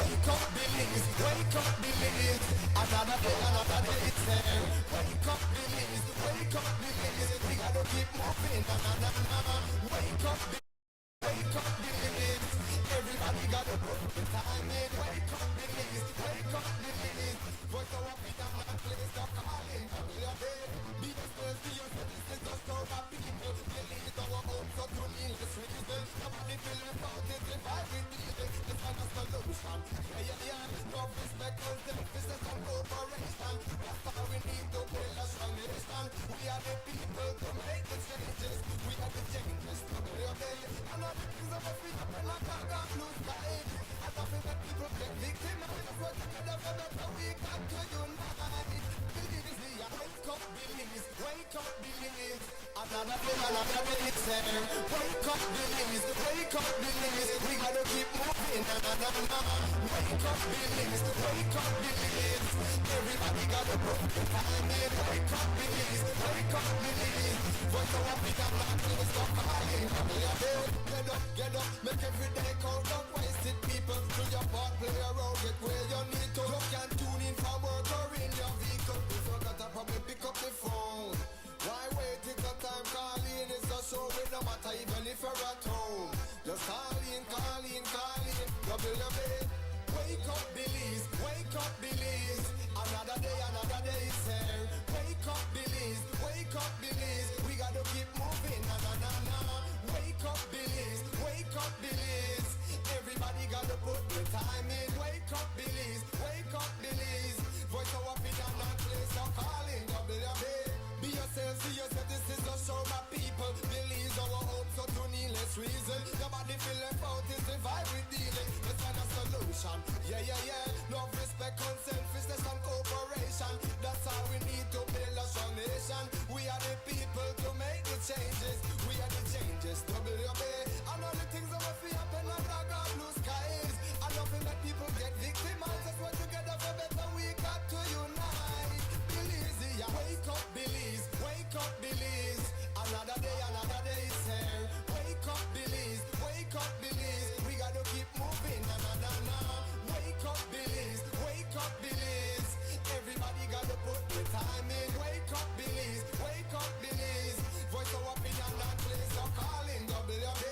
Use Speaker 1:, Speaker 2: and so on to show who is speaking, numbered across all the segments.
Speaker 1: Wake up, Billies. Wake up, Billies. Another day it's here. Wake up, Billies. Wake up, Billies. We gotta keep moving. Na na na na. Wake up, wake up, Billies. Everybody gotta put the time in. Wake up, Billies. Wake up, Billies. Voice of up in a place. Stop calling. Be yourself, be yourself. This is just how my people. Billies our own, so to me, this reason. Nobody feeling about it. If I reveal it, it's not a solution. Yeah. No respect for them. This is some cooperation. That's how we need to build a strong nation. We are the people to make the changes. We are the changes to build a day. And all the things of us, we have been like a God blue sky. I love it that people get victimized. That's what together for better we got to unite. Billies, we are wake up, Billies. Wake up, Billies. Another day it's here. Wake up, Billies. Wake up, Billies. We gotta keep moving. Na na na na. Wake up, Billies. Wake up, Billies. Everybody gotta put the time in. Wake up, Billies. Wake up, Billies. Voice of up in a black place. Stop calling. Get up. Make every day count. Don't waste it, people. Do your part, play around. Get where you need to. You can tune in for work or in your vehicle. If you got a problem, pick up the phone. Why wait till the time calling is a show with no matter even if you're at home. Just call in. Wake up, Billies. Wake up, Billies. Another day is here. Wake up, Billies. Wake up, Billies. We gotta keep moving. Na na na na. Wake up, Billies. Wake up, Billies. Everybody gotta put the time in. Wake up, Billies. Wake up, Billies. Voice of opinion and place your calling. Be yourself, see yourself. This is a show, my people. Billies our hope, so to needless reason. Nobody feeling about it, survive with dealing. Let's find a solution. Yeah. No respect, unselfishness and cooperation. That's how we need to build a strong nation. We are the people to make the changes. We are the changes to build your way. And all the things that will be happen under God blue skies. I love it that people get victimized. That's what together for better we got to unite. Billies, yeah. Wake up, Billies. Wake up, Billies. Another day is here. Wake up, Billies. Wake up, Billies. We gotta keep moving. Na na na na. Wake up, Billies. Wake up, Billies. Everybody gotta put the time in. Wake up, Billies. Wake up, Billies. Voice of opinion and place your calling. WUB.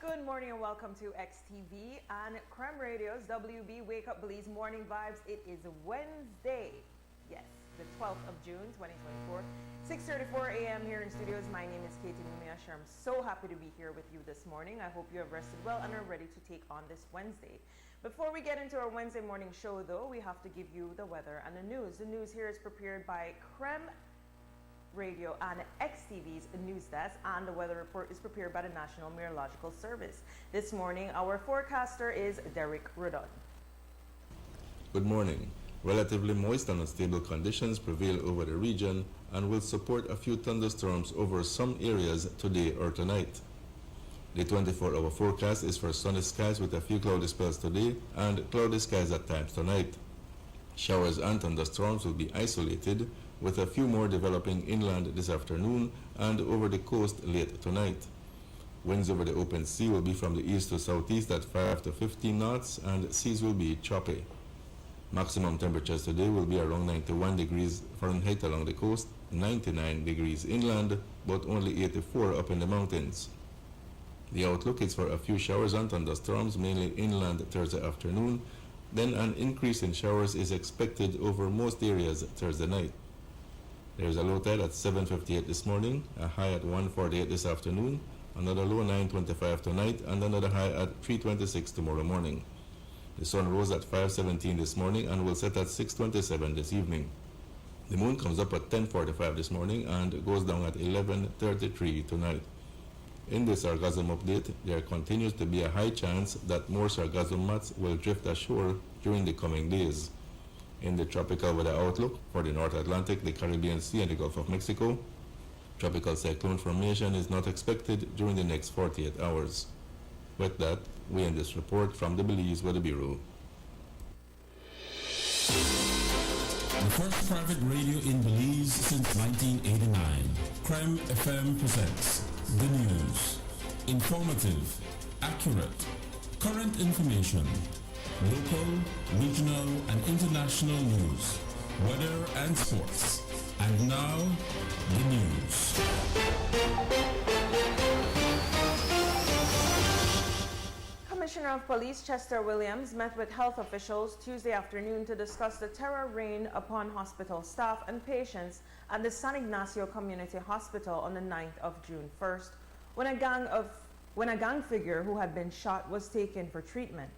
Speaker 2: Good morning and welcome to XTV and Creme Radio's WB Wake Up Billies Morning Vibes. It is Wednesday, yes, the 12th of June, 2024, 6:34 a.m. here in studios. My name is Numi. I'm so happy to be here with you this morning. I hope you have rested well and are ready to take on this Wednesday. Before we get into our Wednesday morning show, though, we have to give you the weather and the news. The news here is prepared by Creme Radio and XTV's news desk, and the weather report is prepared by the National Meteorological Service. This morning, our forecaster is Derek Rudon.
Speaker 3: Good morning. Relatively moist and unstable conditions prevail over the region and will support a few thunderstorms over some areas today or tonight. The 24-hour forecast is for sunny skies with a few cloudy spells today and cloudy skies at times tonight. Showers and thunderstorms will be isolated, with a few more developing inland this afternoon and over the coast late tonight. Winds over the open sea will be from the east to southeast at 5 to 15 knots, and seas will be choppy. Maximum temperatures today will be around 91 degrees Fahrenheit along the coast, 99 degrees inland, but only 84 up in the mountains. The outlook is for a few showers and thunderstorms, mainly inland Thursday afternoon. Then an increase in showers is expected over most areas Thursday night. There is a low tide at 7:58 this morning, a high at 1:48 this afternoon, another low 9:25 tonight, and another high at 3:26 tomorrow morning. The sun rose at 5:17 this morning and will set at 6:27 this evening. The moon comes up at 10:45 this morning and goes down at 11:33 tonight. In the sargassum update, there continues to be a high chance that more sargassum mats will drift ashore during the coming days. In the tropical weather outlook for the North Atlantic, the Caribbean Sea and the Gulf of Mexico, tropical cyclone formation is not expected during the next 48 hours. With that, we end this report from the Belize Weather Bureau.
Speaker 4: The first private radio in Belize since 1989. Creme FM presents the news. Informative, accurate, current information, local, regional, and international news, weather and sports. And now, the news.
Speaker 2: Commissioner of Police Chester Williams met with health officials Tuesday afternoon to discuss the terror rained upon hospital staff and patients at the San Ignacio Community Hospital on the 9th of June 1st, when a gang figure who had been shot was taken for treatment.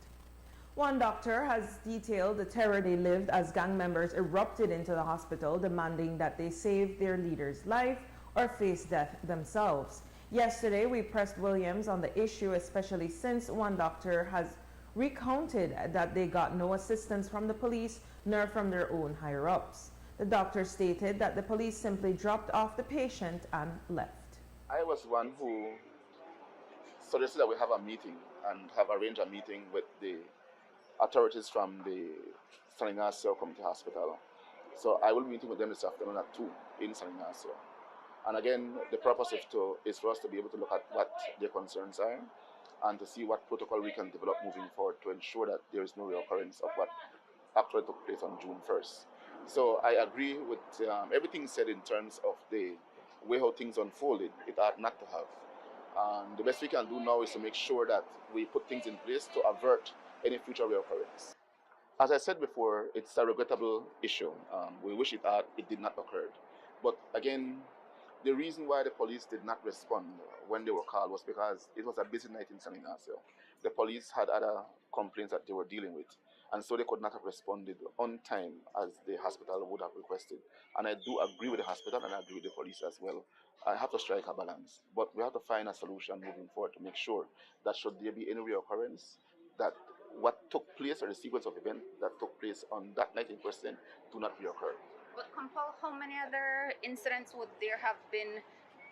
Speaker 2: One doctor has detailed the terror they lived as gang members erupted into the hospital, demanding that they save their leader's life or face death themselves. Yesterday, we pressed Williams on the issue, especially since one doctor has recounted that they got no assistance from the police nor from their own higher-ups. The doctor stated that the police simply dropped off the patient and left.
Speaker 5: I was one who suggested that we have a meeting and have arranged a meeting with the authorities from the San Ignacio Community Hospital. So I will be meeting with them this afternoon at 2 in San Ignacio. And again, the purpose is for us to be able to look at what their concerns are and to see what protocol we can develop moving forward to ensure that there is no reoccurrence of what actually took place on June 1st. So I agree with everything said in terms of the way how things unfolded. It ought not to have. The best we can do now is to make sure that we put things in place to avert any future reoccurrence. As I said before, it's a regrettable issue. We wish it did not occur. But again, the reason why the police did not respond when they were called was because it was a busy night in San Ignacio. The police had other complaints that they were dealing with, and so they could not have responded on time as the hospital would have requested. And I do agree with the hospital and I agree with the police as well. I have to strike a balance, but we have to find a solution moving forward to make sure that should there be any reoccurrence, that what took place or the sequence of events that took place on that night in question do not reoccur.
Speaker 6: But Kampal, how many other incidents would there have been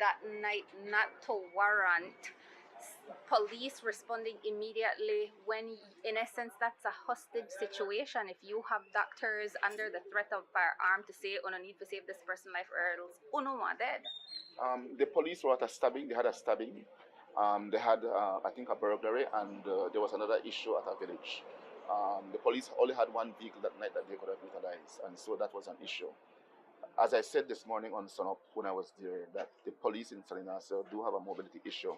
Speaker 6: that night not to warrant police responding immediately when, in essence, that's a hostage situation? If you have doctors under the threat of firearm to say, "Oh, no need to save this person's life or else, oh no, one dead."
Speaker 5: The police were at a stabbing. They had a stabbing. They had, I think, a burglary, and there was another issue at a village. The police only had one vehicle that night that they could have utilized, and so that was an issue. As I said this morning on sunup when I was there, that the police in San Ignacio do have a mobility issue.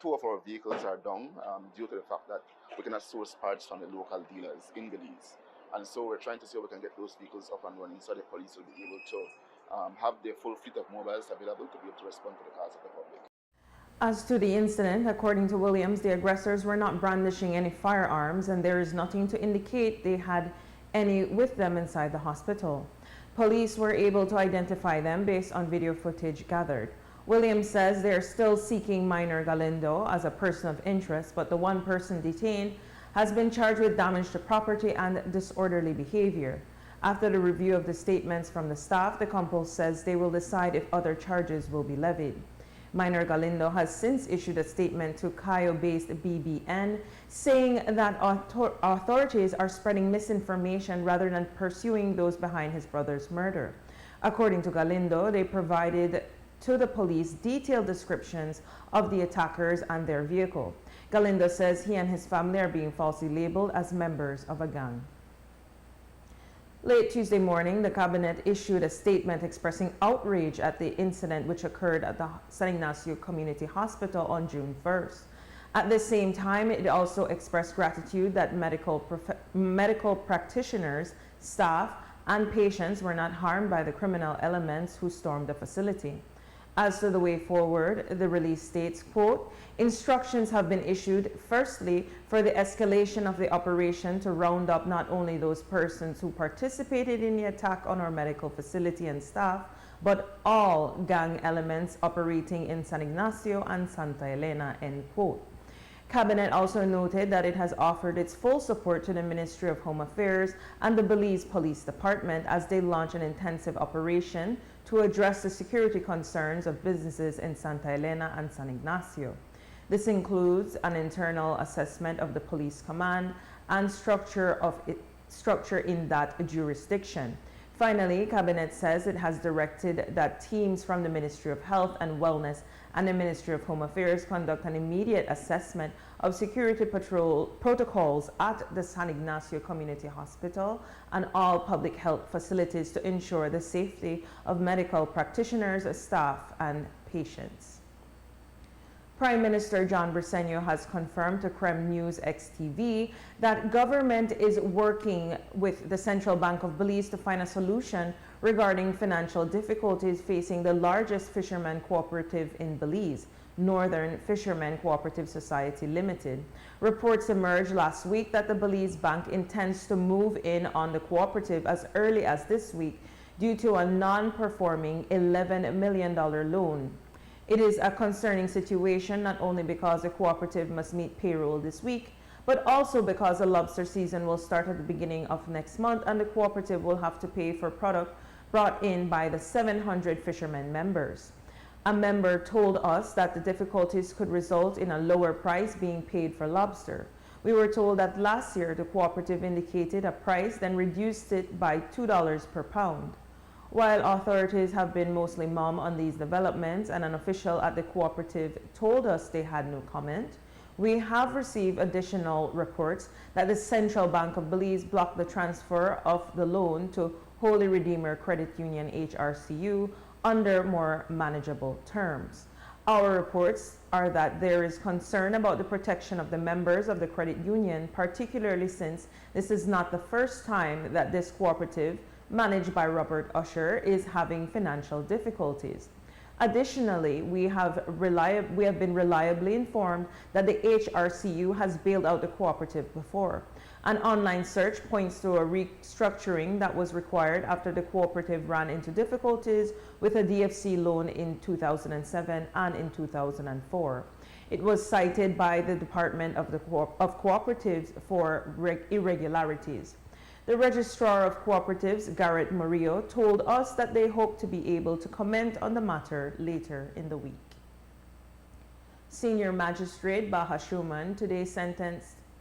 Speaker 5: 2 of our vehicles are down due to the fact that we cannot source parts from the local dealers in Belize. And so we're trying to see how we can get those vehicles up and running so the police will be able to have their full fleet of mobiles available to be able to respond to the calls of the public.
Speaker 2: As to the incident, according to Williams, the aggressors were not brandishing any firearms and there is nothing to indicate they had any with them inside the hospital. Police were able to identify them based on video footage gathered. Williams says they are still seeking minor Galindo as a person of interest, but the one person detained has been charged with damage to property and disorderly behavior. After the review of the statements from the staff, the Compol says they will decide if other charges will be levied. Minor Galindo has since issued a statement to Cayo-based BBN saying that authorities are spreading misinformation rather than pursuing those behind his brother's murder. According to Galindo, they provided to the police detailed descriptions of the attackers and their vehicle. Galindo says he and his family are being falsely labeled as members of a gang. Late Tuesday morning, the cabinet issued a statement expressing outrage at the incident which occurred at the San Ignacio Community Hospital on June 1st. At the same time, it also expressed gratitude that medical practitioners, staff, and patients were not harmed by the criminal elements who stormed the facility. As to the way forward, the release states, quote, instructions have been issued, firstly, for the escalation of the operation to round up not only those persons who participated in the attack on our medical facility and staff, but all gang elements operating in San Ignacio and Santa Elena, end quote. Cabinet also noted that it has offered its full support to the Ministry of Home Affairs and the Belize Police Department as they launch an intensive operation to address the security concerns of businesses in Santa Elena and San Ignacio. This includes an internal assessment of the police command and structure in that jurisdiction. Finally, Cabinet says it has directed that teams from the Ministry of Health and Wellness and the Ministry of Home Affairs conduct an immediate assessment of security patrol protocols at the San Ignacio Community Hospital and all public health facilities to ensure the safety of medical practitioners, staff, and patients. Prime Minister John Briceño has confirmed to Creme News XTV that government is working with the Central Bank of Belize to find a solution regarding financial difficulties facing the largest fishermen cooperative in Belize, Northern Fishermen Cooperative Society Limited. Reports emerged last week that the Belize Bank intends to move in on the cooperative as early as this week due to a non-performing $11 million loan. It is a concerning situation not only because the cooperative must meet payroll this week, but also because the lobster season will start at the beginning of next month and the cooperative will have to pay for product brought in by the 700 fishermen members. A member told us that the difficulties could result in a lower price being paid for lobster. We were told that last year the cooperative indicated a price, then reduced it by $2 per pound. While authorities have been mostly mum on these developments and an official at the cooperative told us they had no comment, we have received additional reports that the Central Bank of Belize blocked the transfer of the loan to Holy Redeemer Credit Union HRCU under more manageable terms. Our reports are that there is concern about the protection of the members of the credit union, particularly since this is not the first time that this cooperative, managed by Robert Usher, is having financial difficulties. Additionally, we have been reliably informed that the HRCU has bailed out the cooperative before. An online search points to a restructuring that was required after the cooperative ran into difficulties with a DFC loan in 2007 and in 2004. It was cited by the Department of Cooperatives for irregularities. The Registrar of Cooperatives, Garrett Murillo, told us that they hope to be able to comment on the matter later in the week. Senior Magistrate Baha Schumann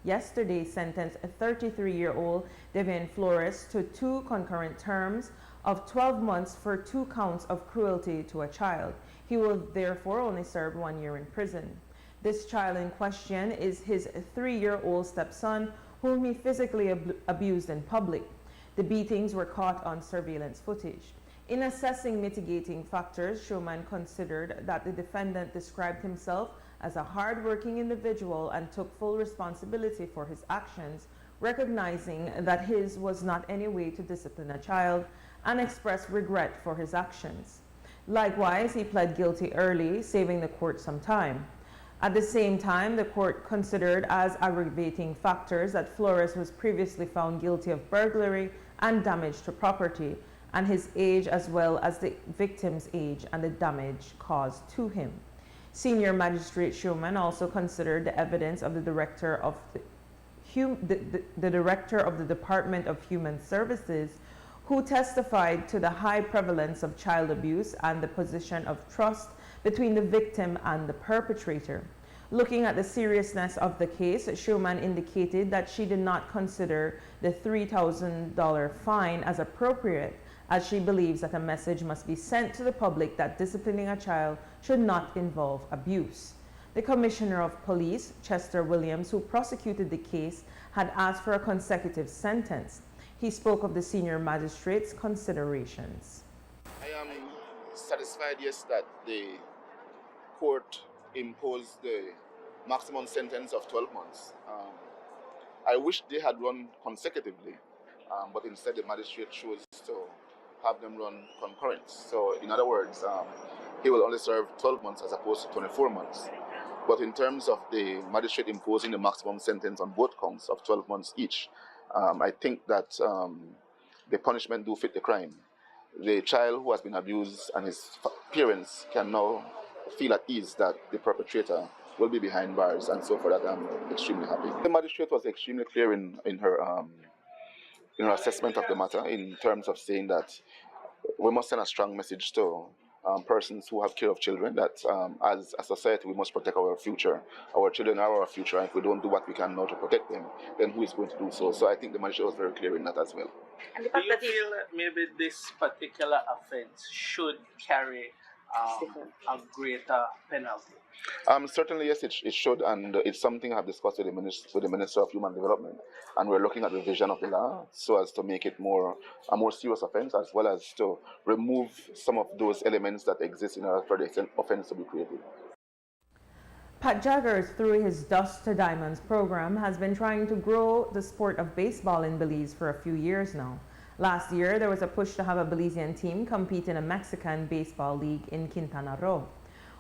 Speaker 2: yesterday sentenced a 33-year-old Devian Flores to 2 concurrent terms of 12 months for 2 counts of cruelty to a child. He will therefore only serve 1 year in prison. This child in question is his 3-year-old stepson, whom he physically abused in public. The beatings were caught on surveillance footage. In assessing mitigating factors, Schumann considered that the defendant described himself as a hard-working individual and took full responsibility for his actions, recognizing that his was not any way to discipline a child, and expressed regret for his actions. Likewise, he pled guilty early, saving the court some time. At the same time, the court considered as aggravating factors that Flores was previously found guilty of burglary and damage to property, and his age as well as the victim's age and the damage caused to him. Senior Magistrate Schumann also considered the evidence of the Director of the Department of Human Services, who testified to the high prevalence of child abuse and the position of trust between the victim and the perpetrator. Looking at the seriousness of the case, Schumann indicated that she did not consider the $3,000 fine as appropriate, as she believes that a message must be sent to the public that disciplining a child should not involve abuse. The Commissioner of Police, Chester Williams, who prosecuted the case, had asked for a consecutive sentence. He spoke of the senior magistrate's considerations.
Speaker 5: I am satisfied, yes, that the court imposed the maximum sentence of 12 months. I wish they had run consecutively, but instead the magistrate chose to have them run concurrent. So in other words, he will only serve 12 months as opposed to 24 months. But in terms of the magistrate imposing the maximum sentence on both counts of 12 months each, I think that the punishment do fit the crime. The child who has been abused and his parents can now feel at ease that the perpetrator will be behind bars, and so for that I'm extremely happy. The magistrate was extremely clear in her assessment of the matter, in terms of saying that we must send a strong message to persons who have care of children that as a society we must protect our future. Our children are our future, and if we don't do what we can now to protect them, then who is going to do so? So I think the magistrate was very clear in that as well.
Speaker 7: And do you feel that maybe this particular offense should carry a greater penalty?
Speaker 5: Certainly, yes, it should, and it's something I've discussed with the Minister of Human Development, and we're looking at the revision of the law so as to make it a more serious offense, as well as to remove some of those elements that exist in order for the offense to be created.
Speaker 2: Pat Jaggers, through his Dust to Diamonds program, has been trying to grow the sport of baseball in Belize for a few years now. Last year, there was a push to have a Belizean team compete in a Mexican baseball league in Quintana Roo.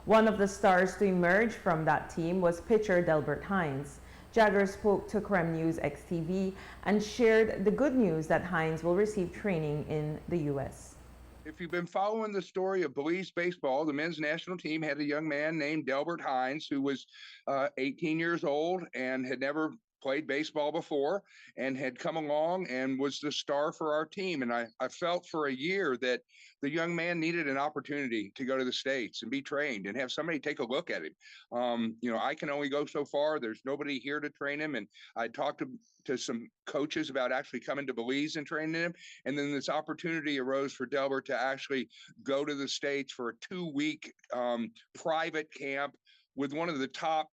Speaker 2: One of the stars to emerge from that team was pitcher Delbert Hines. Jaggers spoke to Creme News XTV and shared the good news that Hines will receive training in the U.S.
Speaker 8: If you've been following the story of Belize baseball, the men's national team had a young man named Delbert Hines who was 18 years old and had never played baseball before and had come along and was the star for our team. And I felt for a year that the young man needed an opportunity to go to the States and be trained and have somebody take a look at him. I can only go so far. There's nobody here to train him. And I talked to some coaches about actually coming to Belize and training him. And then this opportunity arose for Delbert to actually go to the States for a 2-week private camp with one of the top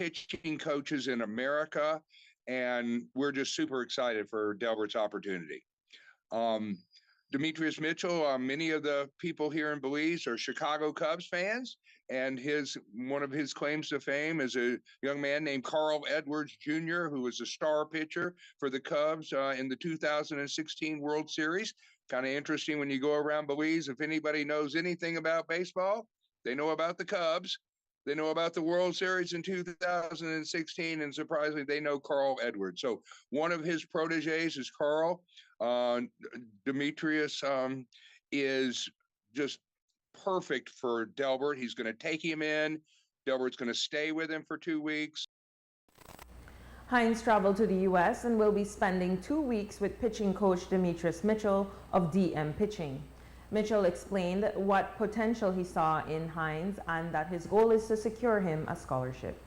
Speaker 8: pitching coaches in America, and we're just super excited for Delbert's opportunity. Demetrius Mitchell, many of the people here in Belize are Chicago Cubs fans, and one of his claims to fame is a young man named Carl Edwards Jr., who was a star pitcher for the Cubs in the 2016 World Series. Kind of interesting when you go around Belize. If anybody knows anything about baseball, they know about the Cubs. They know about the World Series in 2016, and surprisingly, they know Carl Edwards. So one of his proteges is Carl. Demetrius is just perfect for Delbert. He's going to take him in. Delbert's going to stay with him for 2 weeks.
Speaker 2: Hines traveled to the U.S. and will be spending 2 weeks with pitching coach Demetrius Mitchell of DM Pitching. Mitchell explained what potential he saw in Hines and that his goal is to secure him a scholarship.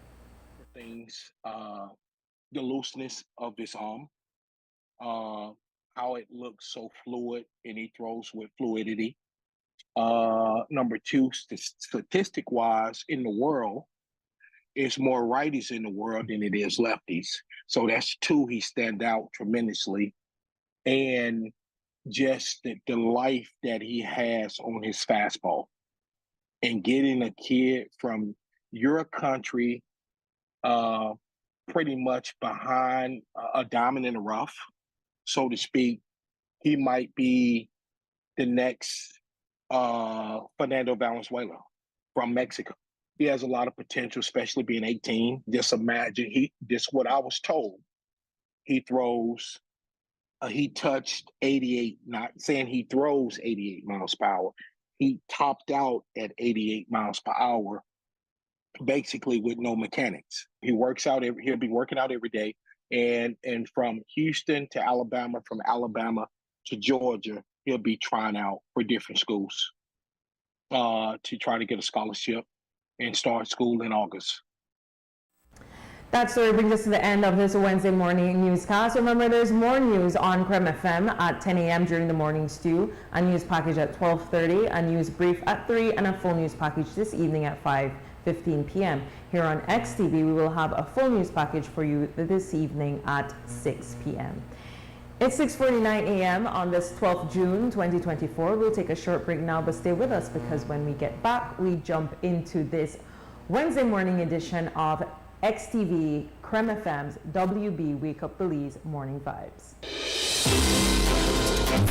Speaker 9: Things, the looseness of his arm, how it looks so fluid and he throws with fluidity. Number two, statistic-wise, in the world, it's more righties in the world than it is lefties. So that's two, he stand out tremendously. And just the life that he has on his fastball, and getting a kid from your country pretty much behind a diamond in the rough, so to speak. He might be the next Fernando Valenzuela from Mexico. He has a lot of potential, especially being 18. Just imagine, this what I was told. He throws he touched 88, not saying he throws 88 miles per hour. He topped out at 88 miles per hour, basically with no mechanics. He'll be working out every day. And from Houston to Alabama, from Alabama to Georgia, he'll be trying out for different schools to try to get a scholarship and start school in August.
Speaker 2: That story brings us to the end of this Wednesday morning newscast. Remember, there's more news on Creme FM at 10 a.m. during the morning stew, a news package at 12:30, a news brief at 3, and a full news package this evening at 5:15 p.m. Here on XTV, we will have a full news package for you this evening at 6 p.m. It's 6:49 a.m. on this 12th June 2024. We'll take a short break now, but stay with us because when we get back, we jump into this Wednesday morning edition of XTV, Creme FM's WB Wake Up Belize Morning Vibes.
Speaker 4: The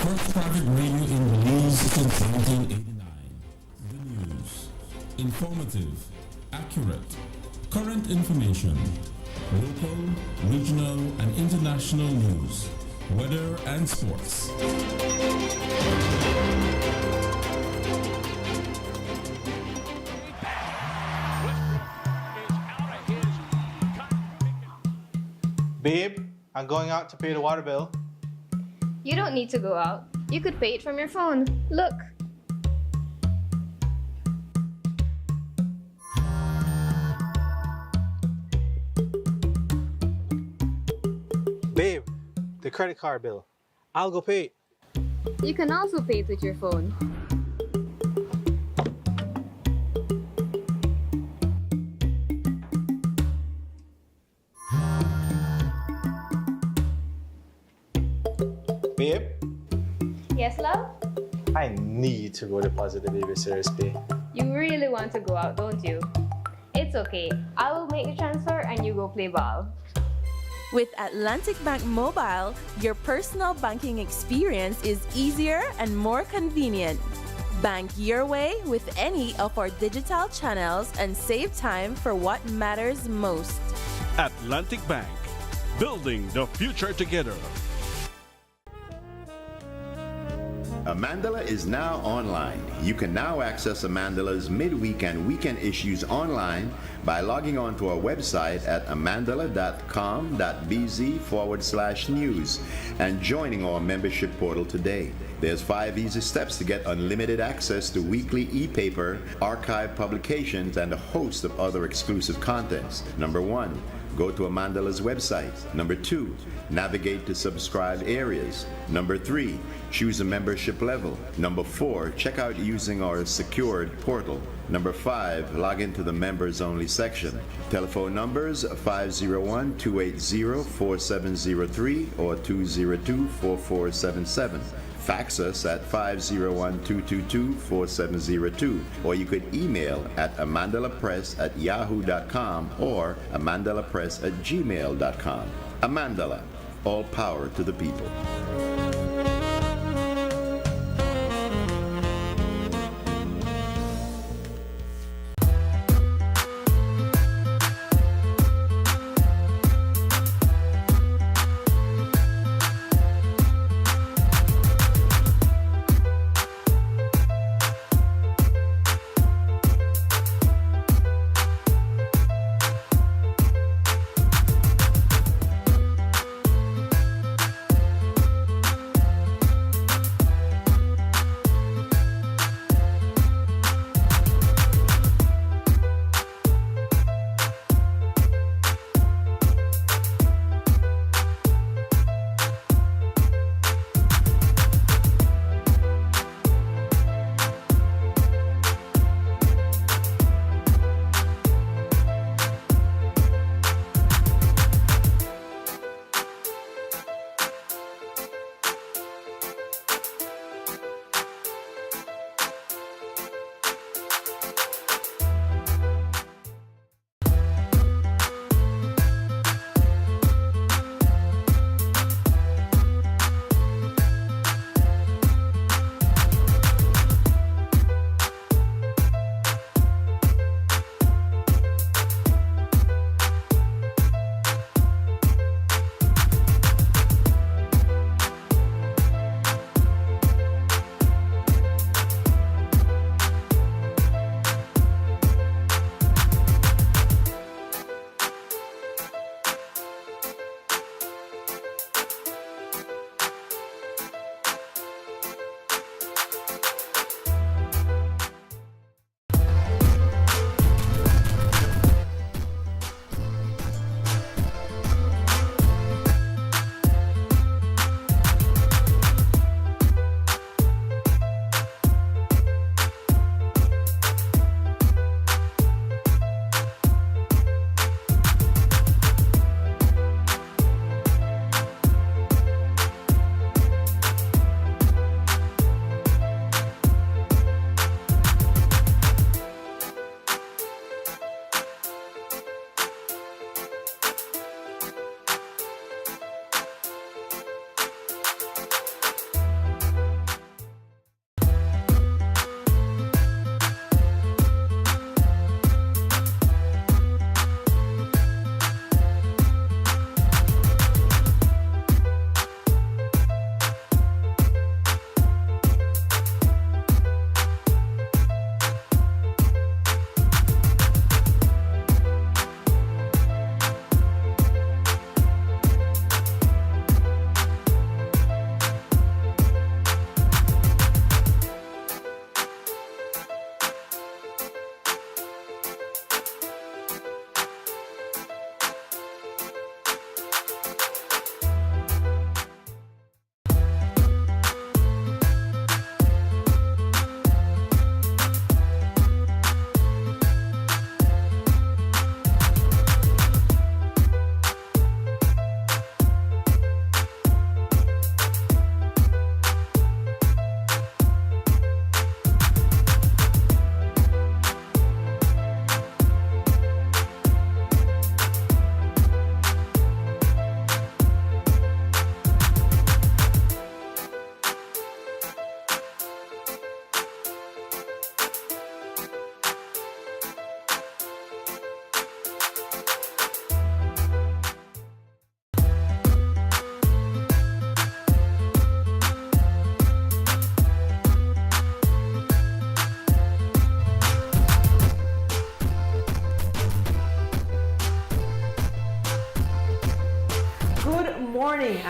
Speaker 4: first private radio in Belize since 1989. The news. Informative, accurate, current information, local, regional, and international news, weather and sports.
Speaker 10: Babe, I'm going out to pay the water bill.
Speaker 11: You don't need to go out. You could pay it from your phone. Look.
Speaker 10: Babe, the credit card bill. I'll go pay it.
Speaker 11: You can also pay it with your phone.
Speaker 10: Babe,
Speaker 11: Yes, love?
Speaker 10: I need to go deposit the babysitter's pay.
Speaker 11: You really want to go out, don't you? It's okay. I will make the transfer and you go play ball.
Speaker 12: With Atlantic Bank Mobile, your personal banking experience is easier and more convenient. Bank your way with any of our digital channels and save time for what matters most.
Speaker 13: Atlantic Bank, building the future together.
Speaker 14: Amandala is now online. You can now access Amandala's midweek and weekend issues online by logging on to our website at amandala.com.bz/news and joining our membership portal today. There's 5 easy steps to get unlimited access to weekly e-paper, archive publications, and a host of other exclusive contents. Number 1, go to Amandala's website. Number 2, navigate to subscribed areas. Number 3, choose a membership level. Number 4, check out using our secured portal. Number 5, log into the members only section. Telephone numbers 501-280-4703 or 202-4477. Fax us at 501-222-4702, or you could email at amandalapress@yahoo.com or amandalapress@gmail.com. Amandala, all power to the people.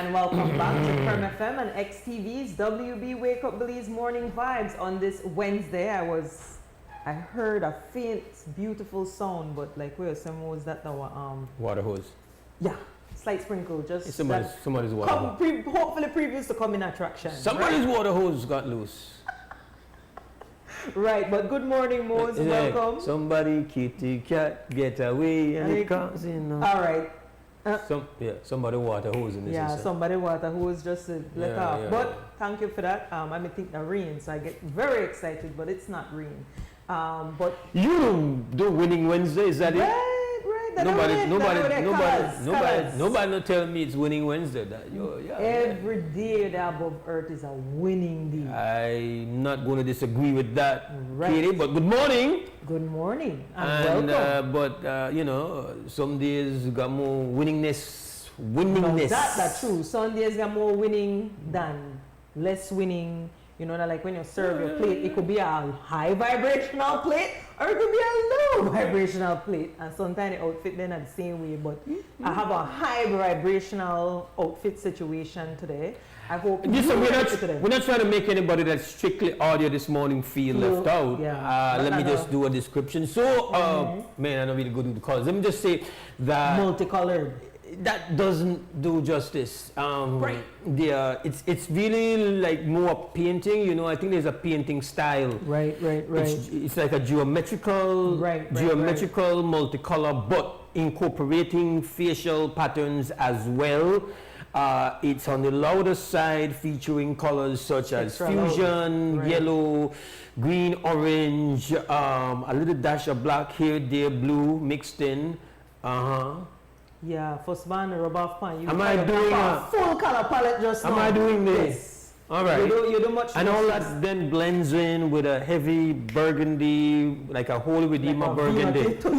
Speaker 2: And welcome back to Prem FM and XTV's WB Wake Up Belize Morning Vibes. On this Wednesday, I heard a faint, beautiful sound, but like where some was that the
Speaker 15: water hose.
Speaker 2: Yeah, slight sprinkle, just
Speaker 15: it's somebody's water hose.
Speaker 2: Hopefully previous to coming attraction.
Speaker 15: Somebody's water hose got loose.
Speaker 2: Right, but good morning, Mose. Welcome.
Speaker 15: Somebody kitty cat get away and it comes in.
Speaker 2: All right.
Speaker 15: Somebody water hose in this.
Speaker 2: Yeah, somebody water hose just to let off. But thank you for that. I may think the rain, so I get very excited, but it's not rain. But
Speaker 15: you do winning Wednesday, is that it?
Speaker 2: Right.
Speaker 15: Nobody no tell me it's winning Wednesday.
Speaker 2: Every day the above earth is a winning day.
Speaker 15: I'm not going to disagree with that, Katie. But good morning.
Speaker 2: Good morning and welcome.
Speaker 15: But you know, some days got more winningness.
Speaker 2: No, that's true. Some days got more winning than less winning. You know, like when you serve your plate, it could be a high vibrational plate or it could be a low vibrational plate. And sometimes the outfit then are the same way. But I have a high vibrational outfit situation today. I hope
Speaker 15: we're not trying to make anybody that's strictly audio this morning feel left out. Let me just do a description. So, man, I'm not really good with the colors. Let me just say that
Speaker 2: multicolored.
Speaker 15: That doesn't do justice. It's really like more painting. You know, I think there's a painting style.
Speaker 2: Right.
Speaker 15: It's like a geometrical, multicolor, but incorporating facial patterns as well. It's on the louder side, featuring colors such as fusion, yellow, green, orange, a little dash of black here, there, blue mixed in.
Speaker 2: Yeah, first man, rub off pan.
Speaker 15: Am I doing
Speaker 2: a full color palette just now?
Speaker 15: Am I doing this?
Speaker 2: Yes.
Speaker 15: All right.
Speaker 2: You do much.
Speaker 15: And all that then blends in with a heavy burgundy, like a Holy Redeemer burgundy.
Speaker 2: Yes, so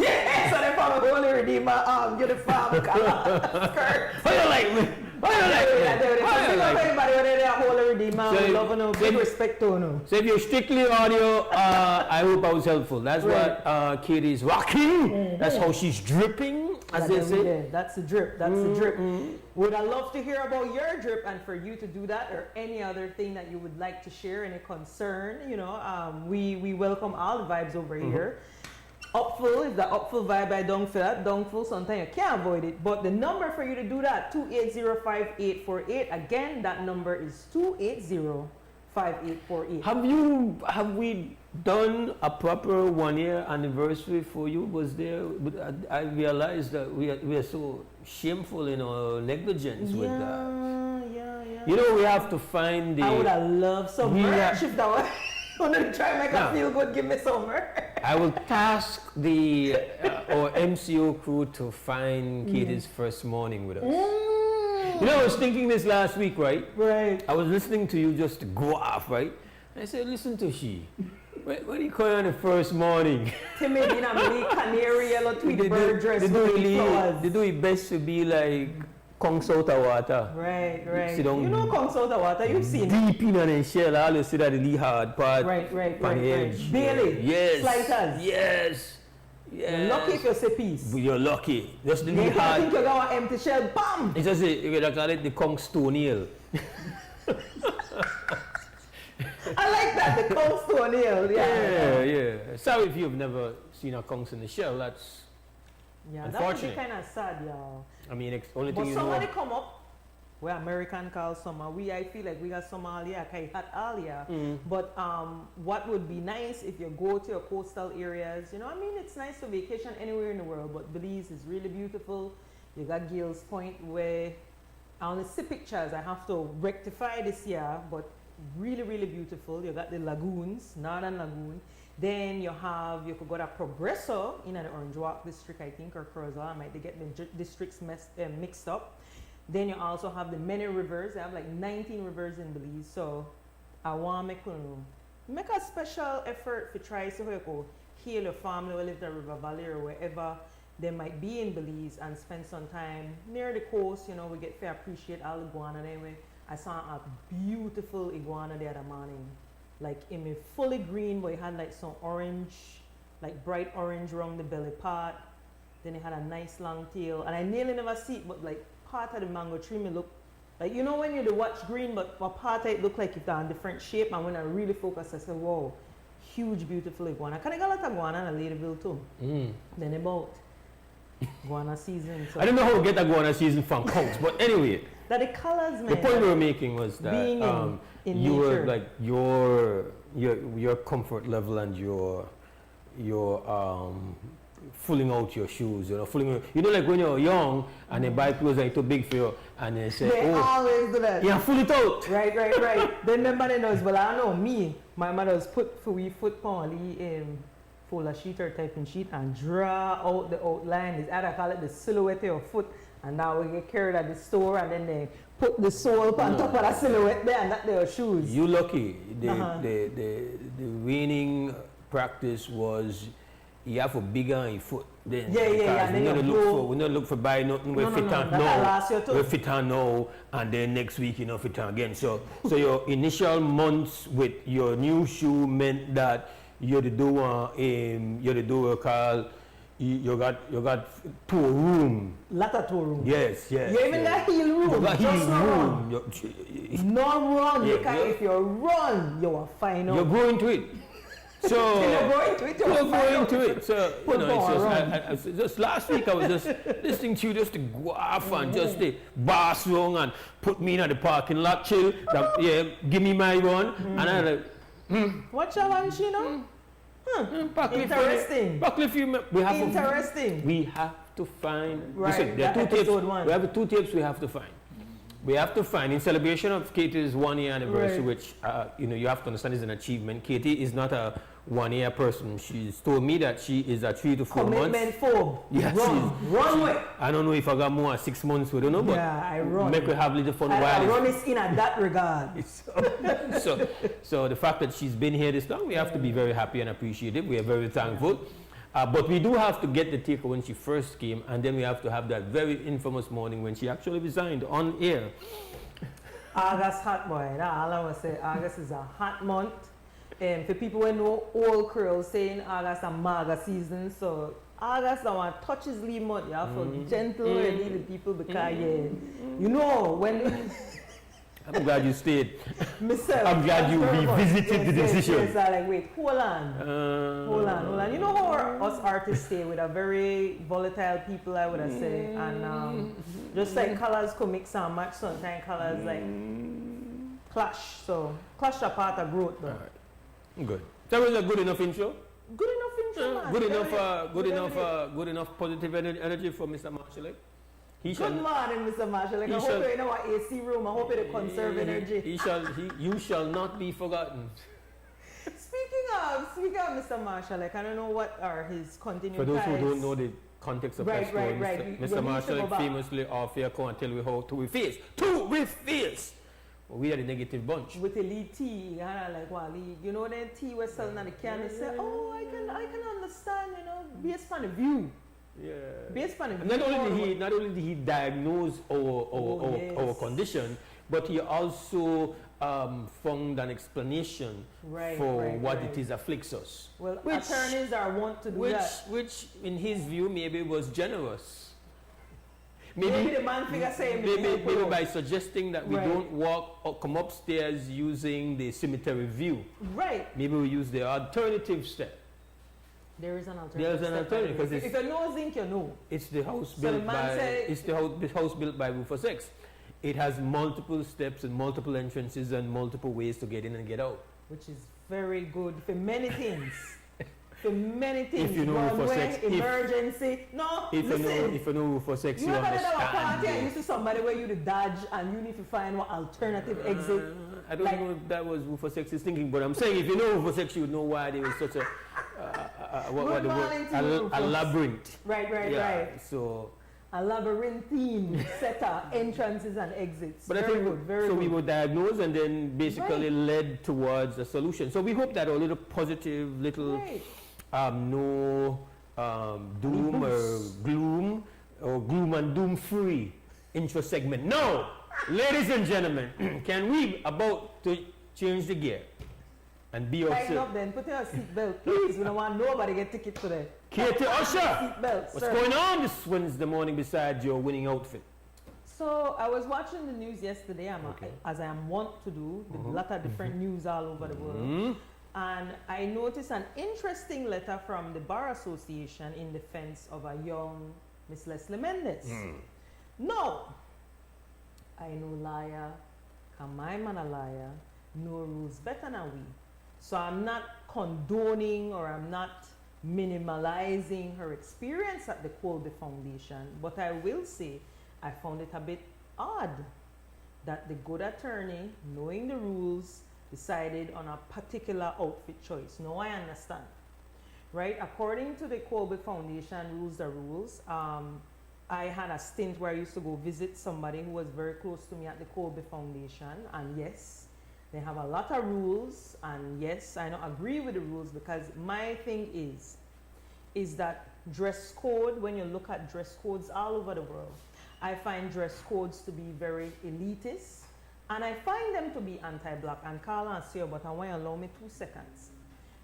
Speaker 2: they found a Holy Redeemer uniform color skirt.
Speaker 15: How you like me?
Speaker 2: Everybody when they're Holy Redeemer, we love and big respect to you.
Speaker 15: So if you're strictly audio, I hope I was helpful. That's what Katie's rocking. That's how she's dripping. As they say.
Speaker 2: That's the drip. That's the drip. Would I love to hear about your drip and for you to do that or any other thing that you would like to share, any concern, you know, we welcome all the vibes over here. Upful, if the upful vibe I don't feel that, downful, sometimes you can't avoid it. But the number for you to do that, 2805848. Again, that number is 2805848.
Speaker 15: Have we done a proper 1 year anniversary for you? Was there? I realized that we are so shameful in our negligence with that.
Speaker 2: Yeah.
Speaker 15: You know, we have to find the.
Speaker 2: I would have loved some merch if that was. I'm gonna try and make her feel good. Give me some merch.
Speaker 15: I will task the our MCO crew to find Katie's first morning with us. You know, I was thinking this last week, right?
Speaker 2: Right.
Speaker 15: I was listening to you just go off, right? I said, listen to she. When you call on the first morning?
Speaker 2: Timid in a mini canary yellow tweed bird dress with flowers.
Speaker 15: They do it best to be like Kong South water.
Speaker 2: Right. You know Kong South water, you've seen it.
Speaker 15: Deep in the shell, all you see that the hard part.
Speaker 2: Right.
Speaker 15: Edge.
Speaker 2: Bailey.
Speaker 15: Yes.
Speaker 2: Slighters.
Speaker 15: Yes.
Speaker 2: You're lucky if you say peace.
Speaker 15: You're lucky. Just the
Speaker 2: you
Speaker 15: hard.
Speaker 2: think you're going to empty shell, bam!
Speaker 15: It's just you call it the Kong Stone Hill.
Speaker 2: I like that, the Kong Stone Hill.
Speaker 15: Yeah. Sorry if you've never seen a conch in the shell. That's unfortunate.
Speaker 2: That would be kind of sad, y'all.
Speaker 15: I mean, only thing you know.
Speaker 2: But somebody come up where American call summer. I feel like we got summer all year, hot all year. But what would be nice if you go to your coastal areas, you know, I mean, it's nice to vacation anywhere in the world, but Belize is really beautiful. You got Gales Point where I only see pictures. I have to rectify this year, but really, really beautiful. You got the lagoons, Northern Lagoon. Then you could go to Progresso in the Orange Walk district, I think, or Curacao. I might get the districts mixed up. Then you also have the many rivers. They have like 19 rivers in Belize. So I want to make a special effort to try to heal your family who live in the River Valley or wherever they might be in Belize and spend some time near the coast. You know, we get to appreciate all the iguana anyway. I saw a beautiful iguana the other morning. Like in a fully green, but it had like some orange, like bright orange around the belly part. Then it had a nice long tail. And I nearly never see it, but like part of the mango tree may look
Speaker 16: Like, you know when you watch green, but for part it look like it's on different shape, and when I really focus, I say, wow, huge, beautiful iguana. Can I get a lot of iguana in Ladyville too? Then about iguana season. So
Speaker 15: I don't know how to get iguana season from counts, but anyway.
Speaker 16: That the colors, man.
Speaker 15: The point we were making was that
Speaker 16: in
Speaker 15: you were
Speaker 16: nature.
Speaker 15: like your comfort level and your filling out your shoes, you know, like when you're young and they buy clothes that are too big for you and they say,
Speaker 16: they always do that.
Speaker 15: Yeah, fill it out.
Speaker 16: Right. Then remember knows, well, I know me, my mother's put for we foot on full of sheet or typing sheet and draw out the outline. Is either call it the silhouette of your foot, and now we get carried at the store and then they put the sole on top of that silhouette there and that their shoes.
Speaker 15: You lucky. The winning practice was you have a bigger on your foot. Then we don't look for buy nothing we fit on now. We fit on now and then next week you know fit on again. So your initial months with your new shoe meant that you had to do called you got toe room.
Speaker 16: Lot of toe room.
Speaker 15: Yes.
Speaker 16: You even got heel room.
Speaker 15: You got heel room.
Speaker 16: No run. If you run, you will find out.
Speaker 15: You're going to it. So
Speaker 16: you're going to it.
Speaker 15: So you know, it's just last week I was just listening to you just to go off and just the bass wrong and put me in the parking lot, chill. Give me my one, and I like.
Speaker 16: What's your one, Shino? Interesting.
Speaker 15: We have to find.
Speaker 16: Right.
Speaker 15: Listen, there are two tapes. We have 2 tapes we have to find. We have to find in celebration of Katie's 1-year anniversary, which you have to understand is an achievement. Katie is not a 1-year person. She's told me that she is a 3 to 4 months.
Speaker 16: Commitment form.
Speaker 15: Yes,
Speaker 16: run with.
Speaker 15: I don't know if I got more 6 months. We don't know, but
Speaker 16: I run.
Speaker 15: Make her have little fun
Speaker 16: I
Speaker 15: while.
Speaker 16: run is in that regard.
Speaker 15: So the fact that she's been here this long, we have to be very happy and appreciative. We are very thankful. But we do have to get the taker when she first came, and then we have to have that very infamous morning when she actually resigned on air.
Speaker 16: August hot boy. All I want to say, August is a hot month. For people who know old curls saying August a maga season, so August I want touches leave month. You have to gentle with people because you know when.
Speaker 15: I'm glad you stayed.
Speaker 16: Myself,
Speaker 15: I'm glad you revisited the decision.
Speaker 16: Yes, like, wait, hold on. You know how us artists stay with a very volatile people, I would say. And just like colors could mix and match, sometimes colors like clash. So clash are part of growth though.
Speaker 15: Right. Good. That was a good enough intro?
Speaker 16: Good enough intro, man.
Speaker 15: Good enough positive energy for Mr. Marshall.
Speaker 16: Good morning, Mr. Marshall. I hope you're in our AC room. I hope you conserve energy.
Speaker 15: You shall not be forgotten.
Speaker 16: Speaking of Mr. Marshall, I don't know what are his continued
Speaker 15: For those
Speaker 16: ties.
Speaker 15: who don't know the context of that story, Mr. Marshall famously off here come and tell we how to face. Well, we are the negative bunch.
Speaker 16: With the lead tea, you know that tea was selling at the can and say, oh, I can understand, based on the view.
Speaker 15: Yeah.
Speaker 16: Based on the
Speaker 15: not only did he diagnose our condition, but he also found an explanation for what it is afflicts us.
Speaker 16: Well, attorneys are wont to do that.
Speaker 15: Which, in his view, maybe was generous.
Speaker 16: Maybe the man figure saying
Speaker 15: maybe by suggesting that we don't walk or come upstairs using the cemetery view.
Speaker 16: Right.
Speaker 15: Maybe we use the alternative step.
Speaker 16: There is an alternative.
Speaker 15: There's an alternative because
Speaker 16: if you know zinc, you know.
Speaker 15: It's the house built the house built by WUB for sex. It has multiple steps and multiple entrances and multiple ways to get in and get out.
Speaker 16: Which is very good for many things. For many things.
Speaker 15: If you know WUB for sex,
Speaker 16: emergency.
Speaker 15: If you know WUB for sex, you understand.
Speaker 16: Remember at our party, I used to somebody where you dodge and you need to find what alternative exit.
Speaker 15: I don't know if that was WUB for sex is thinking, but I'm saying if you know WUB for sex, you would know why there was such a labyrinth.
Speaker 16: Right.
Speaker 15: So
Speaker 16: a labyrinthine set of entrances and exits.
Speaker 15: But I think we were diagnosed and then basically led towards a solution. So we hope that our little positive, little no doom or gloom and doom free intro segment. No, ladies and gentlemen, can we about to change the gear? And be yourself.
Speaker 16: Tighten up then, put your seatbelt, please. We don't want nobody get ticket today.
Speaker 15: Katie Usher, what's going on this Wednesday morning besides your winning outfit?
Speaker 16: So I was watching the news yesterday, as I am wont to do, with a lot of different news all over the world. And I noticed an interesting letter from the Bar Association in defense of a young Miss Leslie Mendes. No, I know liar, and my man a liar, no rules better than we. So I'm not condoning or I'm not minimalizing her experience at the Colby Foundation, but I will say I found it a bit odd that the good attorney, knowing the rules, decided on a particular outfit choice. Now I understand, right? According to the Colby Foundation rules, the rules, I had a stint where I used to go visit somebody who was very close to me at the Colby Foundation, and yes, they have a lot of rules, and yes, I don't agree with the rules, because my thing is that dress code, when you look at dress codes all over the world, I find dress codes to be very elitist, and I find them to be anti-black. And Carla and Sio, but I want you to allow me 2 seconds.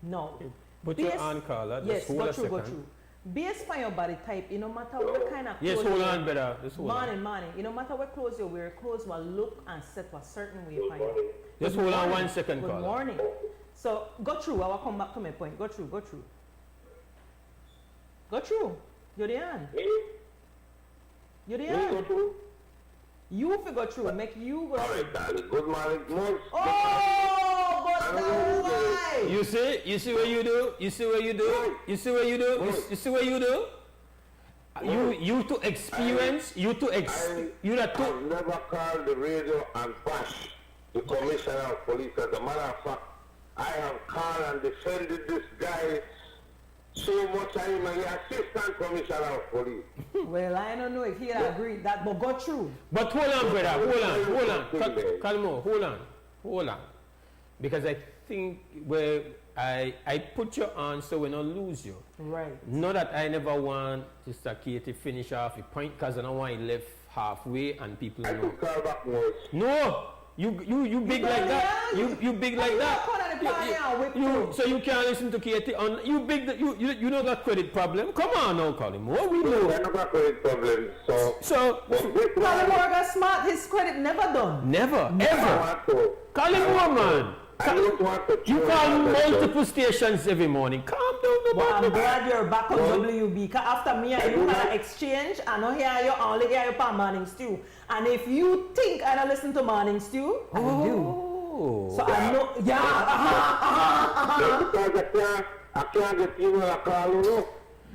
Speaker 16: No.
Speaker 15: But you're on, Carla.
Speaker 16: Yes, go through. Based on your body type, no matter what kind of clothes.
Speaker 15: Yes, hold on, brother.
Speaker 16: Morning. No matter what clothes you wear, clothes will look and set a certain way upon you.
Speaker 15: Just hold on 1 second, Carla.
Speaker 16: Good morning. So go through. I will come back to my point. Go through. You're the end. You if you go through, make you go through.
Speaker 17: Good morning, Mose.
Speaker 16: Oh, but why?
Speaker 15: You see what you do? You see what you do? You to experience,
Speaker 17: I've never called the radio and bash the commissioner of police. As a matter of fact, I have called and defended this guy so much. I am the assistant commissioner of police.
Speaker 16: Well, I don't know if he agreed that, but go through.
Speaker 15: But hold on, brother. Hold on. Calmo, hold on. Because I think I put you on so we don't lose you.
Speaker 16: Right.
Speaker 15: Not that I never want Sister Katie finish off the point, because I don't want you left halfway and people know.
Speaker 17: I could call back Mose.
Speaker 15: No! You big like that. You big like that. So you can't listen to Katie on you big that you know that credit problem. Come on now, Colin Moore. We know.
Speaker 17: I never credit problem. So
Speaker 16: Colin Moore got smart, his credit never done.
Speaker 15: Never. Ever. Colin Moore, man. You call multiple stations every morning. Calm down.
Speaker 16: But I'm glad you're back on WB. After me and you had an exchange, I know here you only hear you on Morning Stew. And if you think I don't listen to Morning Stew, I do. So I know,
Speaker 17: Because I can't get you a call, you know.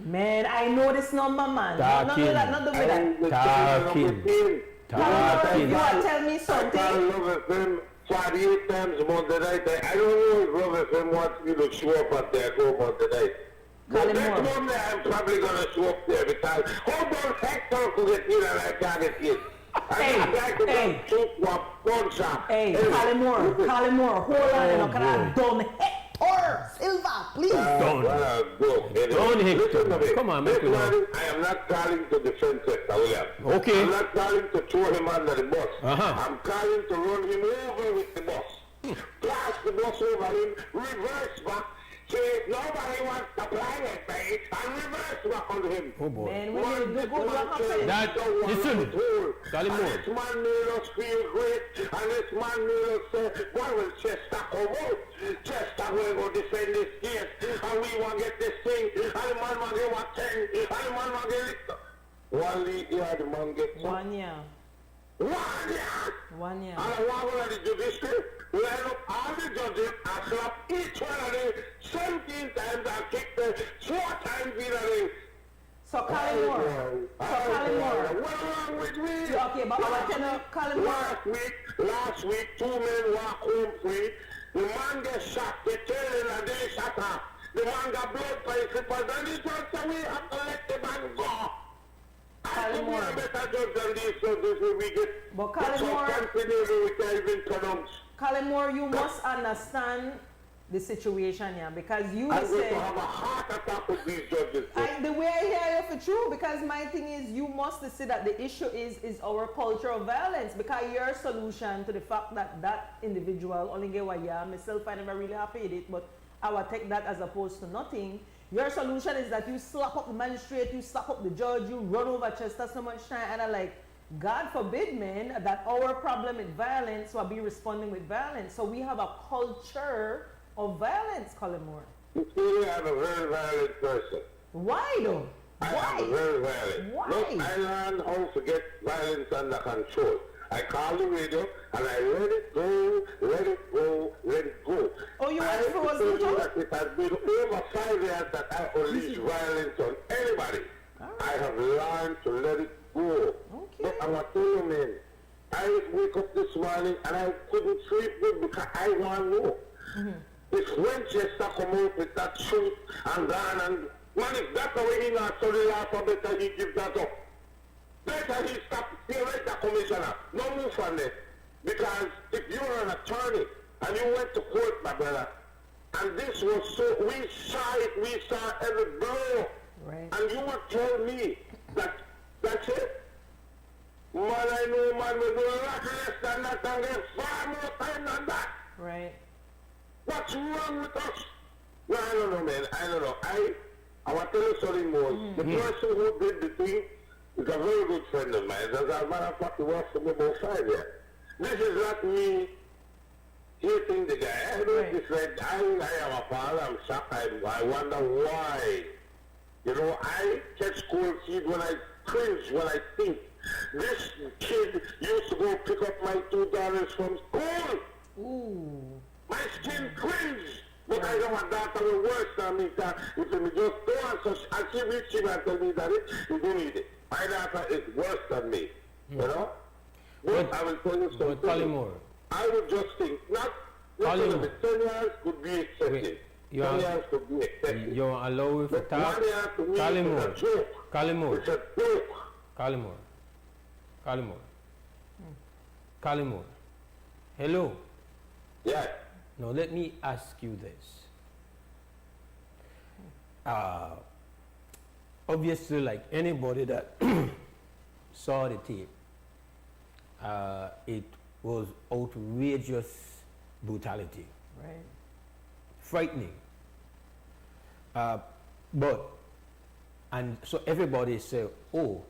Speaker 16: Man, I know this number, man. Not do that.
Speaker 15: Talking.
Speaker 16: You want to tell me something?
Speaker 17: 48 times Monday night. I don't know if Love FM wants me to show up at their home Monday night. But next Monday I'm probably going to show up there because how does Hector to get in and I can't get in? Hey,
Speaker 16: Colin Moore, hold on, you know, can I done Hector Silva, please.
Speaker 15: Don't Hector. Come on, make it
Speaker 17: up. I am not calling to defend Hector, William.
Speaker 15: Okay.
Speaker 17: I'm not calling to throw him under the bus. I'm calling to run him over with the bus. Blast the bus over him, reverse back. Say nobody wants to play it, babe, and reverse back on him.
Speaker 15: Oh boy.
Speaker 16: Man, we need to do good what happened.
Speaker 15: Listen, Colin Moore.
Speaker 17: And this man made us feel great, and this man made us say, why will Chester come out? Chester will go defend this case, and we want to get this thing, and the man will get what 10, and the man will get it. 1 year, the man gets
Speaker 16: 1 year.
Speaker 17: 1 year?
Speaker 16: 1 year.
Speaker 17: And one of the judiciary, line up all the judges and slap each one of them 17 times and kick them 4 times in a ring.
Speaker 16: So Colin Moore.
Speaker 17: What's wrong with me?
Speaker 16: Okay, but I tell you, Colin Moore.
Speaker 17: Last week, 2 men walk home free. The man gets shot, they tell him and they shot her. The man got blood for his slippers, and the judge said we have to let the man go. I think we are better judge than these judges when we get
Speaker 16: but Colin Moore,
Speaker 17: we can't even pronounce.
Speaker 16: Colin Moore, you must understand the situation here, because you
Speaker 17: I'm
Speaker 16: say
Speaker 17: going to have a heart attack with these judges.
Speaker 16: The way I hear you for true, because my thing is you must see that the issue is our culture of violence, because your solution to the fact that that individual only get 1 year, myself I never really happy with it, but I would take that as opposed to nothing. Your solution is that you slap up the magistrate, you slap up the judge, you run over Chester so much time, and I like, God forbid, man, that our problem with violence will be responding with violence. So we have a culture of violence, Cullimore.
Speaker 17: You see, I'm a very violent person.
Speaker 16: Why though?
Speaker 17: I am very violent.
Speaker 16: Why?
Speaker 17: Look, I learned how to get violence under control. I call the radio and I let it go, let it go, let it go.
Speaker 16: Oh, you went frozen
Speaker 17: too?
Speaker 16: too?
Speaker 17: That it has been over 5 years that I unleash violence on anybody. I have learned to let it go. But I'm going to tell you, man, I wake up this morning and I couldn't sleep good because I want to know. If Winchester come out with that truth and gone and, man, if that's the way he not study law for better, he give that up. Better he stop, he let the commissioner, no move from it. Because if you're an attorney and you went to court, my brother, and this was so, we saw it, we saw every blow.
Speaker 16: Right.
Speaker 17: And you would tell me that that's it? Man, I know, man, we do a lot less than that and get far more time than that.
Speaker 16: Right.
Speaker 17: What's wrong with us? No, I don't know, man. I don't know. I want to tell you something more. The person who did the thing is a very good friend of mine. As a matter of fact, he works for me about 5 years. This is not me hating the guy. I know this right. I am appalled. I'm shocked. I wonder why. You know, I catch cold feet when I cringe, when I think. This kid used to go pick up my $2 from school.
Speaker 16: Ooh.
Speaker 17: My skin cringe. But I know my daughter will worse than me. If me just go and so and she reach him and tell me that you don't need it. My daughter is worse than me. You know? But I will tell you something. I would just think, not 10 years could be excessive. 10 years could be excessive.
Speaker 15: You're allowed to talk. Cullimore. Cullimore.
Speaker 17: It's a joke.
Speaker 15: Cullimore. Cullimore. Cullimore. Hello.
Speaker 17: Yes.
Speaker 15: Now let me ask you this. Obviously, like anybody that saw the tape, it was outrageous brutality.
Speaker 16: Right.
Speaker 15: Frightening. And so everybody said, oh,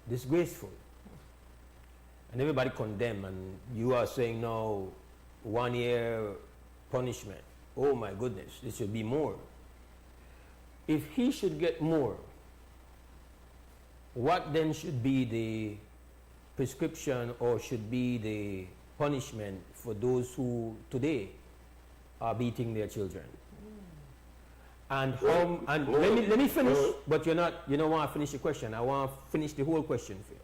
Speaker 15: disgraceful. And everybody condemned, and you are saying, no, 1 year punishment. Oh my goodness, this should be more. If he should get more, what then should be the prescription or should be the punishment for those who today are beating their children? And how, and let me finish, but you don't want to finish the question. I want to finish the whole question for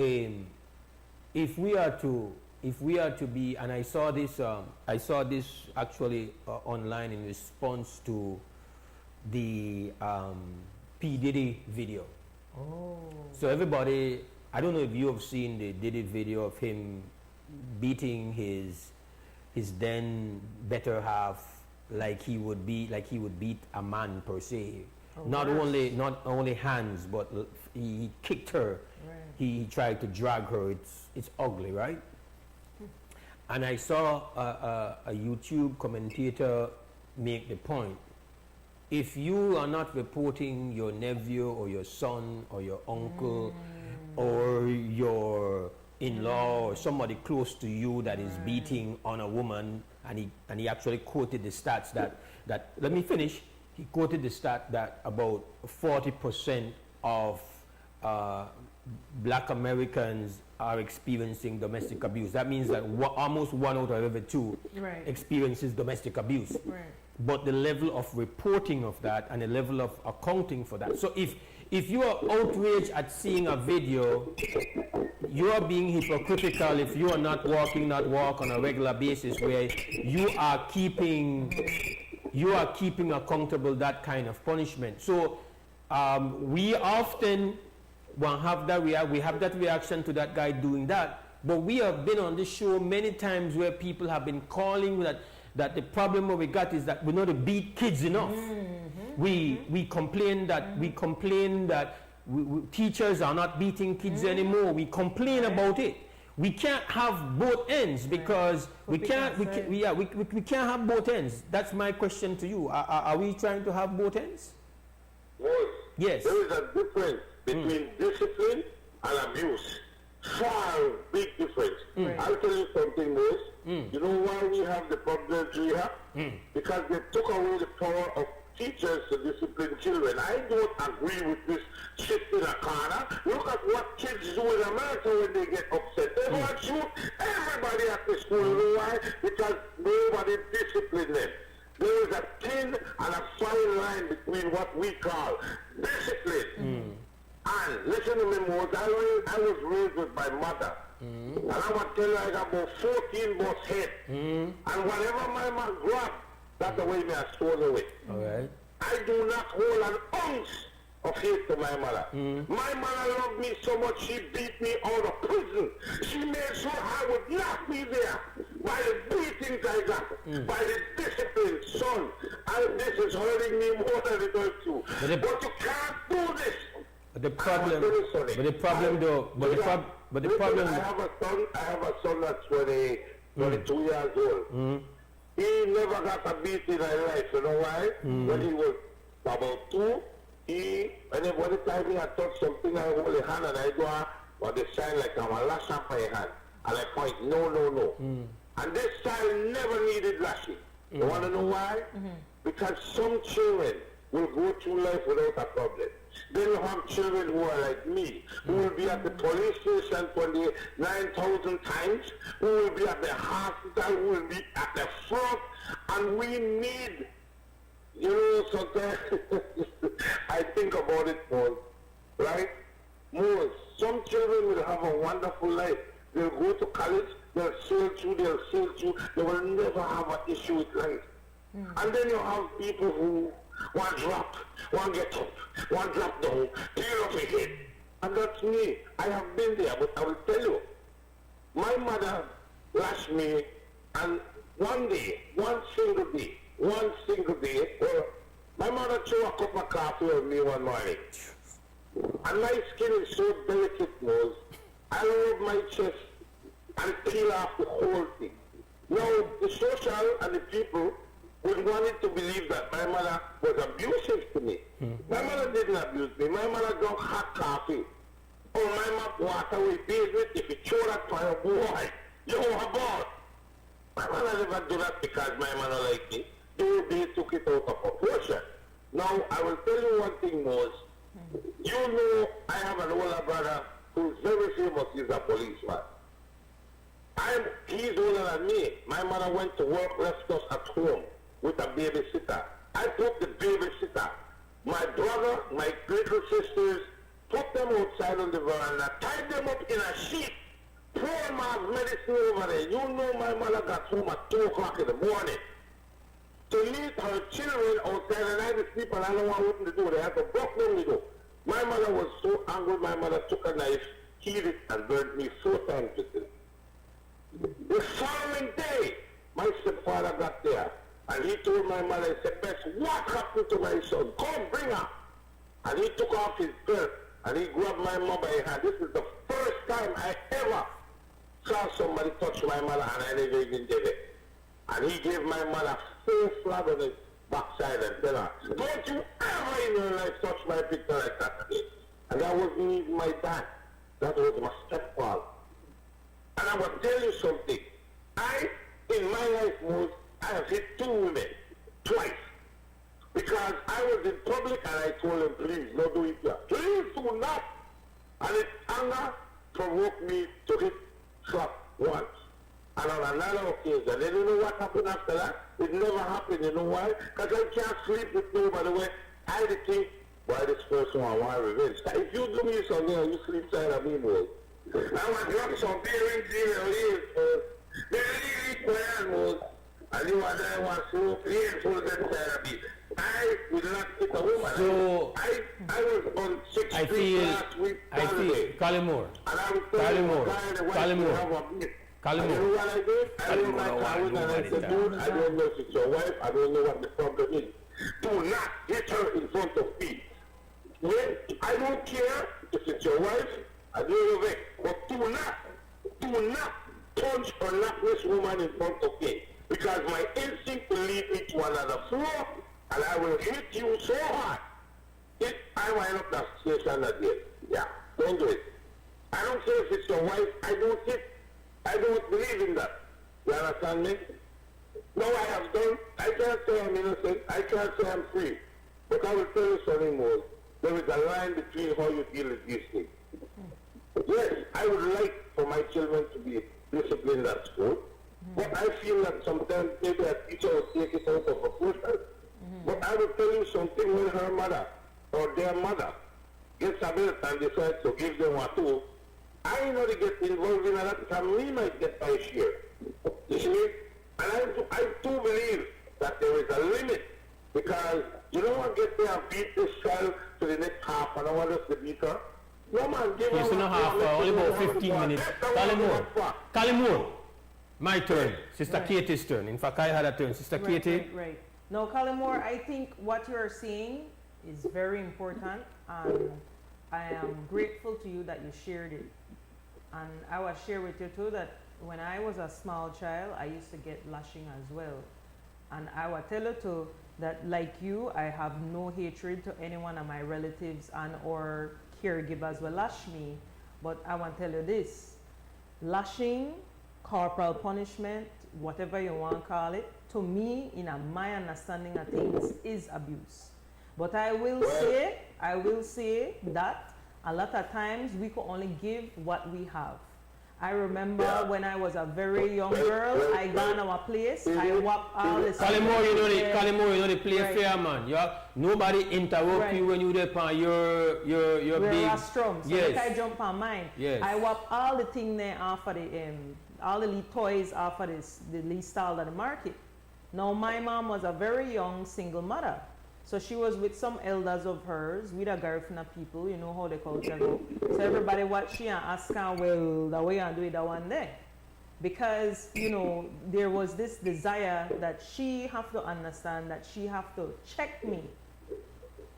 Speaker 15: you. If we are to be, and I saw this actually online in response to the P. Diddy video.
Speaker 16: Oh.
Speaker 15: So everybody, I don't know if you have seen the Diddy video of him beating his then better half like he would beat a man per se. Oh, not only hands, but he kicked her. Right. He tried to drag her. It's ugly, right? And I saw a YouTube commentator make the point. If you are not reporting your nephew or your son or your uncle or your in-law or somebody close to you that is beating on a woman, and he actually quoted the stats that let me finish. He quoted the stat that about 40% of black Americans are experiencing domestic abuse. That means that almost 1 out of every 2 experiences domestic abuse.
Speaker 16: Right.
Speaker 15: But the level of reporting of that and the level of accounting for that. So if you are outraged at seeing a video, you are being hypocritical if you are not walk on a regular basis where you are keeping accountable that kind of punishment. So we often have that reaction to that guy doing that, but we have been on this show many times where people have been calling that the problem we got is that we not beat kids enough. We complain that teachers are not beating kids anymore. We complain about it. We can't have both ends because we can't have both ends. That's my question to you. Are we trying to have both ends?
Speaker 17: Yes.
Speaker 15: Yes.
Speaker 17: There is a difference between discipline and abuse. Far big difference. I'll tell you something, Mose. You know why we have the problems we have? Because they took away the power of teachers to discipline children. I don't agree with this shit in a corner. Look at what kids do in America when they get upset. They go and shoot everybody at the school. You know why? Because nobody disciplined them. There is a thin and a fine line between what we call discipline. And listen to me, Mose, I was raised with my mother. And I was tell you I got about 14 bus head. And whatever my mom grabbed, that's the way me I stole away.
Speaker 15: All right.
Speaker 17: I do not hold an ounce of hate to my mother. My mother loved me so much she beat me out of prison. She made sure I would not be there by the beatings I got, by the discipline, son. And this is hurting me more than it hurts you. But you can't do this.
Speaker 15: But the problem,
Speaker 17: I have a son that's 22 years old. He never got a beat in his life. You know why? When he was about 2, whenever time he had touched something, I hold his hand and I go, but they shine like I'm a lash up my hand. And I point, no. And this child never needed lashing. You want to know why? Because some children will go through life without a problem. Then you have children who are like me, who will be at the police station 29,000 times, who will be at the hospital, who will be at the front, and we need, sometimes I think about it more, right? More. Some children will have a wonderful life. They'll go to college, they'll sail through, they will never have an issue with life. And then you have people who one drop, one get up, one drop down, peel off a head. And that's me. I have been there, but I will tell you, my mother lashed me, and one single day, well, my mother threw a cup of coffee on me one morning. And my skin is so delicate, Mose. I rub my chest and peel off the whole thing. Now, the social and the people would want it to believe that my mother was abusive to me. My mother didn't abuse me. My mother drank hot coffee. Or my mom water we bathe with. If you throw that fire, boy, you're a ball. My mother never do that because my mother liked me. They took it out of proportion. Now, I will tell you one thing, Mose. You know I have an older brother who's very famous. He's a policeman. He's older than me. My mother went to work, left us at home with a babysitter. I took the babysitter. My brother, my little sisters, put them outside on the veranda, tied them up in a sheet, pour my medicine over there. You know my mother got home at 2 o'clock in the morning to leave her children outside, and I had to sleep, and I don't know what to do. They had to block them to do. My mother was so angry, my mother took a knife, hid it, and burned me 4 times with it. The following day, my stepfather got there, and he told my mother, he said, Bess, what happened to my son? Come, bring her. And he took off his belt, and he grabbed my mother by her hand. This is the first time I ever saw somebody touch my mother, and I never even did it. And he gave my mother 4 flag on his backside and tell her, don't you ever in your life touch my picture like that again. And that wasn't even my dad. That was my stepfather. And I will tell you something. In my life, Mose, I have hit 2 women, twice. Because I was in public and I told them, please, don't do it here. Please do not. And it anger provoked me to hit slap once. And on another occasion, and you know what happened after that? It never happened, you know why? Because I can't sleep with nobody. Way I think, why this person I want revenge? If you do me something and you sleep side of me, Mose, I want to drop some parents in your ears, they really plan, Mose. And you want to want so painful that side of me. I will not hit a woman. So I was on 6th Street last week.
Speaker 15: Collymore.
Speaker 17: And I was telling the guy the wife to have a beat. You know what I did? I went my car with and I said, dude, I don't know if it's your wife. I don't know what the problem is. Do not hit her in front of me. I don't care if it's your wife. I don't know it. But do not punch or knock this woman in front of me. Because my instinct will lead me to another floor, and I will hit you so hard. If I wind up that station again, yeah, don't do it. I don't say if it's your wife. I don't believe in that. You understand me? No, I have done. I can't say I'm innocent. I can't say I'm free. But I will tell you something more. There is a line between how you deal with these things. Yes, I would like for my children to be disciplined at school. But I feel that sometimes maybe a teacher will take it out of proportion. But I will tell you something, when her mother or their mother gets a belt and decides to give them a tool, I know they get involved in that, and we might get my share. You see? And I do believe that there is a limit, because you don't want to get there and beat this child to the next half an hour just to beat her. No man, give her
Speaker 15: Yes, not half hour, only about 15 minutes. Kalimur, my turn. Sister Katie's turn. In fact, I had a turn. Sister Katie.
Speaker 2: Right. Now, Kalimur, I think what you are saying is very important, and I am grateful to you that you shared it. And I will share with you too that when I was a small child, I used to get lashing as well. And I will tell you too that, like you, I have no hatred to any one of my relatives and or caregivers will lash me. But I want to tell you this: lashing, corporal punishment, whatever you want to call it, to me, in my understanding of things, is abuse. But I will say that a lot of times we could only give what we have. I remember when I was a very young girl, I gone to a place, I walked all the
Speaker 15: Kalimur, you know the play fair, man. Nobody interrupt you when you there on your big
Speaker 2: rostrum. So
Speaker 15: yes.
Speaker 2: I jump on mine.
Speaker 15: Yes.
Speaker 2: I walked all the thing there off of all the little toys off of the least stall at the market. Now my mom was a very young single mother. So she was with some elders of hers, with a Garifuna people, you know how the culture go. So everybody watch she and ask her, well, the way I do it that one day. Because, you know, there was this desire that she have to understand that she have to check me.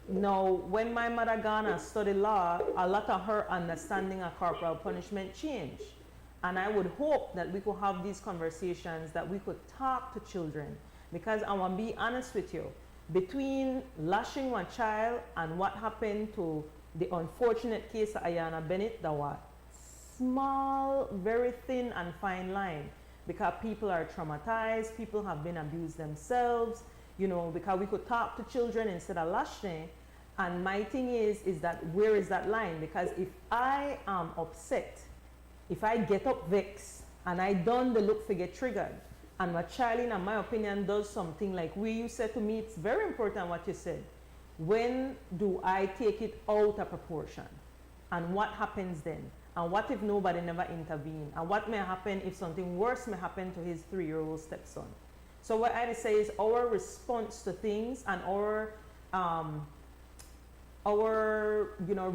Speaker 2: Now, when my mother gone and studied law, a lot of her understanding of corporal punishment changed. And I would hope that we could have these conversations, that we could talk to children. Because I want to be honest with you, between lashing one child and what happened to the unfortunate case of Ayana Bennett, there was small, very thin and fine line, because people are traumatized, people have been abused themselves, you know, because we could talk to children instead of lashing. And my thing is that where is that line? Because if I am upset, if I get up vexed and I done the look for get triggered, and my child, in my opinion, does something like where you said to me, it's very important what you said. When do I take it out of proportion? And what happens then? And what if nobody never intervened? And what may happen if something worse may happen to his 3-year-old stepson? So what I say is our response to things and our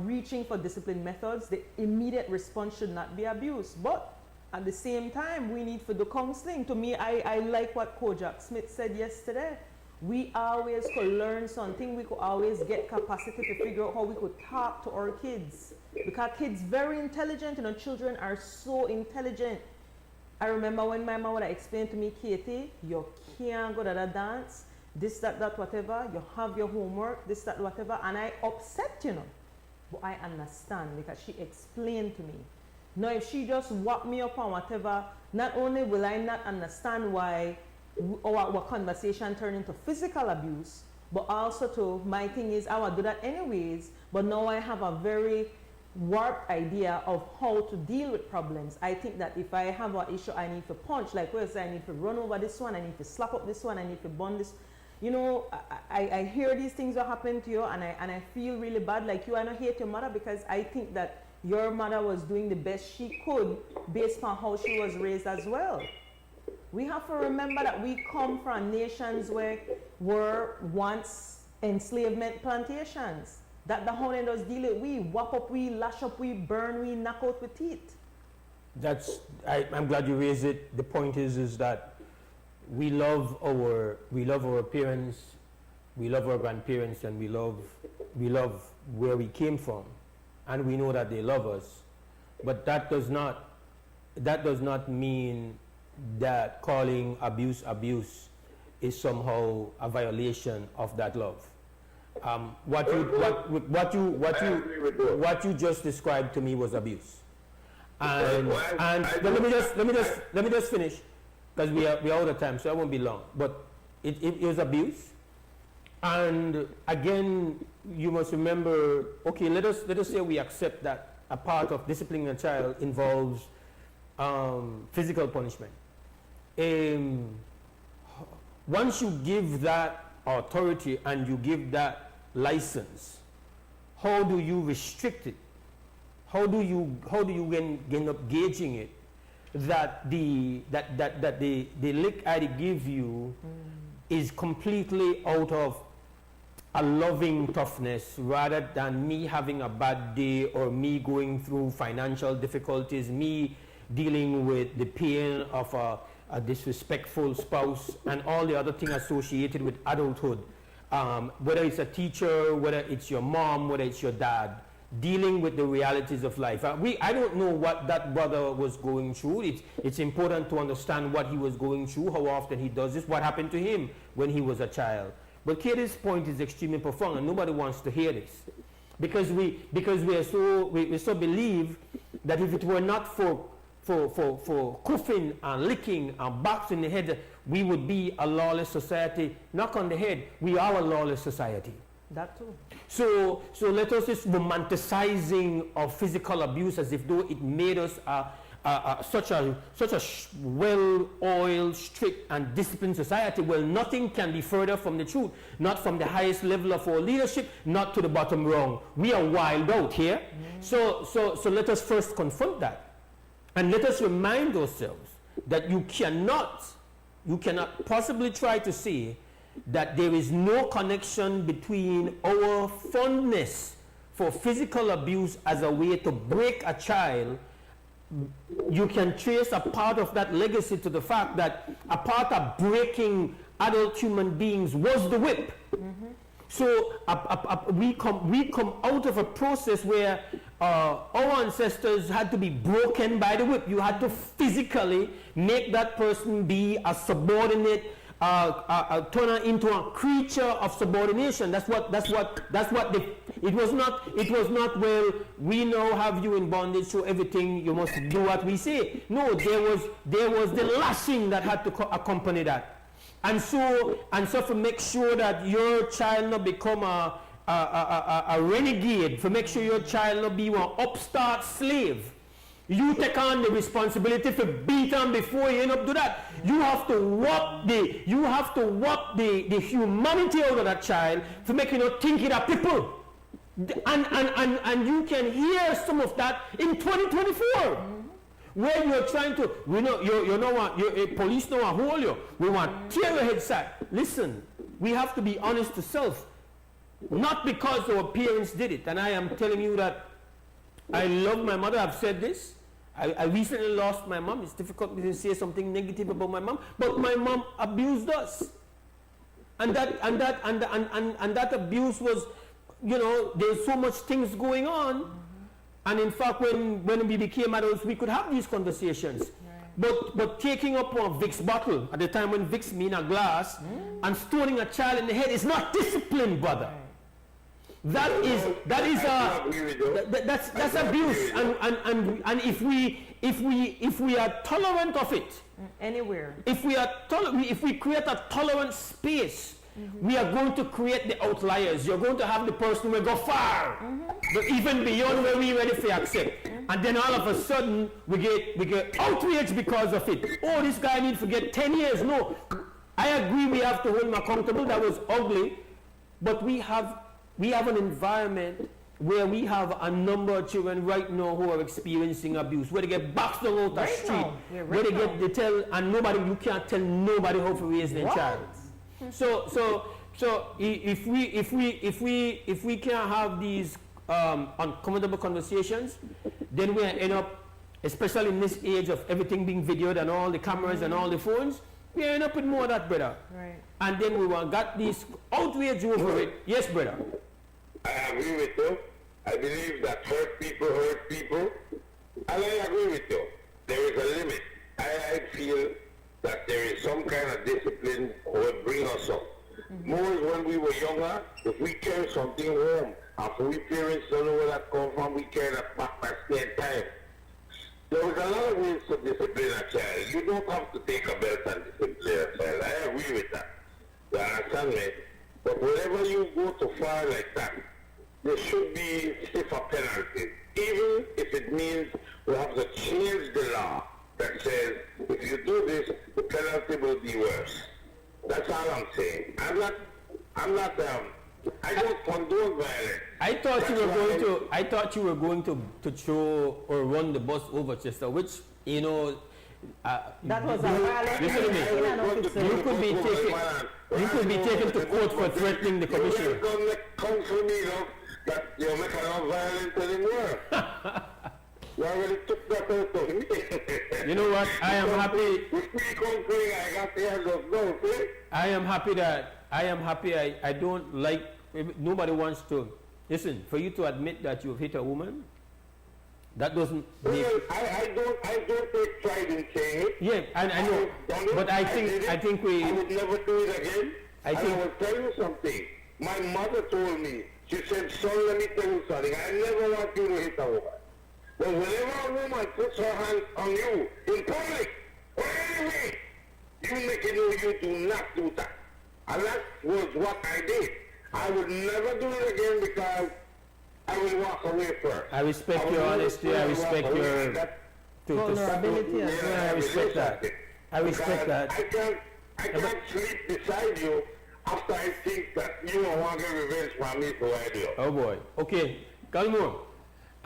Speaker 2: reaching for discipline methods, the immediate response should not be abuse. But at the same time, we need for the counseling. To me, I like what Kojak Smith said yesterday. We always could learn something. We could always get capacity to figure out how we could talk to our kids. Because kids very intelligent, you know, children are so intelligent. I remember when my mom would explain to me, Katie, you can't go to the dance, this, that, whatever, you have your homework, this, that, whatever, and I upset, you know. But I understand because she explained to me. Now, if she just walk me up on whatever, not only will I not understand why our conversation turned into physical abuse, but also to, my thing is, I will do that anyways, but now I have a very warped idea of how to deal with problems. I think that if I have an issue, I need to punch, like where I need to run over this one, I need to slap up this one, I need to bond this. You know, I hear these things are happening to you, and I feel really bad. Like you, I don't hate your mother, because I think that your mother was doing the best she could based on how she was raised as well. We have to remember that we come from nations where were once enslavement plantations. That the how they does deal it. We whop up, we lash up, we burn, we knock out with teeth.
Speaker 15: I'm glad you raised it. The point is that we love our parents, we love our grandparents, and we love where we came from. And we know that they love us, but that does not mean that calling abuse is somehow a violation of that love. What you just described to me was abuse. And let me just finish, because we are out of time, so I won't be long. But it was abuse, and again, you must remember. Okay, let us say we accept that a part of disciplining a child involves physical punishment. Once you give that authority and you give that license, how do you restrict it? How do you end up gauging it that the lick I give you is completely out of a loving toughness, rather than me having a bad day or me going through financial difficulties, me dealing with the pain of a disrespectful spouse and all the other things associated with adulthood, whether it's a teacher, whether it's your mom, whether it's your dad, dealing with the realities of life. I don't know what that brother was going through. It's important to understand what he was going through, how often he does this, what happened to him when he was a child. But Katie's point is extremely profound, and nobody wants to hear this, because we so believe that if it were not for cuffing and licking and boxing the head, we would be a lawless society. Knock on the head, we are a lawless society.
Speaker 16: That too.
Speaker 15: So let us just romanticizing of physical abuse as if though it made us such a well-oiled, strict and disciplined society. Well, nothing can be further from the truth. Not from the highest level of our leadership, not to the bottom rung. We are wild out here. So let us first confront that. And let us remind ourselves that you cannot possibly try to say that there is no connection between our fondness for physical abuse as a way to break a child. You can trace a part of that legacy to the fact that a part of breaking adult human beings was the whip. So we come out of a process where our ancestors had to be broken by the whip. You had to physically make that person be a subordinate, turn her into a creature of subordination. It was not, well, we now have you in bondage, so everything you must do what we say. No, there was the lashing that had to accompany that. And so to make sure that your child not become a renegade, to make sure your child not be one upstart slave, you take on the responsibility for beat them before you end up do that. You have to whop the humanity out of that child to make you not think it a people. And you can hear some of that in 2024. Where you're trying to, police don't want to hold you. We want to tear your head side. Listen, we have to be honest to self. Not because our parents did it. And I am telling you that I love my mother. I've said this. I recently lost my mom. It's difficult to say something negative about my mom, but my mom abused us. And that abuse was, there's so much things going on. And in fact, when we became adults, we could have these conversations. Right. But taking up a Vicks bottle at the time when Vicks mean a glass and stoning a child in the head is not discipline, brother. Right. That's abuse. And if we are tolerant of it,
Speaker 16: anywhere,
Speaker 15: if we create a tolerant space, we are going to create the outliers. You're going to have the person who will go far, but even beyond where we ready to accept. And then all of a sudden, we get outraged because of it. Oh, this guy needs to get 10 years. No, I agree we have to hold him accountable. That was ugly. But we have an environment where we have a number of children right now who are experiencing abuse, where they get boxed out the street, where they tell, and you can't tell nobody how to raise their child. So if we can't have these uncomfortable conversations, then we end up, especially in this age of everything being videoed and all the cameras and all the phones, we end up with more of that, brother. Right. And then we got this outrage over it. Yes, brother.
Speaker 17: I agree with you. I believe that hurt people. And I agree with you. There is a limit. I feel that there is some kind of discipline will bring us up. More when we were younger, if we carry something home, and we parents don't know where that comes from, we carry that back by spare time. There was a lot of ways to discipline a child. You don't have to take a belt and discipline a child. I agree with that. You understand me? But whenever you go too far like that, there should be stiffer penalties. Even if it means we have to change the law that says if you do this, the penalty will be worse. That's all I'm saying. I don't condone violence.
Speaker 15: I thought you were going to throw or run the bus over Chester, which
Speaker 16: that was a violation.
Speaker 15: Listen to me. You could be taken to court for threatening the commissioner.
Speaker 17: You don't come for me, that you're making no violence anymore. You already took that out of me.
Speaker 15: You know what? I am happy. I am happy. I don't like. Nobody wants to listen. For you to admit that you've hit a woman, that doesn't make.
Speaker 17: I don't take pride in saying it.
Speaker 15: Yeah, I know. But I think we.
Speaker 17: I would never do it again. I will tell you something. My mother told me. She said, "Son, let me tell you something. I never want you to hit a woman. But whenever a woman puts her hands on you in public or anyway, you make it know you do not do that." And that was what I did. I would never do it again because I will walk away first.
Speaker 15: I respect your honesty. I respect your
Speaker 16: vulnerability.
Speaker 15: I respect that. I respect that.
Speaker 17: I can't sleep beside you after I think that you don't want to get revenge from me for what I do.
Speaker 15: Oh boy. Okay, Galmore.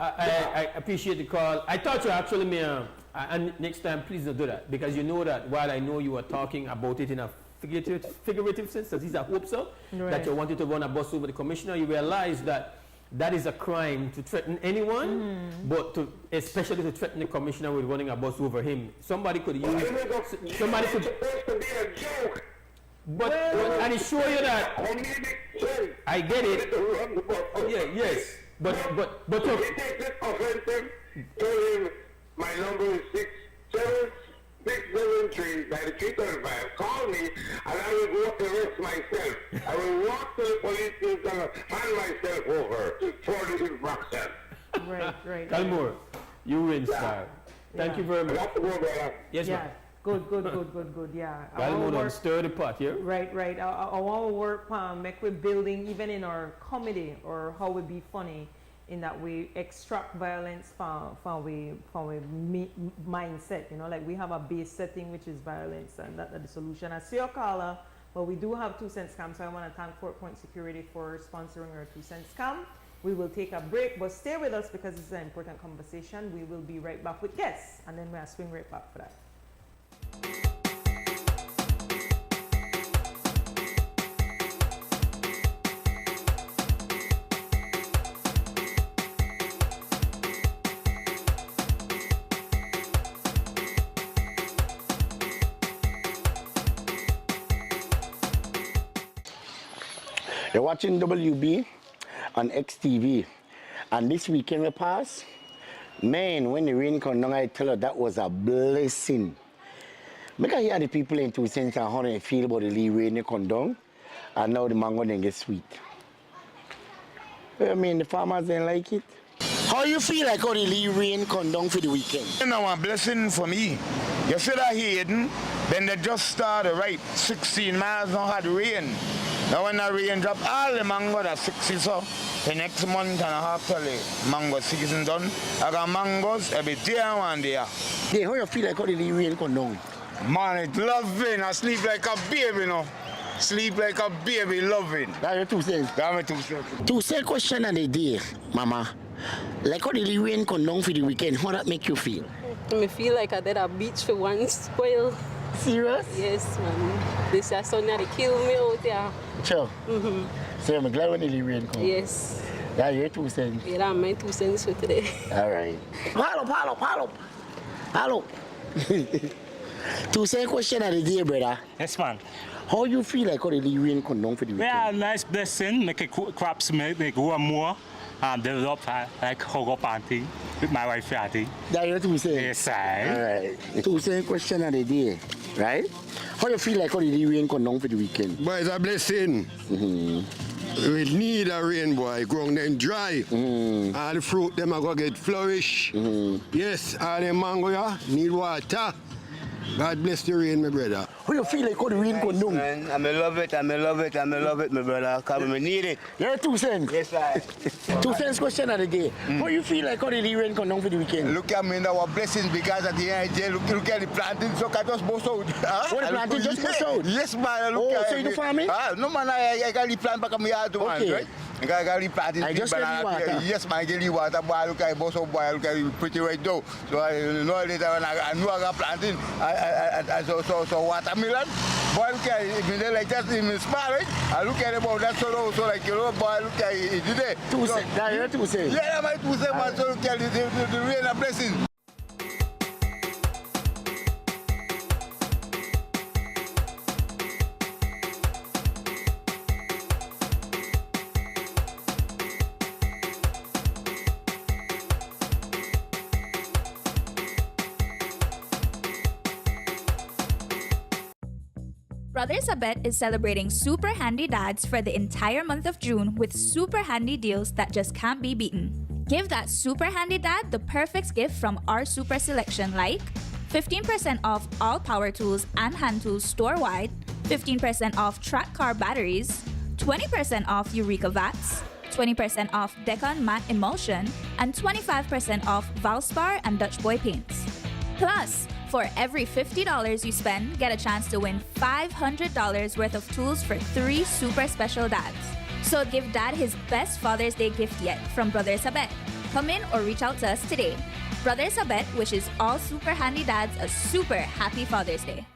Speaker 15: I appreciate the call. I thought you actually may, and next time please don't do that, because you know that while I know you were talking about it in a figurative sense, that is a hope so, that you wanted to run a bus over the commissioner, you realize that that is a crime to threaten anyone, but especially to threaten the commissioner with running a bus over him. Somebody could use somebody could.
Speaker 17: Supposed to be a joke.
Speaker 15: But I assure you that I get it. Yeah, yes. But
Speaker 17: if he takes it offensive, tell him my number is 67673-9335. Call me and I will go up the rest myself. I will walk to the police station and hand myself over for this infraction.
Speaker 16: Right.
Speaker 15: Galmore, you win, star. Thank you very much. Yes, ma'am.
Speaker 16: Good. Yeah.
Speaker 15: Galmore don't stir the pot here.
Speaker 16: Right. I want to work make we building even in our comedy or how we be funny, in that we extract violence from we mindset. Like we have a base setting which is violence, and that's the solution. I see your caller, but we do have 2 cents scam, so I want to thank 4 Point Security for sponsoring our 2 cents scam. We will take a break, but stay with us because it's an important conversation. We will be right back with guests, and then we'll swing right back for that.
Speaker 9: You're watching WB on XTV, and this weekend we passed, man, when the rain come down, I tell you that was a blessing. Because hear the people in 2 cents and how they feel about the rain they come down, and now the mango then get sweet. I mean, the farmers didn't like it. How you feel like how the rain come down for the weekend?
Speaker 18: You know, a blessing for me. You see that Hayden, then they just started right 16 miles now had rain. Now when the rain drop, all the mango that 60 so, the next month and a half till the mango season done, I got mangoes every day and 1 day.
Speaker 9: Yeah, how you feel like how the rain come down?
Speaker 18: Man, it's loving. I sleep like a baby, you know. Sleep like a baby, loving.
Speaker 9: That's your 2 cents?
Speaker 18: That's my 2 cents.
Speaker 9: 2 cents question of the day, Mama. Like how the rain come down for the weekend, how that make you feel?
Speaker 19: I feel like I did a beach for once while.
Speaker 9: Serious?
Speaker 19: Yes, man. This sun they kill me out there.
Speaker 9: Sure. So I'm glad when the rain comes.
Speaker 19: Yes.
Speaker 9: That's your 2 cents?
Speaker 19: Yeah, that's my 2 cents for today.
Speaker 9: All right. Hello. 2 cents question of the day, brother.
Speaker 20: Yes, man.
Speaker 9: How you feel like how the rain come down for the weekend?
Speaker 20: Yeah, nice blessing. Make crops make grow more and develop like hog panty with my wife. I think.
Speaker 9: That's your 2 cents?
Speaker 20: Yes, sir.
Speaker 9: All right. 2 cents question of the day, right? How you feel like how the rain come down for the weekend?
Speaker 18: But it's a blessing.
Speaker 21: We need a rain, boy. Ground them dry. All the fruit them are going to get flourish. Yes, all the mango yeah, need water. God bless the rain, my brother.
Speaker 18: How you feel like how the rain come down?
Speaker 21: Man, I love it, I love it, my brother. Because I need it.
Speaker 18: You're 2 cents.
Speaker 21: Yes, sir.
Speaker 18: 2 cents question of the day. How you feel like how the rain come down for the weekend?
Speaker 21: Look at me in our blessings because at the end of the day, look at the planting, so I just bust out.
Speaker 18: What the planting just bust out?
Speaker 21: Yes, man. Look at
Speaker 18: so you do farming?
Speaker 21: No, man, I got the plant back on my yard, man, right? I got the planting.
Speaker 18: I just get the water.
Speaker 21: Yes, man, I get the water, boy. Look at it, bust out, boy. Look at it, pretty right now. So I know later when I know I got planting, so watermelon. Boy, look at it, if you like that, it's small, right? I look at it, boy, that's so like, you know, boy, look at it, today.
Speaker 18: 2 cents, that's your 2 cents.
Speaker 21: Yeah, my 2 cents, man, so look at it, the rain a blessing.
Speaker 22: Brothers Abet is celebrating Super Handy Dads for the entire month of June with super handy deals that just can't be beaten. Give that super handy dad the perfect gift from our super selection like 15% off all power tools and hand tools store-wide, 15% off track car batteries, 20% off Eureka Vats, 20% off Decon Matte Emulsion, and 25% off Valspar and Dutch Boy paints. Plus, for every $50 you spend, get a chance to win $500 worth of tools for 3 super special dads. So give dad his best Father's Day gift yet from Brothers Abet. Come in or reach out to us today. Brothers Abet wishes all super handy dads a super happy Father's Day.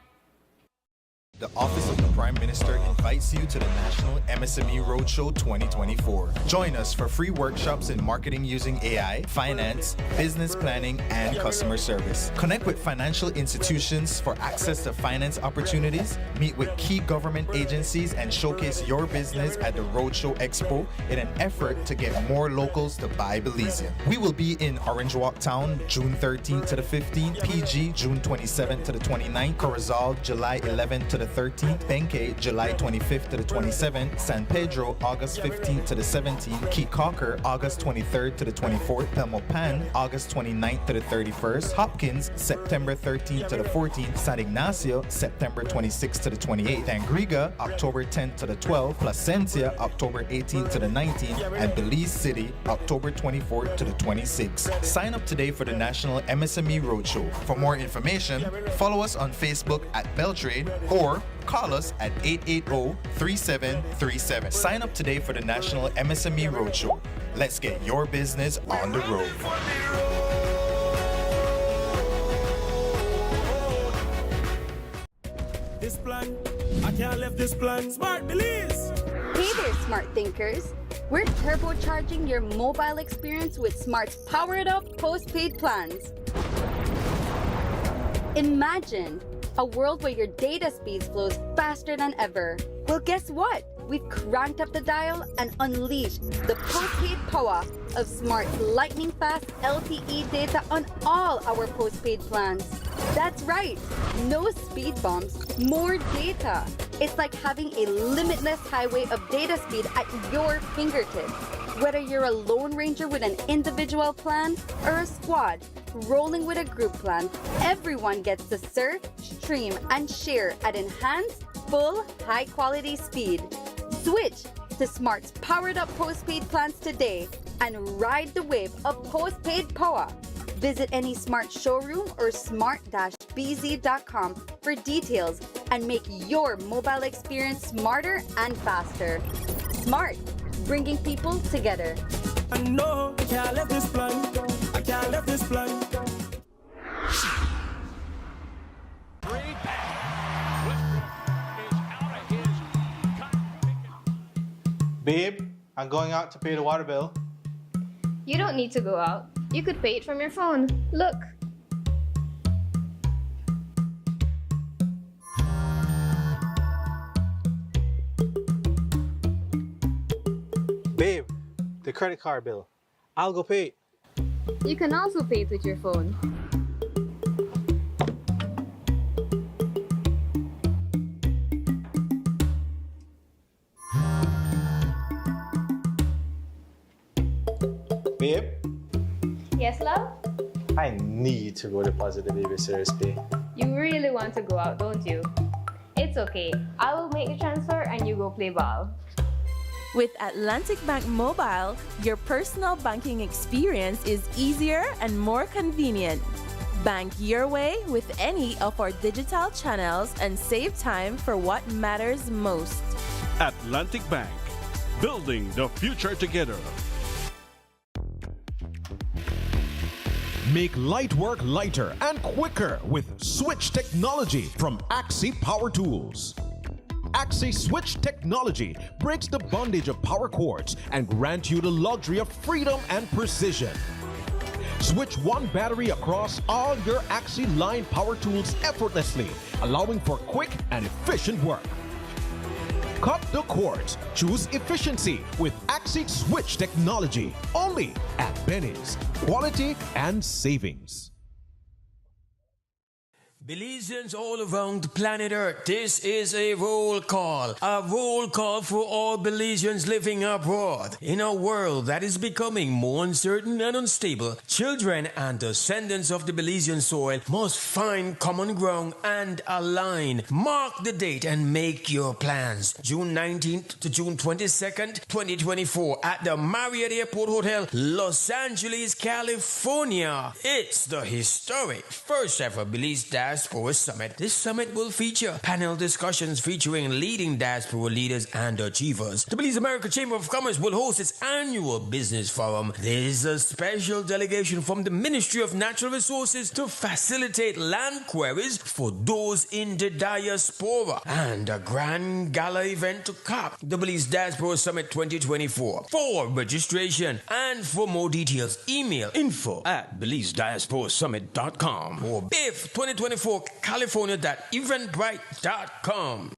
Speaker 23: The Office of the Prime Minister invites you to the National MSME Roadshow 2024. Join us for free workshops in marketing using AI, finance, business planning, and customer service. Connect with financial institutions for access to finance opportunities, meet with key government agencies, and showcase your business at the Roadshow Expo in an effort to get more locals to buy Belizean. We will be in Orange Walk Town, June 13th to the 15th, PG, June 27th to the 29th, Corozal, July 11th to the 13th, Benke, July 25th to the 27th, San Pedro, August 15th to the 17th, Key Cocker, August 23rd to the 24th, Pelmopan, August 29th to the 31st, Hopkins, September 13th to the 14th, San Ignacio, September 26th to the 28th, Tangriga, October 10th to the 12th, Placencia, October 18th to the 19th, and Belize City, October 24th to the 26th. Sign up today for the National MSME Roadshow. For more information, follow us on Facebook at Beltrade or call us at 880-3737. Sign up today for the National MSME Roadshow. Let's get your business on the road.
Speaker 13: This plan, I can't leave this plan. Smart Belize!
Speaker 6: Hey there, smart thinkers. We're turbocharging your mobile experience with Smart's powered up postpaid plans. Imagine a world where your data speeds flows faster than ever. Well, guess what? We've cranked up the dial and unleashed the postpaid power of Smart's lightning fast LTE data on all our postpaid plans. That's right, no speed bumps, more data. It's like having a limitless highway of data speed at your fingertips. Whether you're a lone ranger with an individual plan or a squad rolling with a group plan, everyone gets to surf, stream, and share at enhanced, full, high-quality speed. Switch to Smart's powered-up postpaid plans today and ride the wave of postpaid power. Visit any Smart showroom or smart-bz.com for details and make your mobile experience smarter and faster. Smart, bringing people together.
Speaker 13: I know I can't leave this plan. I can't leave this plan.
Speaker 10: Babe, I'm going out to pay the water bill.
Speaker 11: You don't need to go out. You could pay it from your phone. Look.
Speaker 10: Babe, the credit card bill. I'll go pay it.
Speaker 11: You can also pay it with your phone.
Speaker 10: Babe,
Speaker 11: Yes, love?
Speaker 10: I need to go deposit the baby Series Pay.
Speaker 11: You really want to go out, don't you? It's okay. I will make the transfer and you go play ball.
Speaker 12: With Atlantic Bank Mobile, your personal banking experience is easier and more convenient. Bank your way with any of our digital channels and save time for what matters most.
Speaker 13: Atlantic Bank, building the future together.
Speaker 1: Make light work lighter and quicker with switch technology from Axi Power Tools. Axi Switch technology breaks the bondage of power cords and grants you the luxury of freedom and precision. Switch one battery across all your Axi line power tools effortlessly, allowing for quick and efficient work. Cut the cords. Choose efficiency with Axi Switch technology. Only at Benny's. Quality and savings.
Speaker 3: Belizeans all around planet Earth, this is a roll call. A roll call for all Belizeans living abroad. In a world that is becoming more uncertain and unstable, children and descendants of the Belizean soil must find common ground and align. Mark the date and make your plans. June 19th to June 22nd, 2024 at the Marriott Airport Hotel, Los Angeles, California. It's the historic first ever Belize Diaspora Summit. This summit will feature panel discussions featuring leading diaspora leaders and achievers. The Belize America Chamber of Commerce will host its annual business forum. There is a special delegation from the Ministry of Natural Resources to facilitate land queries for those in the diaspora, and a grand gala event to cap the Belize Diaspora Summit 2024. For registration and for more details, email info@BelizeDiasporaSummit.com or BIF 2024 California.eventbrite.com.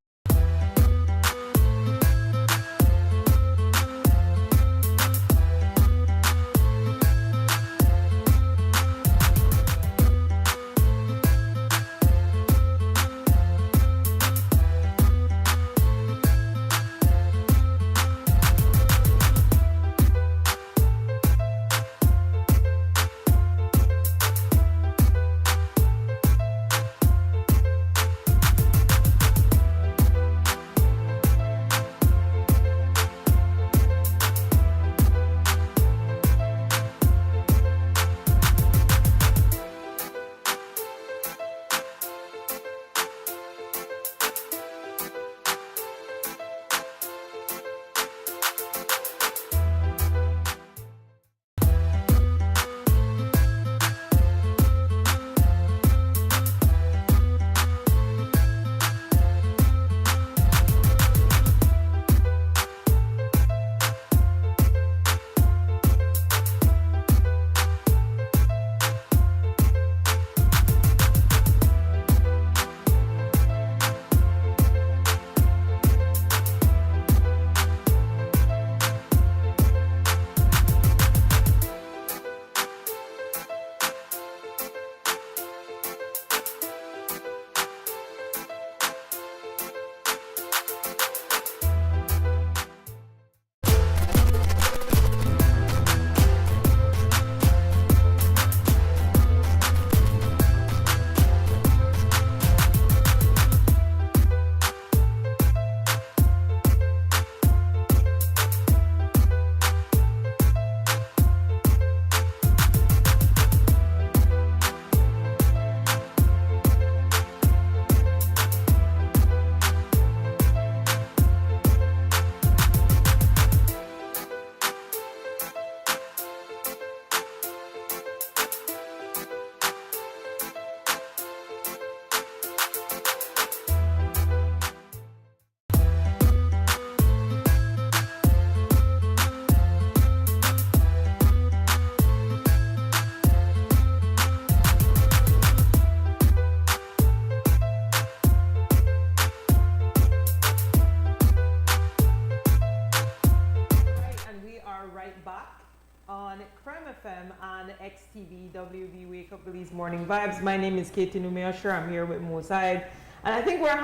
Speaker 2: FM and XTV WUB Wake Up Belize Morning Vibes. My name is Numi Usher. I'm here with Mose, Hyde. And I think we were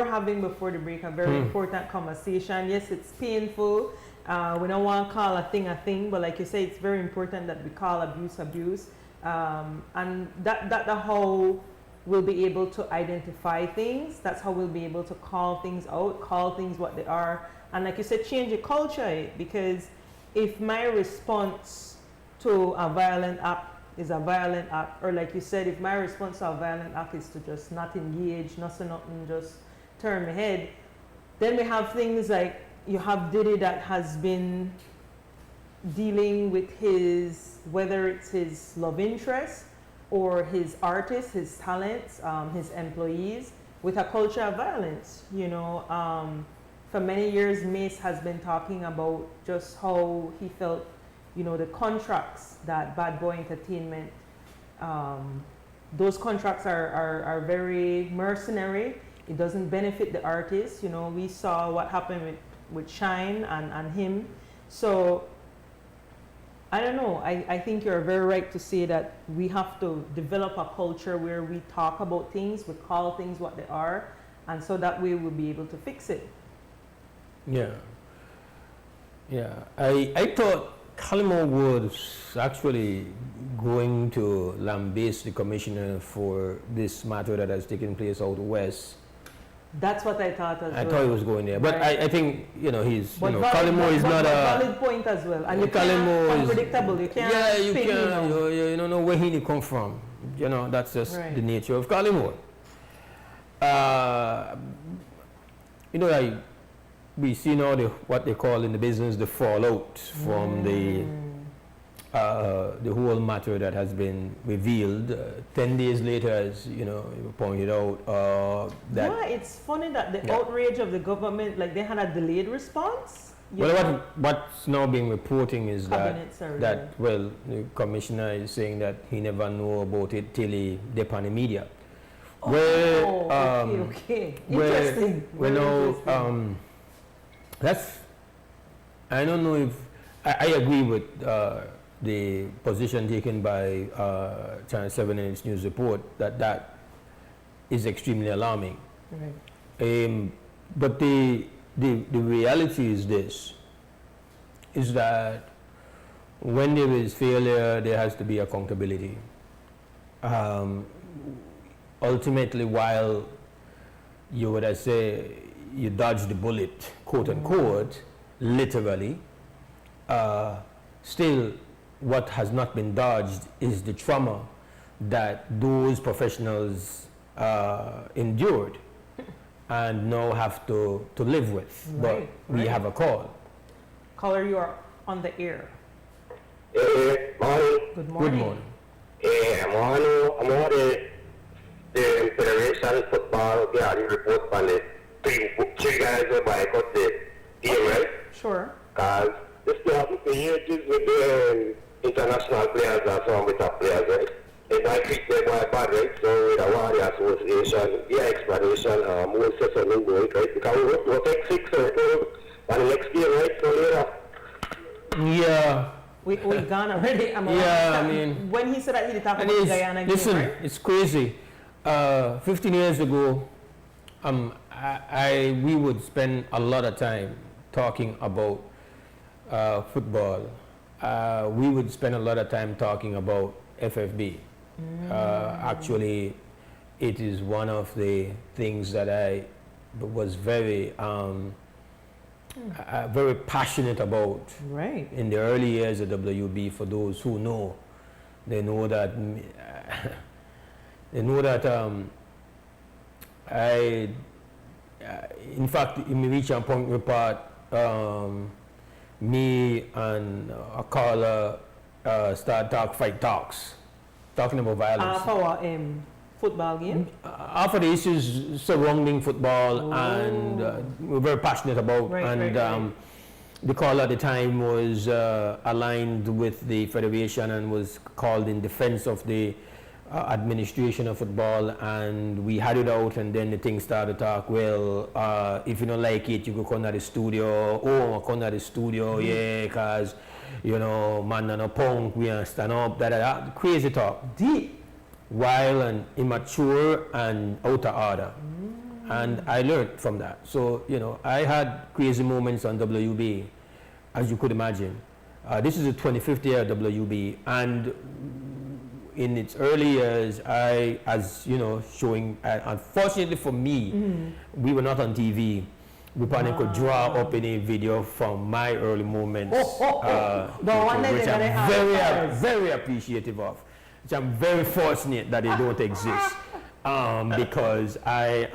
Speaker 2: having before the break a very important conversation. Yes, it's painful
Speaker 16: We don't want to call a thing, but like you say, it's very important that we call abuse. And that's how we'll be able to identify things. That's how we'll be able to call things out, call things what they are. And like you said, change the culture, because if my response to a violent act is a violent act, or like you said, if my response to a violent act is to just not engage, not say nothing, just turn my head, then we have things like you have Diddy that has been dealing with his, whether it's his love interest or his artists, his talents, his employees, with a culture of violence. You know, for many years, Mose has been talking about just how he felt, you know, the contracts that Bad Boy Entertainment, those contracts are very mercenary. It doesn't benefit the artist. You know, we saw what happened with Shine and him. So I don't know. I think you're very right to say that we have to develop a culture where we talk about things, we call things what they are, and so that way we'll be able to fix it.
Speaker 15: Yeah. Yeah. I thought Calimo was actually going to lambaste the commissioner for this matter that has taken place out west.
Speaker 16: That's what I thought as well.
Speaker 15: I thought he was going there, but right. I think, you know, he's,
Speaker 16: but
Speaker 15: you know, Calimo is not a
Speaker 16: valid point as well, and you can't unpredictable. You can't.
Speaker 15: Yeah, you can't. You don't know where he come from. You know, that's just right. The nature of Calimo. You know, we see now what they call in the business the fallout from the whole matter that has been revealed 10 days later, as you know, you pointed out. That
Speaker 16: yeah, it's funny that the outrage of the government, like they had a delayed response.
Speaker 15: Well, what's now being reporting is that well, the commissioner is saying that he never knew about it till he dep on the media.
Speaker 16: Okay. Interesting.
Speaker 15: Interesting. That's, I don't know if, I agree with the position taken by Channel 7 in its news report that is extremely alarming. Right. But the reality is this, is that when there is failure, there has to be accountability. Ultimately, while you would, I say, you dodge the bullet, quote unquote, literally, still what has not been dodged is the trauma that those professionals endured and now have to live with. Right, but we have a call.
Speaker 16: Caller, you are on the air.
Speaker 17: Morning.
Speaker 16: Good morning.
Speaker 17: Good morning. I'm on the Federation football report on the three guys by got the team, right?
Speaker 16: Sure.
Speaker 17: Because this happened for years with the international players and some with top players, right? If I treat them by bad, right? So with the Warrior Association, explanation, Mose says a new goal, right? Because we'll take 6 or 12 on the next game, right? So later.
Speaker 15: Yeah.
Speaker 16: We gone already.
Speaker 15: Yeah, I mean.
Speaker 16: When he said that, he talked about Guyana game,
Speaker 15: listen,
Speaker 16: right?
Speaker 15: it's crazy. 15 years ago, we would spend a lot of time talking about football. We would spend a lot of time talking about FFB. Actually, it is one of the things that I was very very passionate about.
Speaker 16: Right.
Speaker 15: In the early years of WUB. For those who know, they know that in fact, in the Reach and Point report, me and a caller start fight talks, talking about violence.
Speaker 16: After our football game?
Speaker 15: After the issues surrounding football, and we're very passionate about. Right. The caller at the time was aligned with the federation and was called in defense of the administration of football, and we had it out, and then the thing started to talk, well, if you don't like it, you go come to the studio. Come to the studio, yeah, because, you know, man and a punk, we stand up, crazy talk. Deep. Wild and immature and out of order. And I learned from that. So, you know, I had crazy moments on WUB, as you could imagine. This is the 25th year at WUB, and in its early years, as you know, showing, unfortunately for me, we were not on TV. We probably could draw up in a video from my early moments, which I'm very appreciative of, which I'm very fortunate that they don't exist, because I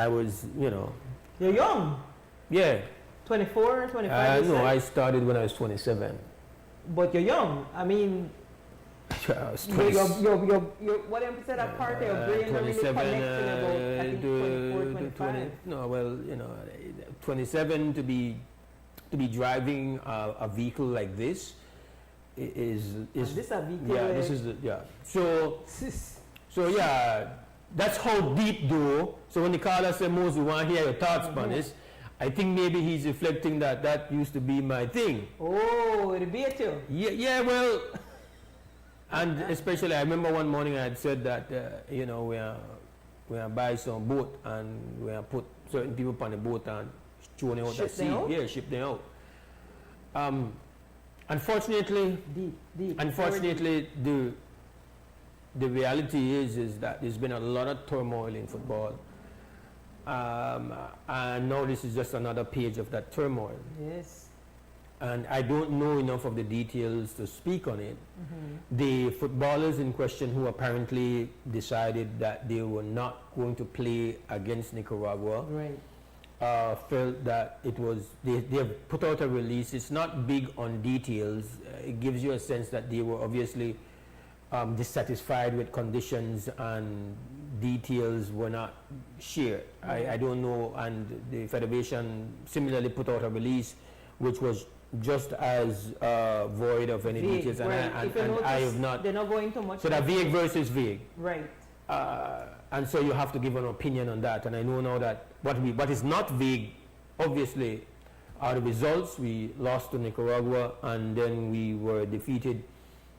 Speaker 15: was, you know.
Speaker 16: You're young.
Speaker 15: Yeah.
Speaker 16: 24, 25?
Speaker 15: No, I started when I was 27.
Speaker 16: But you're young. I mean, what you said that part of your brain really connects to about, I think, 24, 25.
Speaker 15: No, well, you know, 27 to be driving a vehicle like this is
Speaker 16: this a vehicle?
Speaker 15: Yeah, this is the, yeah. So yeah, that's how deep though. So when the caller said, Mose, we want to hear your thoughts on this, I think maybe he's reflecting that used to be my thing.
Speaker 16: Oh, it beat you.
Speaker 15: Yeah, well, and especially I remember one morning I had said that, you know, we are buy some boat and we are put certain people on the boat and throw them out at sea. Yeah, ship them out. Unfortunately, the reality is that there's been a lot of turmoil in football. And now this is just another page of that turmoil.
Speaker 16: Yes.
Speaker 15: And I don't know enough of the details to speak on it. The footballers in question who apparently decided that they were not going to play against Nicaragua felt that it was, they have put out a release. It's not big on details. It gives you a sense that they were obviously dissatisfied with conditions and details were not shared. I don't know, and the Federation similarly put out a release which was just as void of any details, and I have not.
Speaker 16: They're not going too much.
Speaker 15: So that vague versus vague.
Speaker 16: Right.
Speaker 15: And so you have to give an opinion on that. And I know now that what is not vague, obviously, are the results. We lost to Nicaragua, and then we were defeated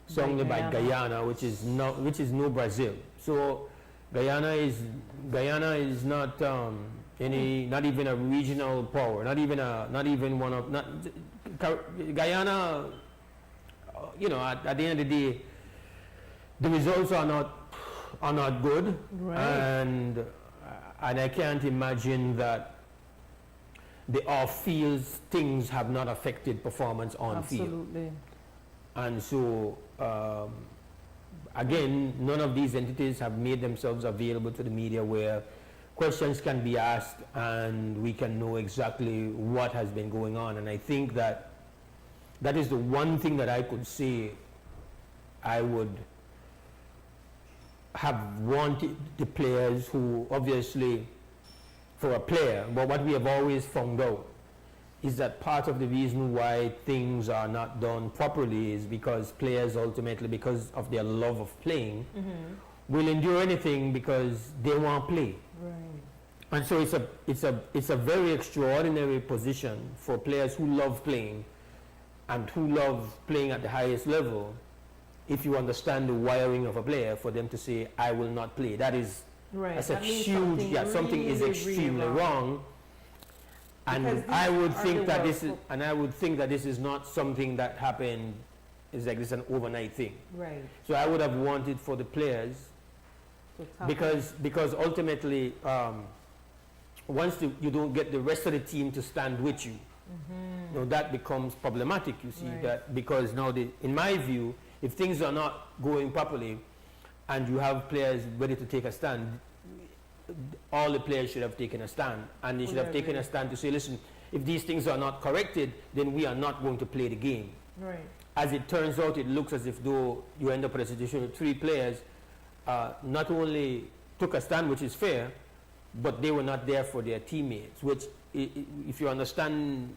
Speaker 15: strongly by Guyana, which is no Brazil. So Guyana is not not even a regional power, not even one of Guyana. You know, at the end of the day, the results are not good, and I can't imagine that the off-field things have not affected performance on field.
Speaker 16: Absolutely.
Speaker 15: And so, again, none of these entities have made themselves available to the media where questions can be asked and we can know exactly what has been going on. And I think that is the one thing that I could say I would have wanted the players who, obviously, for a player, but what we have always found out is that part of the reason why things are not done properly is because players ultimately, because of their love of playing, will endure anything because they want to play.
Speaker 16: Right.
Speaker 15: And so it's a very extraordinary position for players who love playing and who love playing at the highest level. If you understand the wiring of a player, for them to say, I will not play, that's a huge, something is extremely wrong. And I would think that this is not something that happened, is like this an overnight thing.
Speaker 16: Right.
Speaker 15: So I would have wanted for the players, because ultimately, once you don't get the rest of the team to stand with you, you know, that becomes problematic. You see that, because now, in my view, if things are not going properly, and you have players ready to take a stand, all the players should have taken a stand, and they should have taken a stand to say, listen, if these things are not corrected, then we are not going to play the game.
Speaker 16: Right.
Speaker 15: As it turns out, it looks as if though you end up in a situation with 3 players not only took a stand, which is fair, but they were not there for their teammates, which if you understand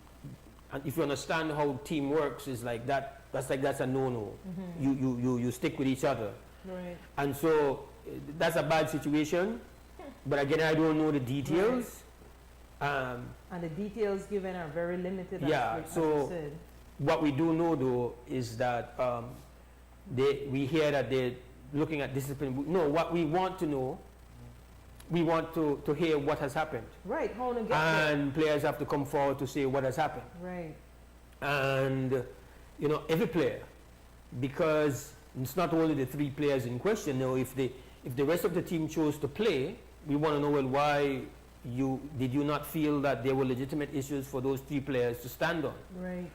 Speaker 15: how team works, is like that. That's a no-no. You stick with each other.
Speaker 16: Right.
Speaker 15: And so that's a bad situation. But again, I don't know the details.
Speaker 16: Right. And the details given are very limited.
Speaker 15: So what we do know though is that we hear that they're looking at discipline. No, what we want to know we want to hear what has happened.
Speaker 16: Right, how to get
Speaker 15: and players have to come forward to say what has happened.
Speaker 16: Right.
Speaker 15: And, you know, every player, because it's not only the 3 players in question. You know, if the rest of the team chose to play, we want to know, well, why did you not feel that there were legitimate issues for those 3 players to stand on?
Speaker 16: Right.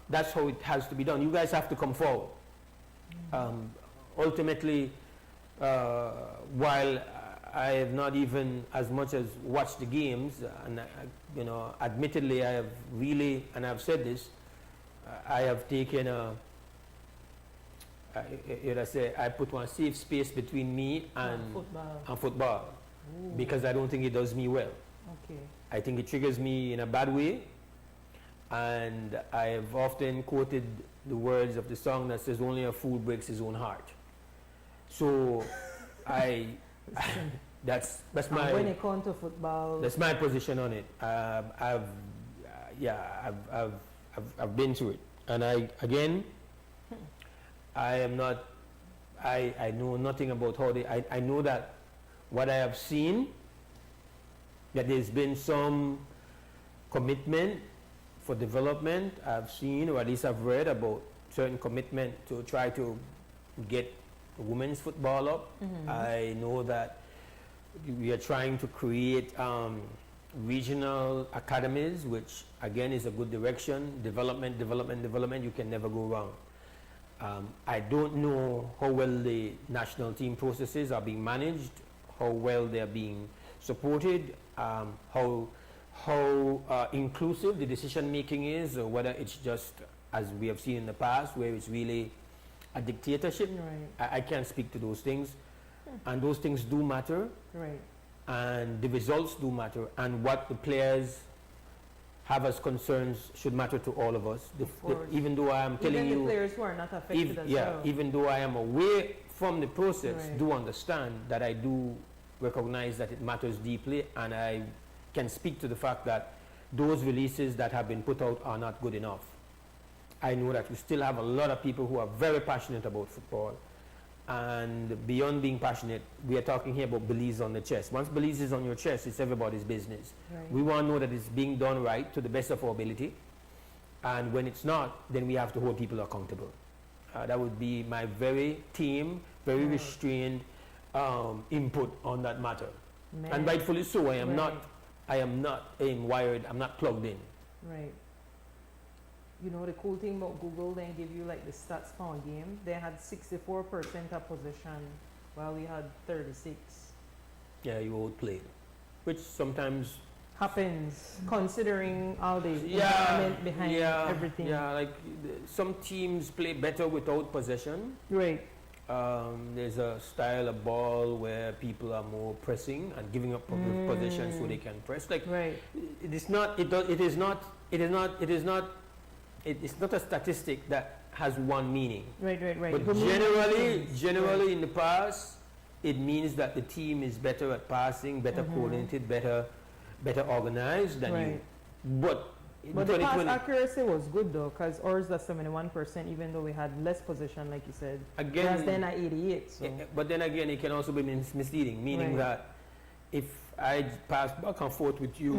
Speaker 15: That's how it has to be done. You guys have to come forward. Ultimately, while I have not even as much as watched the games, and you know, admittedly, I have really, and I've said this, I have taken I put one safe space between me and football, because I don't think it does me well.
Speaker 16: Okay.
Speaker 15: I think it triggers me in a bad way, and I have often quoted the words of the song that says, "Only a fool breaks his own heart." So, that's my.
Speaker 16: When it comes to football,
Speaker 15: that's my position on it. I've been through it, and I am not. I know nothing about how they. I know that what I have seen, that there's been some commitment for development. I've seen, or at least I've read about certain commitment to try to get women's football up. I know that we are trying to create regional academies, which again is a good direction. Development. You can never go wrong. I don't know how well the national team processes are being managed, how well they are being supported, how inclusive the decision making is, or whether it's just, as we have seen in the past, where it's really a dictatorship.
Speaker 16: Right.
Speaker 15: I can't speak to those things, and those things do matter.
Speaker 16: Right.
Speaker 15: And the results do matter, and what the players have as concerns should matter to all of us. Even though I am telling you,
Speaker 16: the players who are not affected as well.
Speaker 15: Even though I am away from the process,
Speaker 16: Right.
Speaker 15: do understand that I do recognize that it matters deeply, and I can speak to the fact that those releases that have been put out are not good enough. I know that we still have a lot of people who are very passionate about football, and beyond being passionate, we are talking here about Belize on the chest. Once Belize is on your chest, it's everybody's business.
Speaker 16: Right.
Speaker 15: We want to know that it's being done right to the best of our ability, and when it's not, then we have to hold people accountable. That would be my very restrained input on that matter.
Speaker 16: Man.
Speaker 15: And rightfully so. I am
Speaker 16: Right.
Speaker 15: not wired, I'm not plugged in.
Speaker 16: Right. You know, the cool thing about Google, they give you like the stats for a game. They had 64% opposition while we had 36.
Speaker 15: Yeah, you outplayed, which sometimes
Speaker 16: happens considering all the environment behind everything.
Speaker 15: Yeah, like some teams play better without possession.
Speaker 16: Right.
Speaker 15: There's a style of ball where people are more pressing and giving up possession so they can press. Like it's not a statistic that has one meaning.
Speaker 16: Right.
Speaker 15: But generally in the past, it means that the team is better at passing, better coordinated, better organized than you. But
Speaker 16: the pass accuracy was good though, because ours was 71%, even though we had less possession, like you said. Again, then at 88. So.
Speaker 15: But then again, it can also be misleading, meaning that if I pass back and forth with you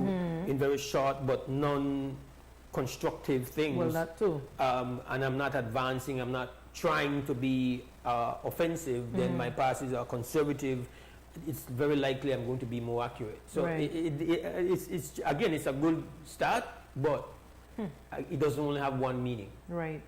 Speaker 15: in very short but non-constructive things,
Speaker 16: well, that too.
Speaker 15: And I'm not advancing, I'm not trying to be offensive, then my passes are conservative. It's very likely I'm going to be more accurate. So it's again, it's a good start, but it doesn't only have one meaning.
Speaker 16: Right.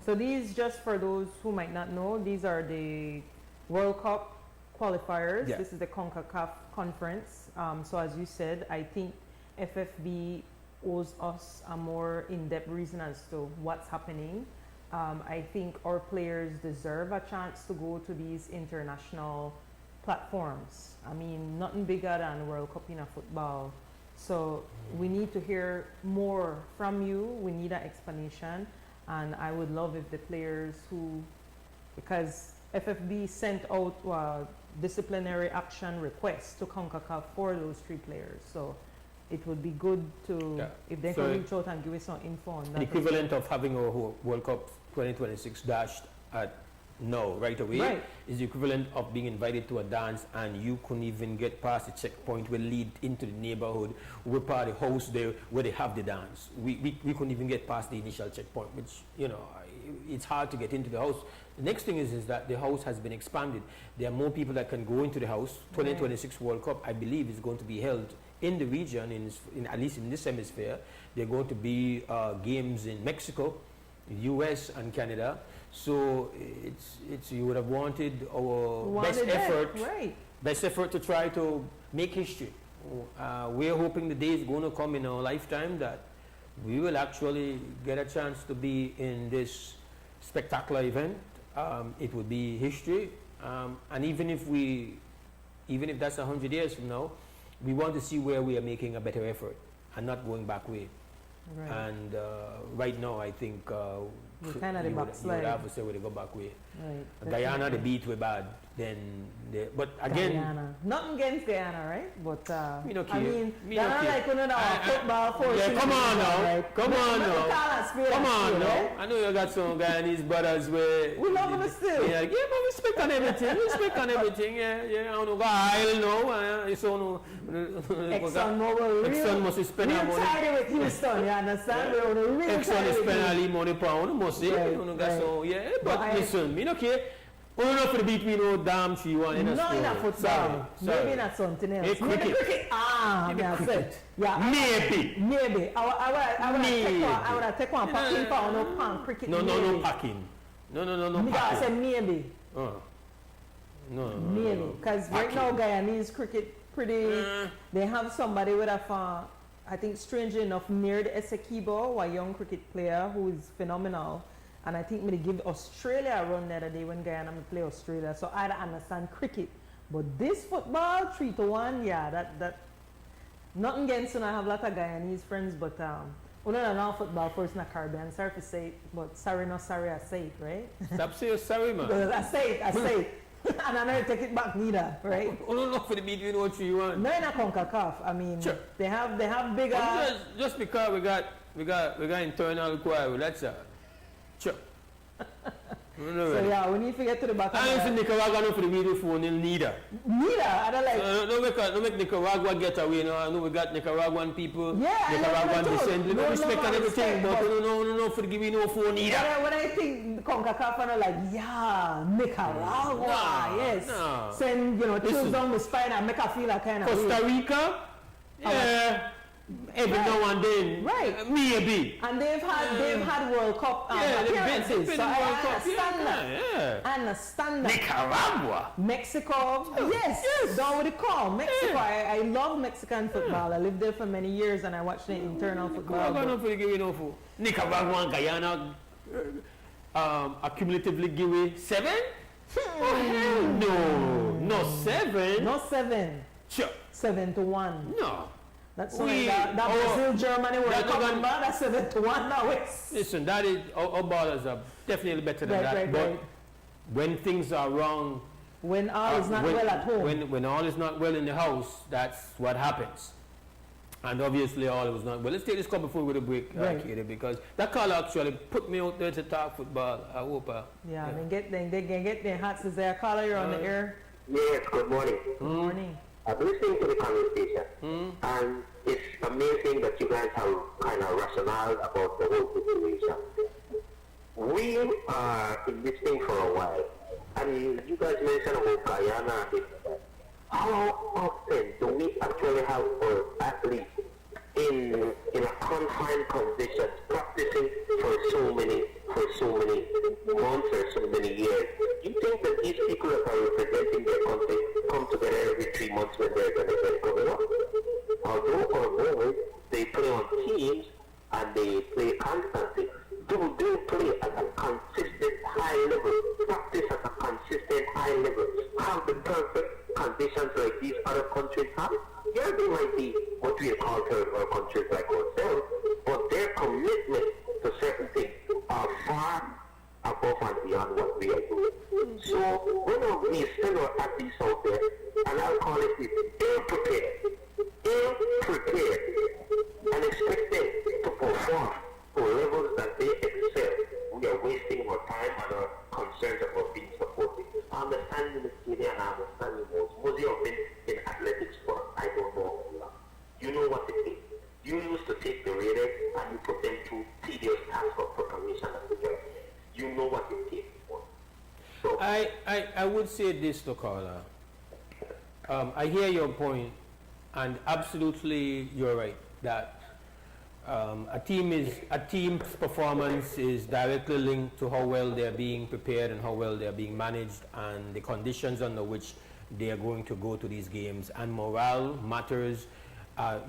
Speaker 16: So these, just for those who might not know, these are the World Cup qualifiers.
Speaker 15: Yeah.
Speaker 16: This is the CONCACAF conference. So as you said, I think FFB owes us a more in-depth reason as to what's happening. I think our players deserve a chance to go to these international platforms. I mean, nothing bigger than World Cup in a football. So we need to hear more from you. We need an explanation. And I would love if the players because FFB sent out disciplinary action requests to CONCACAF for those 3 players. So it would be good to, if they can reach out and give us some info on that.
Speaker 15: The equivalent of having a World Cup 2026 dashed at no, right away, is the equivalent of being invited to a dance and you couldn't even get past the checkpoint will lead into the neighborhood. We're part of the house there where they have the dance. We couldn't even get past the initial checkpoint, which, you know, it's hard to get into the house. The next thing is that the house has been expanded. There are more people that can go into the house. 2026 World Cup, I believe, is going to be held in the region, in at least in this hemisphere. There are going to be games in Mexico, US and Canada. So it's you would have wanted our best effort to try to make history. We're hoping the day is going to come in our lifetime that we will actually get a chance to be in this spectacular event. It would be history, and even if that's 100 years from now, we want to see where we are making a better effort and not going back way. Right. And right now, I think
Speaker 16: we're kind of the backslide.
Speaker 15: You would have to say we go back way.
Speaker 16: Right.
Speaker 15: Guyana, the beat were bad. But again,
Speaker 16: Guyana. Nothing against Guyana, right? But I mean,
Speaker 15: Guyana
Speaker 16: like another football force.
Speaker 15: Yeah, come on now.
Speaker 16: Right?
Speaker 15: Come on now. I know you got some Guyanese brothers where
Speaker 16: we love them still.
Speaker 15: Yeah, give them respect on everything. Respect on everything. Yeah. I don't know. I'll know. So no. Exxon must spend our money.
Speaker 16: We're tired with Houston. You understand? We're really
Speaker 15: Exxon is spending all money pound. Must say. So yeah. But listen, me no care. Only not for the beat we know damn she won in a
Speaker 16: sport. Not in a football. Sorry. Maybe not something else.
Speaker 15: Maybe cricket.
Speaker 16: That's it. Yeah. Maybe. I would have taken one packing for no pan cricket.
Speaker 15: No packing. No packing.
Speaker 16: I said maybe.
Speaker 15: No.
Speaker 16: Maybe. Because right now Guyanese cricket pretty. They have somebody with a I think strangely enough near the Essequibo, a young cricket player who is phenomenal. And I think me give Australia a run the other day when Guyana play Australia. So I don't understand cricket. But this football, 3-1, yeah, that nothing against and I have a lot of Guyanese friends, but we don't know football first in the Caribbean. Sorry to say it, but sorry I say it, right?
Speaker 15: Stop saying sorry, man.
Speaker 16: I say it. And I never take it back neither, right?
Speaker 15: I don't know for the beat you know what you want.
Speaker 16: No, in a CONCACAF. I mean, sure. they have bigger.
Speaker 15: Just because we got internal choir, that's sure.
Speaker 16: So yeah, we need to get to the bottom.
Speaker 15: I don't Nicaragua no for the video phone neither.
Speaker 16: I don't like.
Speaker 15: Don't make Nicaragua get away. You know, I know we got Nicaraguan people.
Speaker 16: Yeah,
Speaker 15: Nicaraguan descent. No respect and everything, but no for the give me no phone either.
Speaker 16: When I think CONCACAF, I'm like, yeah, Nicaragua, yes. No. Send chills down the spine and make her feel like kind of.
Speaker 15: Costa Rica, yeah. Every now and then, maybe.
Speaker 16: And they've had World Cup appearances.
Speaker 15: They've been
Speaker 16: so
Speaker 15: World
Speaker 16: I understand that. I understand that.
Speaker 15: Nicaragua,
Speaker 16: Mexico, yes. Down with the call. Mexico. I love Mexican football. I lived there for many years, and I watched the internal football.
Speaker 15: Nicaragua and Guyana accumulatively give away 7. No 7.
Speaker 16: No 7.
Speaker 15: Sure.
Speaker 16: 7-1.
Speaker 15: No.
Speaker 16: That's that Brazil, Germany, World Cup, that's 7-1 now.
Speaker 15: Listen, that is, our ballers are definitely better than that. But when things are wrong,
Speaker 16: when all is not well at home,
Speaker 15: when all is not well in the house, that's what happens. And obviously, all was not well. Let's take this call before we go to break, Katie, because that call actually put me out there to talk football. I hope.
Speaker 16: They can get their hats. Is there a caller? You're on the air.
Speaker 5: Yes. Good morning.
Speaker 16: Good morning.
Speaker 5: I've been listening to the conversation, and it's amazing that you guys have kind of rationale about the whole situation. We are in this thing for a while, and you guys mentioned about Guyana. How often do we actually have athletes in a confined condition practicing for so many months or so many years? You think that these people that are representing their country come together every 3 months when they're going to get coming up? Although they play on teams and they play constantly, do they play at a consistent high level, practice at a consistent high level, have the perfect conditions like these other countries have? Yeah, they might be what we call third world countries like ourselves, but their commitment to certain things are far above and beyond what we are doing. So when we send our athletes out there, and I'll call it ill-prepared, and expect them to perform to levels that they excel, we are wasting our time and our concerns about things understand Mr. and I understand you most. Most of you have been in athletics for, I don't know how long. You know what it is. You used to take the radars and you put them through tedious tasks of preparation and together. You know what it takes for. So,
Speaker 15: I would say this to Carla. I hear your point, and absolutely you're right that a team's performance is directly linked to how well they're being prepared and how well they're being managed and the conditions under which they are going to go to these games. And morale matters.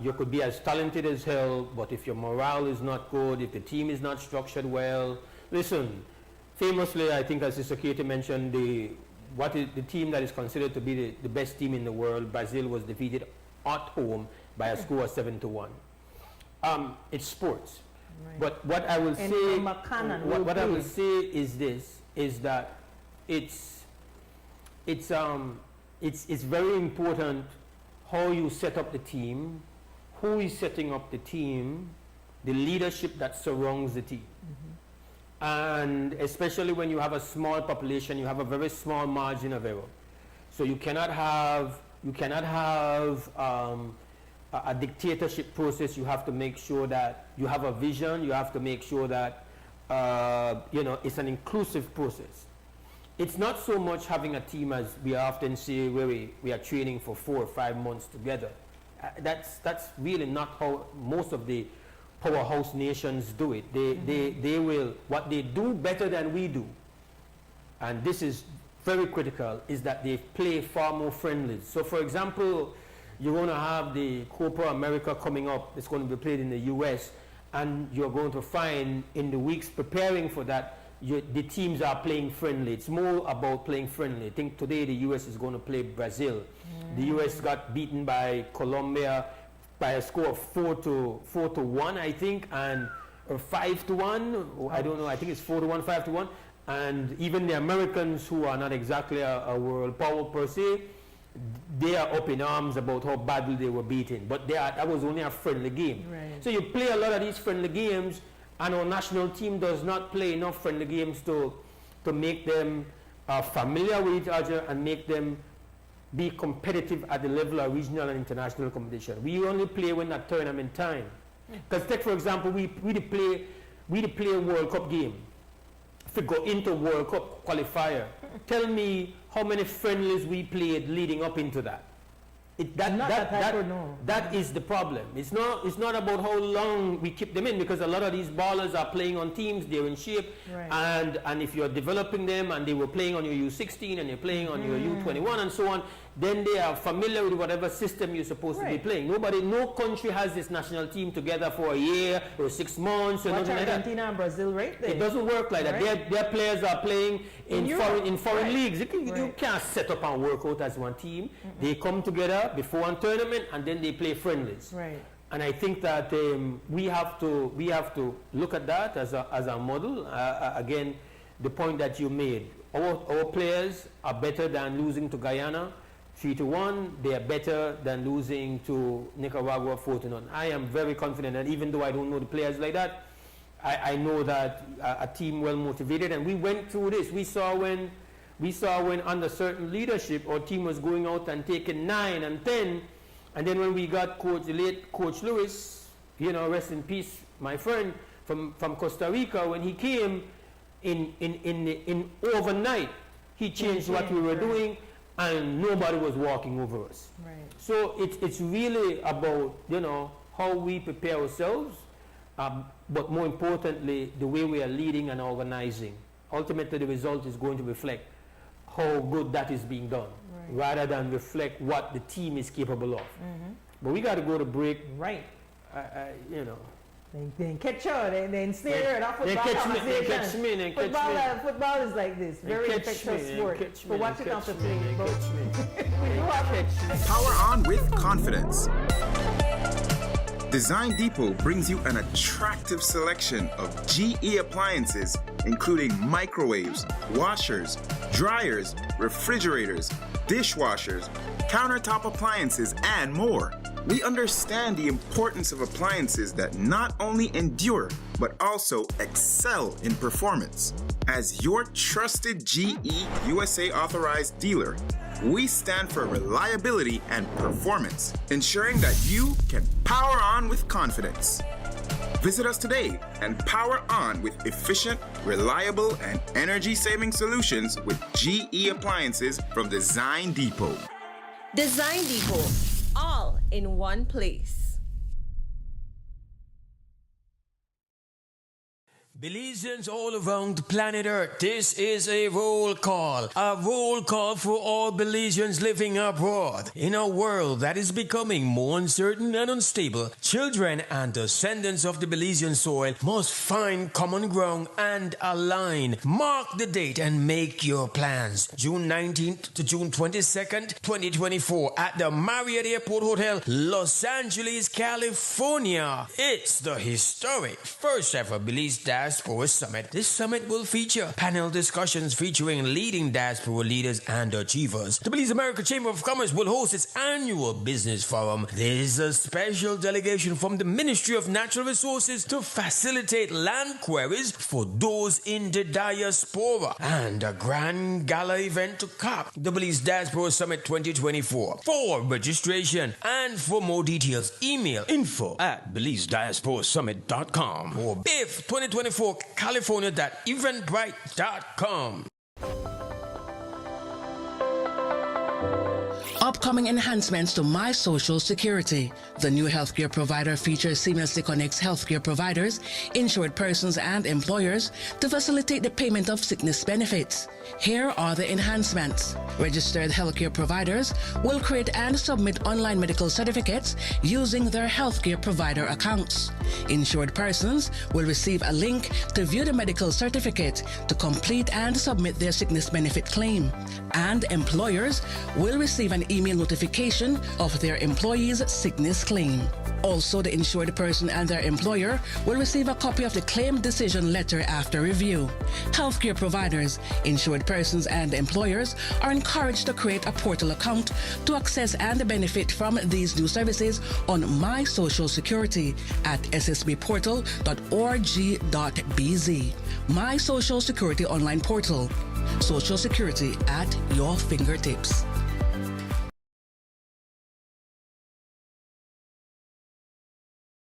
Speaker 15: You could be as talented as hell, but if your morale is not good, if the team is not structured well, listen, famously, I think as Sister Katie mentioned, the team that is considered to be the best team in the world, Brazil, was defeated at home by a score of 7-1. It's sports. Right. But what I will say, what I will say is this, is that it's very important how you set up the team, who is setting up the team, the leadership that surrounds the team. And especially when you have a small population, you have a very small margin of error. So you cannot have a dictatorship process. You have to make sure that you have a vision. You have to make sure that it's an inclusive process. It's not so much having a team as we often say where we are training for 4 or 5 months together. That's really not how most of the powerhouse nations do it. They will, what they do better than we do, and this is very critical, is that they play far more friendly. So for example, you're going to have the Copa America coming up. It's going to be played in the US, and you're going to find in the weeks preparing for that, the teams are playing friendly. It's more about playing friendly. I think today the US is going to play Brazil. The US got beaten by Colombia by a score of 4-1, I think, and or 5-1. I don't know. I think it's 4-1, 5-1. And even the Americans, who are not exactly a world power per se, they are up in arms about how badly they were beaten. But that was only a friendly game. Right. So you play a lot of these friendly games, and our national team does not play enough friendly games to make them familiar with each other and make them be competitive at the level of regional and international competition. We only play when at tournament time. Because take, for example, we play a World Cup game. If we go into World Cup qualifier, tell me how many friendlies we played leading up into that. That is the problem. It's not about how long we keep them in, because a lot of these ballers are playing on teams, they're in shape, right. and if you're developing them and they were playing on your U16 and you're playing on your U21 and so on, then they are familiar with whatever system you're supposed to be playing. No country has this national team together for a year or 6 months or nothing like that.
Speaker 16: Argentina and Brazil right there.
Speaker 15: It doesn't work like that. Their players are playing in foreign leagues. You can't set up and work out as one team. They come together before one tournament and then they play friendlies. Right. And I think that we have to look at that as a model. Again, the point that you made. Our players are better than losing to Guyana 3-1. They are better than losing to Nicaragua 4-0. I am very confident, and even though I don't know the players like that, I know that a team well motivated, and we went through this. We saw when under certain leadership, our team was going out and taking 9 and 10, and then when we got the late Coach Lewis, rest in peace, my friend from Costa Rica, when he came in overnight, he changed what we were doing, and nobody was walking over us. Right. So it's really about how we prepare ourselves, but more importantly, the way we are leading and organizing. Ultimately, the result is going to reflect how good that is being done, rather than reflect what the team is capable of. But we got to go to break.
Speaker 16: Right.
Speaker 15: They
Speaker 16: catch you, they ensnare it off football conversation. Football is like this, very infectious sport. So watch it off the play.
Speaker 4: Power on with confidence. Design Depot brings you an attractive selection of GE appliances, including microwaves, washers, dryers, refrigerators, dishwashers, countertop appliances, and more. We understand the importance of appliances that not only endure, but also excel in performance. As your trusted GE USA authorized dealer, we stand for reliability and performance, ensuring that you can power on with confidence. Visit us today and power on with efficient, reliable, and energy-saving solutions with GE appliances from Design Depot.
Speaker 12: Design Depot, all in one place.
Speaker 3: Belizeans all around the planet Earth, this is a roll call for all Belizeans living abroad. In a world that is becoming more uncertain and unstable, children and descendants of the Belizean soil must find common ground and align. Mark the date and make your plans. June 19th to June 22nd, 2024 at the Marriott Airport Hotel, Los Angeles, California. It's the historic first ever Belize Diaspora Summit. This summit will feature panel discussions featuring leading diaspora leaders and achievers. The Belize America Chamber of Commerce will host its annual business forum. There is a special delegation from the Ministry of Natural Resources to facilitate land queries for those in the diaspora, and a grand gala event to cap the Belize Diaspora Summit 2024. For registration and for more details, email info@BelizeDiasporaSummit.com or BIF 2024 California.eventbrite.com.
Speaker 7: Upcoming enhancements to My Social Security. The new healthcare provider feature seamlessly connects healthcare providers, insured persons, and employers to facilitate the payment of sickness benefits. Here are the enhancements. Registered healthcare providers will create and submit online medical certificates using their healthcare provider accounts. Insured persons will receive a link to view the medical certificate to complete and submit their sickness benefit claim. And employers will receive an email notification of their employee's sickness claim. Also, the insured person and their employer will receive a copy of the claim decision letter after review. Healthcare providers, insured persons, and employers are encouraged to create a portal account to access and benefit from these new services on My Social Security at ssbportal.org.bz. My Social Security online portal. Social Security at your fingertips.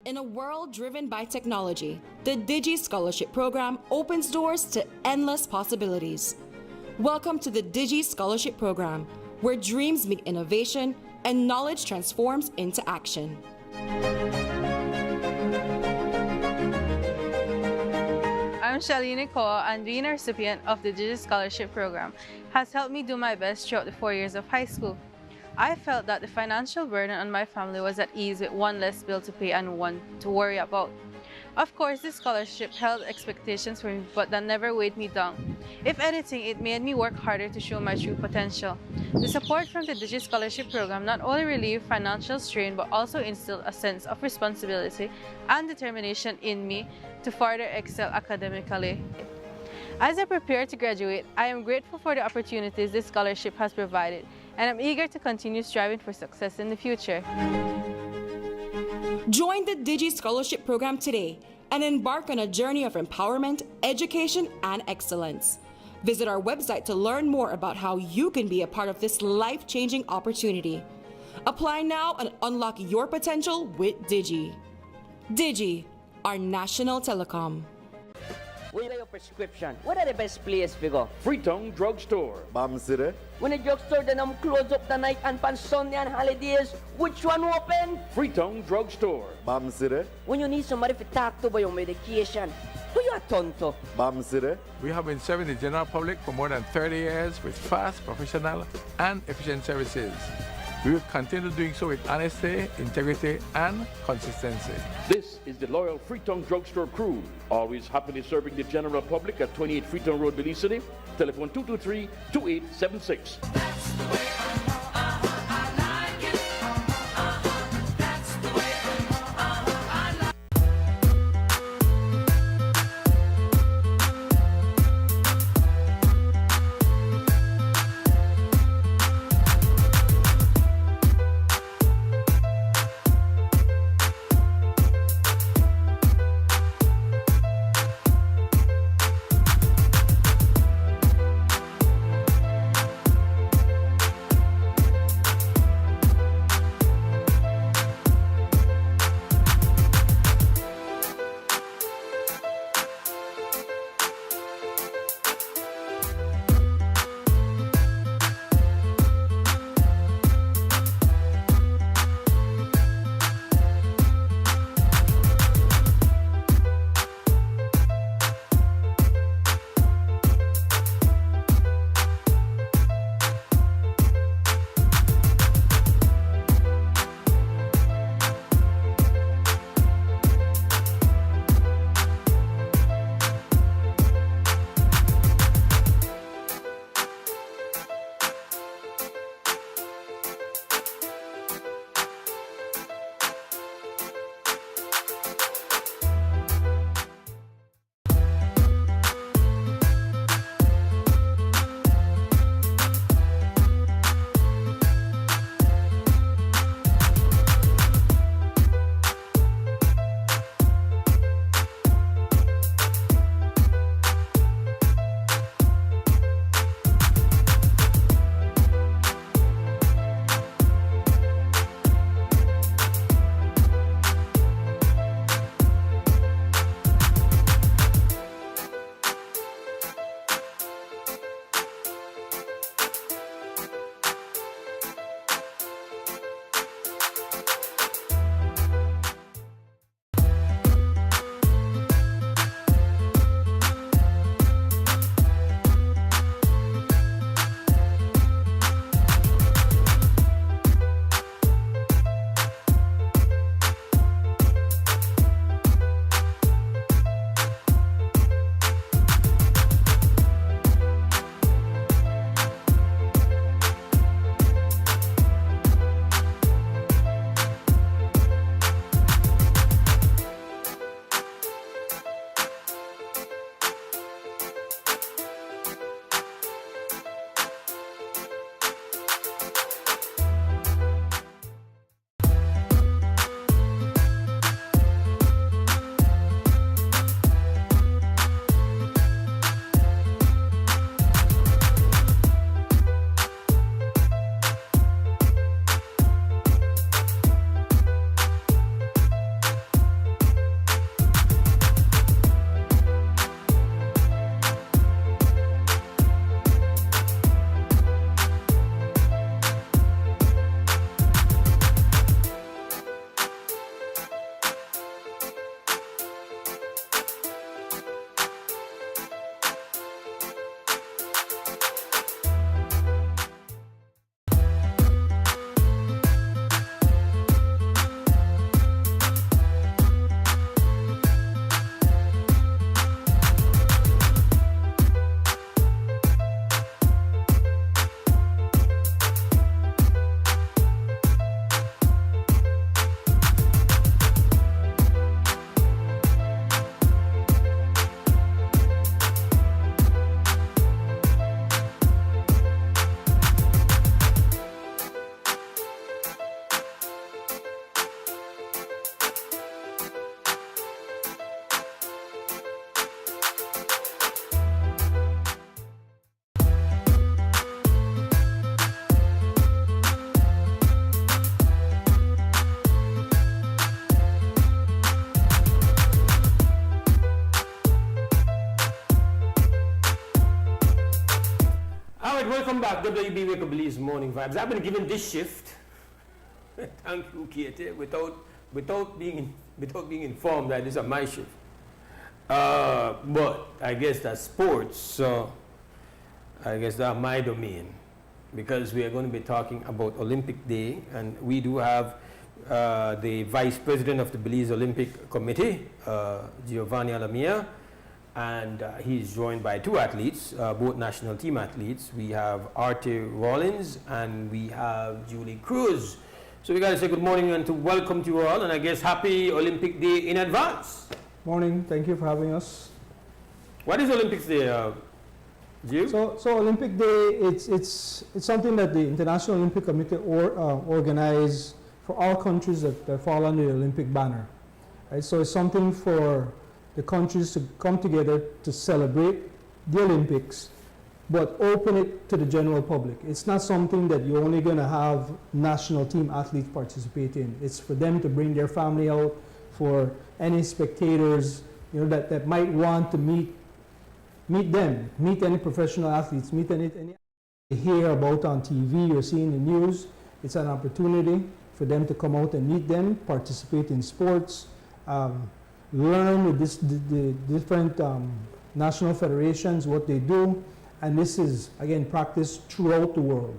Speaker 8: In a world driven by technology, the Digi Scholarship Program opens doors to endless possibilities. Welcome to the Digi Scholarship Program, where dreams meet innovation and knowledge transforms into action.
Speaker 14: I'm Shelly Nicole, and being a recipient of the Digi Scholarship Program has helped me do my best throughout the 4 years of high school. I felt that the financial burden on my family was at ease with one less bill to pay and one to worry about. Of course, this scholarship held expectations for me, but that never weighed me down. If anything, it made me work harder to show my true potential. The support from the Digi Scholarship Program not only relieved financial strain, but also instilled a sense of responsibility and determination in me to further excel academically. As I prepare to graduate, I am grateful for the opportunities this scholarship has provided, and I'm eager to continue striving for success in the future.
Speaker 8: Join the Digi Scholarship Program today and embark on a journey of empowerment, education, and excellence. Visit our website to learn more about how you can be a part of this life-changing opportunity. Apply now and unlock your potential with Digi. Digi, our national telecom.
Speaker 24: Where are your prescription? What are the best place to go?
Speaker 25: Freetown Drugstore.
Speaker 24: Bam City. When the drugstore then I'm close up the night and pan Sunday and holidays, which one open?
Speaker 25: Freetown Drugstore.
Speaker 24: Bam City. When you need somebody to talk to about your medication, who you turn to?
Speaker 25: Bam City. We have been serving the general public for more than 30 years with fast, professional, and efficient services. We will continue doing so with honesty, integrity, and consistency.
Speaker 26: This is the loyal Freetown Drugstore crew, always happily serving the general public at 28 Freetown Road, Belize City. Telephone 223-2876.
Speaker 15: right, welcome back, WUB Wake Up Belize Morning Vibes. I've been given this shift, thank you, Katie, without being informed that this is my shift. But I guess that's sports, so I guess that's my domain, because we are going to be talking about Olympic Day, and we do have the Vice President of the Belize Olympic Committee, Giovanni Alamia, and he's joined by two athletes, both national team athletes. We have Arte Rollins and we have Julie Cruz. So we got to say good morning and to welcome to you all, and I guess happy Olympic Day in advance.
Speaker 9: Morning, thank you for having us.
Speaker 15: What is Olympics Day, Gio?
Speaker 9: So Olympic Day, it's something that the International Olympic Committee organize for all countries that fall under the Olympic banner. Right? So it's something for the countries to come together to celebrate the Olympics, but open it to the general public. It's not something that you're only going to have national team athletes participate in. It's for them to bring their family out, for any spectators, that might want to meet any professional athletes, meet any you hear about on TV or see in the news. It's an opportunity for them to come out and meet them, participate in sports, learn the different national federations, what they do, and this is, again, practiced throughout the world.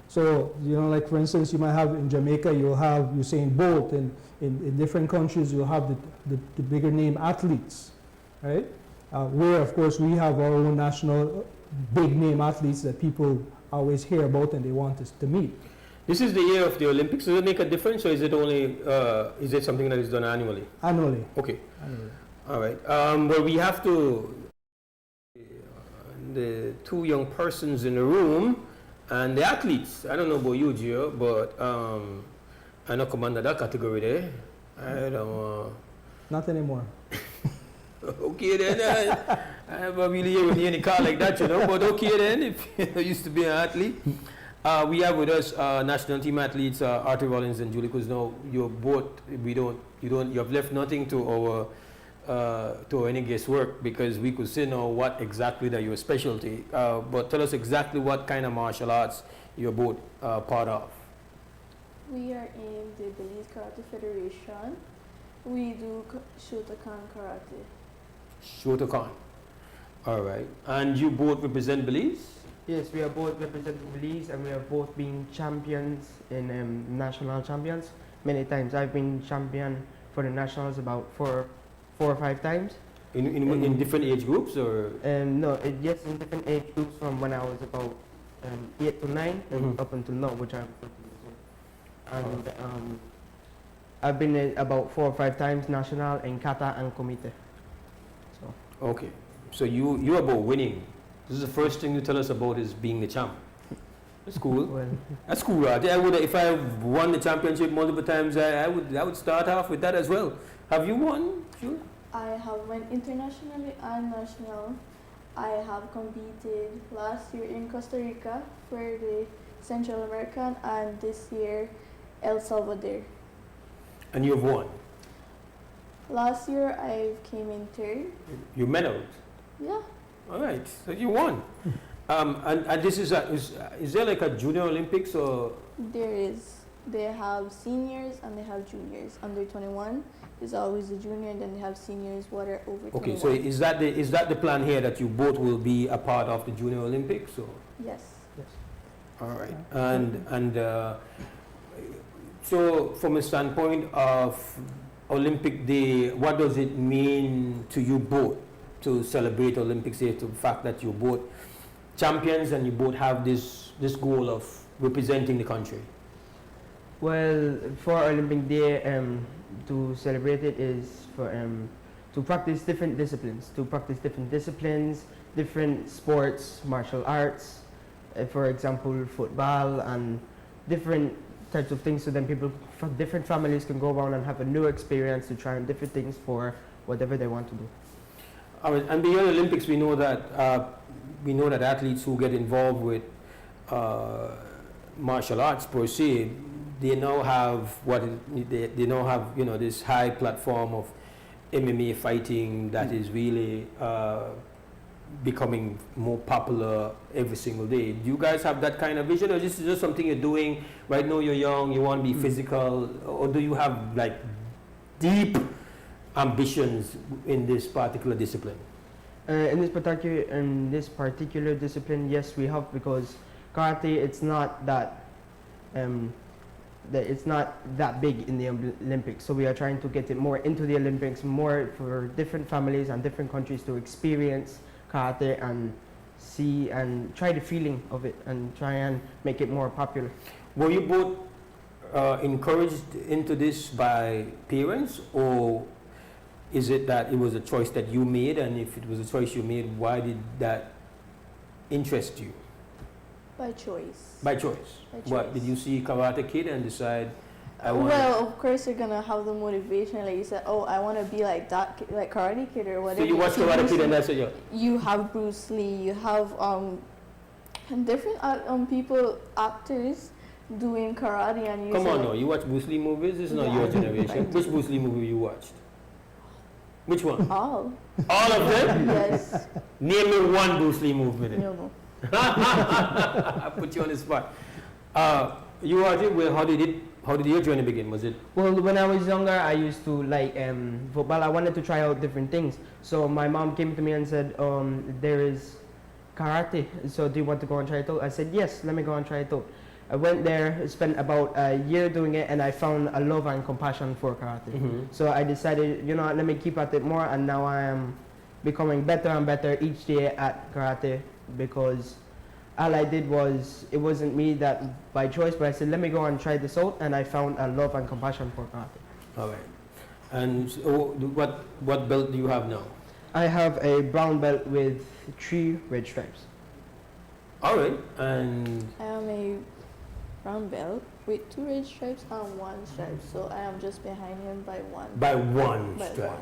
Speaker 9: So, like for instance, you might have in Jamaica, you'll have Usain Bolt, and in different countries, you'll have the bigger name athletes, right? Where, of course, we have our own national big name athletes that people always hear about and they want us to meet.
Speaker 15: This is the year of the Olympics. Does it make a difference, or is it only is it something that is done annually?
Speaker 9: Annually.
Speaker 15: Okay.
Speaker 9: Annually.
Speaker 15: All right. Well, we have to the two young persons in the room and the athletes. I don't know about you, Gio, but I don't come under that category there. I don't.
Speaker 9: Not anymore.
Speaker 15: Okay then. I never really hear any car like that, But okay then, if you used to be an athlete. We have with us national team athletes Arte Rollins and Julie Cruz. Now you're both. You have left nothing to any guesswork, because we could say now what exactly that your specialty. But tell us exactly what kind of martial arts you're both part of.
Speaker 18: We are in the Belize Karate Federation. We do Shotokan Karate.
Speaker 15: Shotokan. All right. And you both represent Belize?
Speaker 19: Yes, we are both representing Belize, and we have both been champions in national champions many times. I've been champion for the nationals about four or five times.
Speaker 15: In different age groups, or?
Speaker 19: No, yes, in different age groups from when I was about 8 to 9 and up until now, which I'm 14 years old. And I've been about 4 or 5 times national in kata and komite. So.
Speaker 15: Okay, so you are about winning. This is the first thing you tell us about is being the champ. That's cool.
Speaker 19: Well,
Speaker 15: that's cool, right? I would, if I won the championship multiple times, I would start off with that as well. Have you won? Sure.
Speaker 18: I have won internationally and national. I have competed last year in Costa Rica for the Central American, and this year El Salvador.
Speaker 15: And you've won?
Speaker 18: Last year I came in third.
Speaker 15: You medaled?
Speaker 18: Yeah.
Speaker 15: All right, so you won. And this is there like a junior Olympics, or?
Speaker 18: There is. They have seniors and they have juniors. Under 21 is always the junior, and then they have seniors what are over 21.
Speaker 15: Okay, so is that the plan here, that you both will be a part of the Junior Olympics? Or?
Speaker 18: Yes.
Speaker 9: Yes.
Speaker 15: All right, and so from a standpoint of Olympic Day, what does it mean to you both to celebrate Olympics Day, to the fact that you're both champions and you both have this goal of representing the country?
Speaker 19: Well, for Olympic Day, to celebrate it is for to practice different disciplines, different sports, martial arts, for example, football and different types of things, so then people from different families can go around and have a new experience to try different things for whatever they want to do.
Speaker 15: And beyond Olympics, we know that athletes who get involved with martial arts per se, they now have this high platform of MMA fighting that is really becoming more popular every single day. Do you guys have that kind of vision, or this is just something you're doing right now? You're young, you want to be physical, or do you have like deep ambitions in this particular discipline?
Speaker 19: In this particular discipline, yes, we have, because karate, it's not that it's not that big in the Olympics. So we are trying to get it more into the Olympics, more for different families and different countries to experience karate and see and try the feeling of it and try and make it more popular.
Speaker 15: Were you both encouraged into this by parents, or is it that it was a choice that you made? And if it was a choice you made, why did that interest you?
Speaker 18: By choice.
Speaker 15: By choice. What, did you see Karate Kid and decide, I want
Speaker 18: Well, of course you're gonna have the motivation, like you said, oh, I want to be like that, like Karate Kid or whatever.
Speaker 15: So you watched Karate Kid and that's it, yeah.
Speaker 18: You have Bruce Lee, you have different people, actors doing karate, and you
Speaker 15: Come
Speaker 18: say,
Speaker 15: on, no, you watch Bruce Lee movies? This is not your generation. Which Bruce Lee movie you watched? Which one?
Speaker 18: All.
Speaker 15: All of them?
Speaker 18: Yes.
Speaker 15: Name me one Bruce Lee movie then.
Speaker 18: No.
Speaker 15: I put you on the spot. You watched it. Well, how did your journey begin? Was it?
Speaker 19: Well, when I was younger, I used to like football. I wanted to try out different things. So my mom came to me and said, there is karate. So do you want to go and try it out? I said, yes, let me go and try it out. I went there, spent about a year doing it, and I found a love and compassion for karate. So I decided, you know what, let me keep at it more, and now I am becoming better and better each day at karate, because all I did was, it wasn't me that by choice, but I said, let me go and try this out, and I found a love and compassion for karate.
Speaker 15: All right. And so what belt do you have now?
Speaker 19: I have a brown belt with 3 red stripes.
Speaker 15: All right. And
Speaker 18: I am a brown belt with 2 red stripes and 1 stripe, so I am just behind him by 1.
Speaker 15: By one
Speaker 18: By
Speaker 15: stripe.
Speaker 18: 1.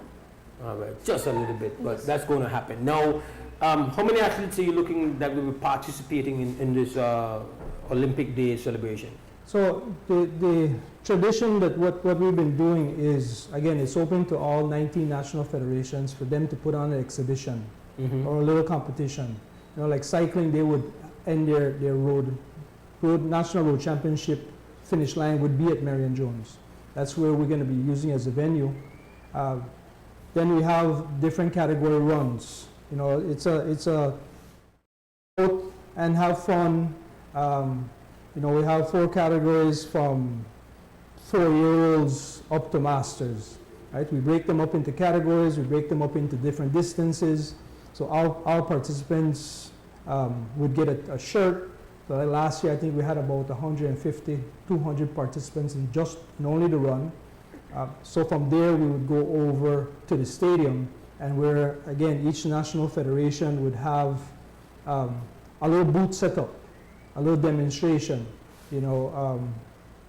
Speaker 15: All right, just a little bit, but that's going to happen. Now, how many athletes are you looking that will be participating in this Olympic Day celebration?
Speaker 9: So the tradition that what we've been doing is, again, it's open to all 19 national federations for them to put on an exhibition or a little competition. You know, like cycling, they would end their road national road championship finish line would be at Marion Jones. That's where we're going to be using as a venue. Then we have different category runs. You know, it's a out and have fun. You know, we have 4 categories from 4-year-olds up to masters. Right? We break them up into categories. We break them up into different distances. So our participants would get a shirt. So last year, I think we had about 150, 200 participants in only the run. So from there, we would go over to the stadium, and where, again, each national federation would have a little booth set up, a little demonstration. You know,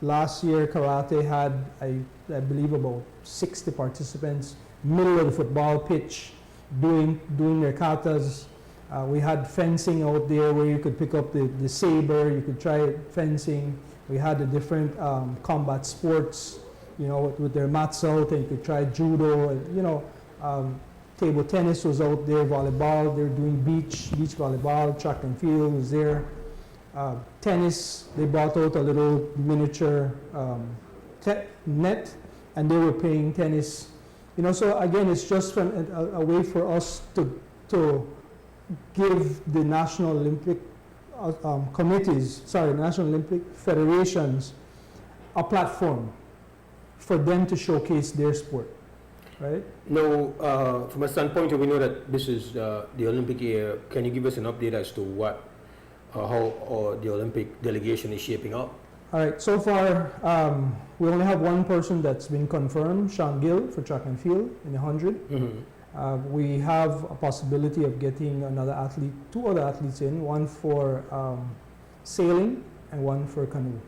Speaker 9: last year, karate had, I believe, about 60 participants, middle of the football pitch, doing their katas. We had fencing out there where you could pick up the saber, you could try fencing. We had the different combat sports, you know, with their mats out, and you could try judo, and, you know, table tennis was out there, volleyball, they were doing beach volleyball, track and field was there. Tennis, they brought out a little miniature net, and they were playing tennis. You know, so again, it's just a way for us to give the National Olympic National Olympic federations a platform for them to showcase their sport, right?
Speaker 15: Now, from a standpoint of, we know that this is the Olympic year. Can you give us an update as to how the Olympic delegation is shaping up?
Speaker 9: All right, so far, we only have one person that's been confirmed, Sean Gill, for track and field in the 100. We have a possibility of getting two other athletes in, one for sailing and one for canoe.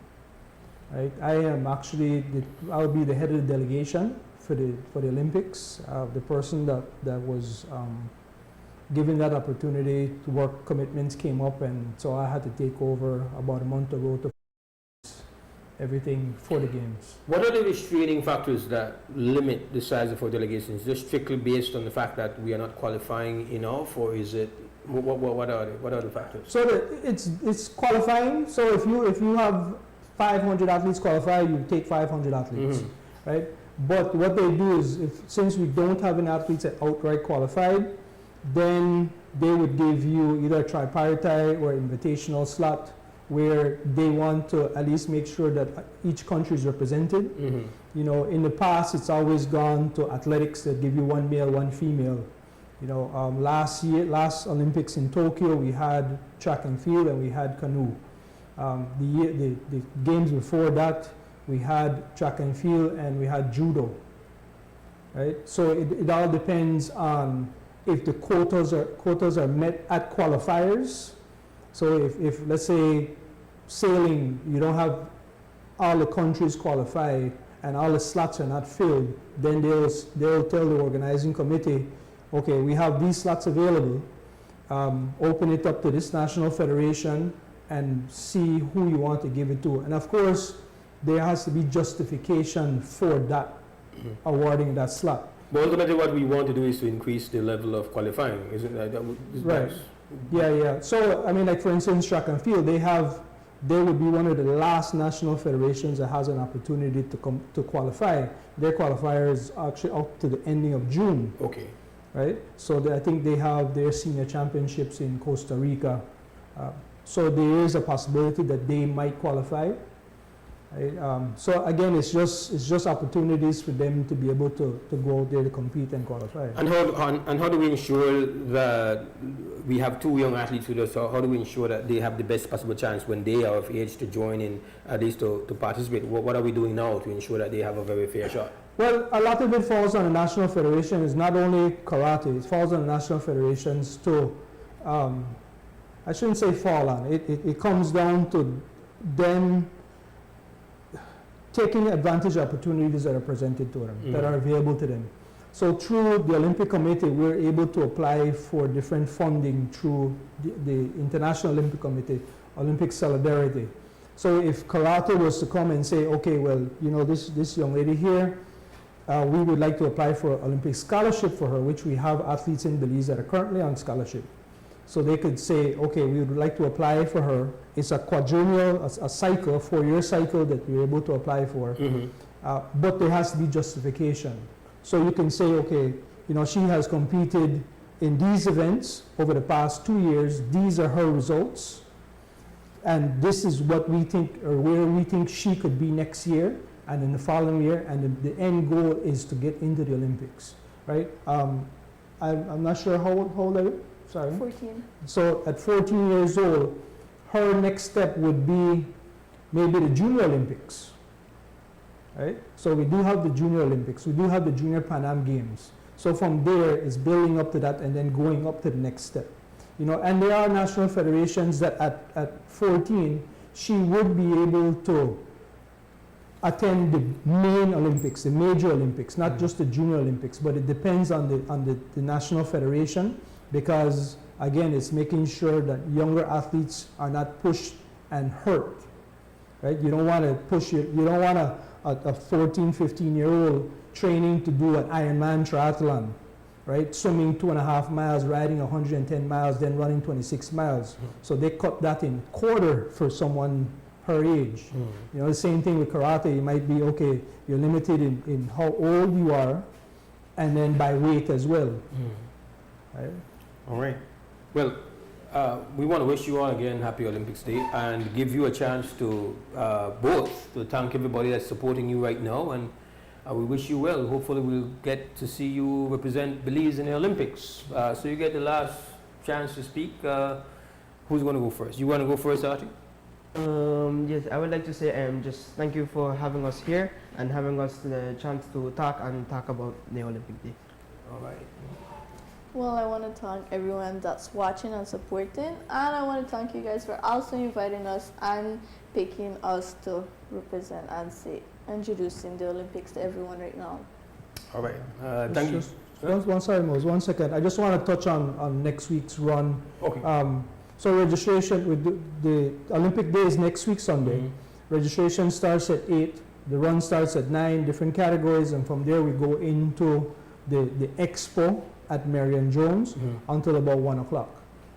Speaker 9: Right? I am actually, I'll be the head of the delegation for the Olympics. The person that was given that opportunity to work commitments came up, and so I had to take over about a month ago to everything for the games.
Speaker 15: What are the restraining factors that limit the size of our delegations? Is this strictly based on the fact that we are not qualifying enough, or is it What are the factors?
Speaker 9: So it's qualifying. So if you have 500 athletes qualify, you take 500 athletes, right? But what they do is, since we don't have any athletes that outright qualified, then they would give you either a tripartite or invitational slot where they want to at least make sure that each country is represented. You know, in the past, it's always gone to athletics that give you one male, one female. You know, last Olympics in Tokyo, we had track and field and we had canoe. The games before that, we had track and field and we had judo, right? So it all depends on if the quotas are met at qualifiers. So if let's say sailing, you don't have all the countries qualified and all the slots are not filled, then they'll tell the organizing committee, okay, we have these slots available, open it up to this national federation and see who you want to give it to. And of course, there has to be justification for that, awarding that slot.
Speaker 15: But ultimately what we want to do is to increase the level of qualifying, isn't that?
Speaker 9: Right. Yeah. So, I mean, like for instance, track and field, they would be one of the last national federations that has an opportunity to qualify. Their qualifier is actually up to the ending of June.
Speaker 15: Okay.
Speaker 9: Right? So I think they have their senior championships in Costa Rica. So there is a possibility that they might qualify. Right? So again, it's just opportunities for them to be able to go out there to compete and qualify.
Speaker 15: And how do we ensure that we have two young athletes with us? So how do we ensure that they have the best possible chance when they are of age to join in, at least to participate? What are we doing now to ensure that they have a very fair shot?
Speaker 9: Well, a lot of it falls on the national federation. It's not only karate, it falls on the national federations to, I shouldn't say fall on, it comes down to them taking advantage of opportunities that are presented to them, that are available to them. So through the Olympic Committee, we're able to apply for different funding through the International Olympic Committee, Olympic Solidarity. So if karate was to come and say, okay, well, you know, this young lady here, we would like to apply for Olympic scholarship for her, which we have athletes in Belize that are currently on scholarship. So they could say, okay, we would like to apply for her. It's a quadrennial, a cycle, a 4-year cycle that we're able to apply for. But there has to be justification. So you can say, okay, you know, she has competed in these events over the past 2 years. These are her results. And this is what we think, or where we think she could be next year and in the following year. And the end goal is to get into the Olympics, right? I'm not sure how old are you? Sorry.
Speaker 18: 14.
Speaker 9: So at 14 years old, her next step would be maybe the Junior Olympics, right? So we do have the Junior Olympics. We do have the Junior Pan Am Games. So from there, it's building up to that and then going up to the next step. You know, and there are national federations that at 14, she would be able to attend the main Olympics, the major Olympics, not just the Junior Olympics, but it depends on the national federation. Because again, it's making sure that younger athletes are not pushed and hurt, right? You don't want to push you don't want a 14, 15-year-old training to do an Ironman triathlon, right? Swimming 2.5 miles, riding 110 miles, then running 26 miles. So they cut that in quarter for someone her age. You know, the same thing with karate. You might be, okay, you're limited in how old you are, and then by weight as well. Right?
Speaker 15: All right. Well, we want to wish you all again happy Olympics Day and give you a chance to both to thank everybody that's supporting you right now, and we wish you well. Hopefully we'll get to see you represent Belize in the Olympics. So you get the last chance to speak. Who's going to go first? You want to go first, Archie?
Speaker 19: Yes, I would like to say just thank you for having us here and having us the chance to talk about the Olympic Day.
Speaker 15: All right.
Speaker 18: Well, I want to thank everyone that's watching and supporting, and I want to thank you guys for also inviting us and picking us to represent and introducing the Olympics to everyone right now.
Speaker 15: All right. Thank you.
Speaker 9: Sorry, Mose, 1 second. I just want to touch on next week's run.
Speaker 15: Okay.
Speaker 9: So registration with the Olympic Day is next week Sunday. Registration starts at 8. The run starts at 9, different categories, and from there we go into the expo at Marion Jones until about 1 o'clock.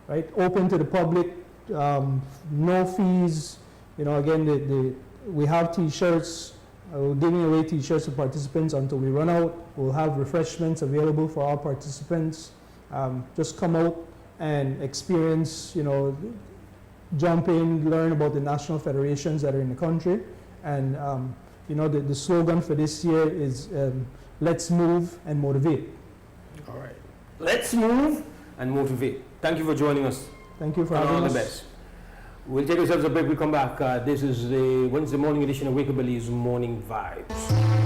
Speaker 9: right? Open to the public, no fees. You know, again, we have T-shirts. We're giving away T-shirts to participants until we run out. We'll have refreshments available for all participants. Just come out and experience, you know, jump in, learn about the national federations that are in the country. And, you know, the slogan for this year is let's move and motivate.
Speaker 15: All right. Let's move and motivate. Thank you for joining us.
Speaker 9: Thank you for having us.
Speaker 15: All the best. We'll take ourselves a break. We'll come back. This is the Wednesday morning edition of Wake Up Belize's Morning Vibes.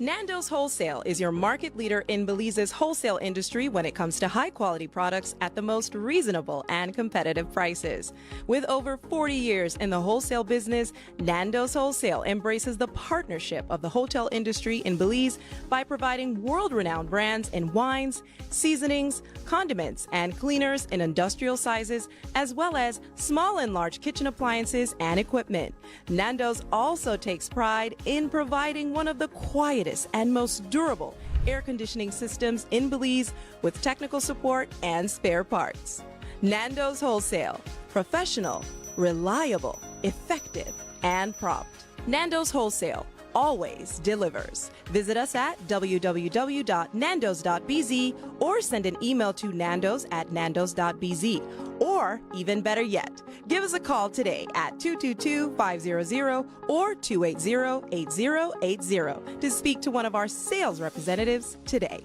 Speaker 6: Nando's Wholesale is your market leader in Belize's wholesale industry when it comes to high-quality products at the most reasonable and competitive prices. With over 40 years in the wholesale business, Nando's Wholesale embraces the partnership of the hotel industry in Belize by providing world-renowned brands in wines, seasonings, condiments, and cleaners in industrial sizes, as well as small and large kitchen appliances and equipment. Nando's also takes pride in providing one of the quietest and most durable air conditioning systems in Belize with technical support and spare parts. Nando's Wholesale. Professional, reliable, effective, and prompt. Nando's Wholesale always delivers. Visit us at www.nandos.bz or send an email to nandos@nandos.bz. Or, even better yet, give us a call today at 222-500 or 280-8080 to speak to one of our sales representatives today.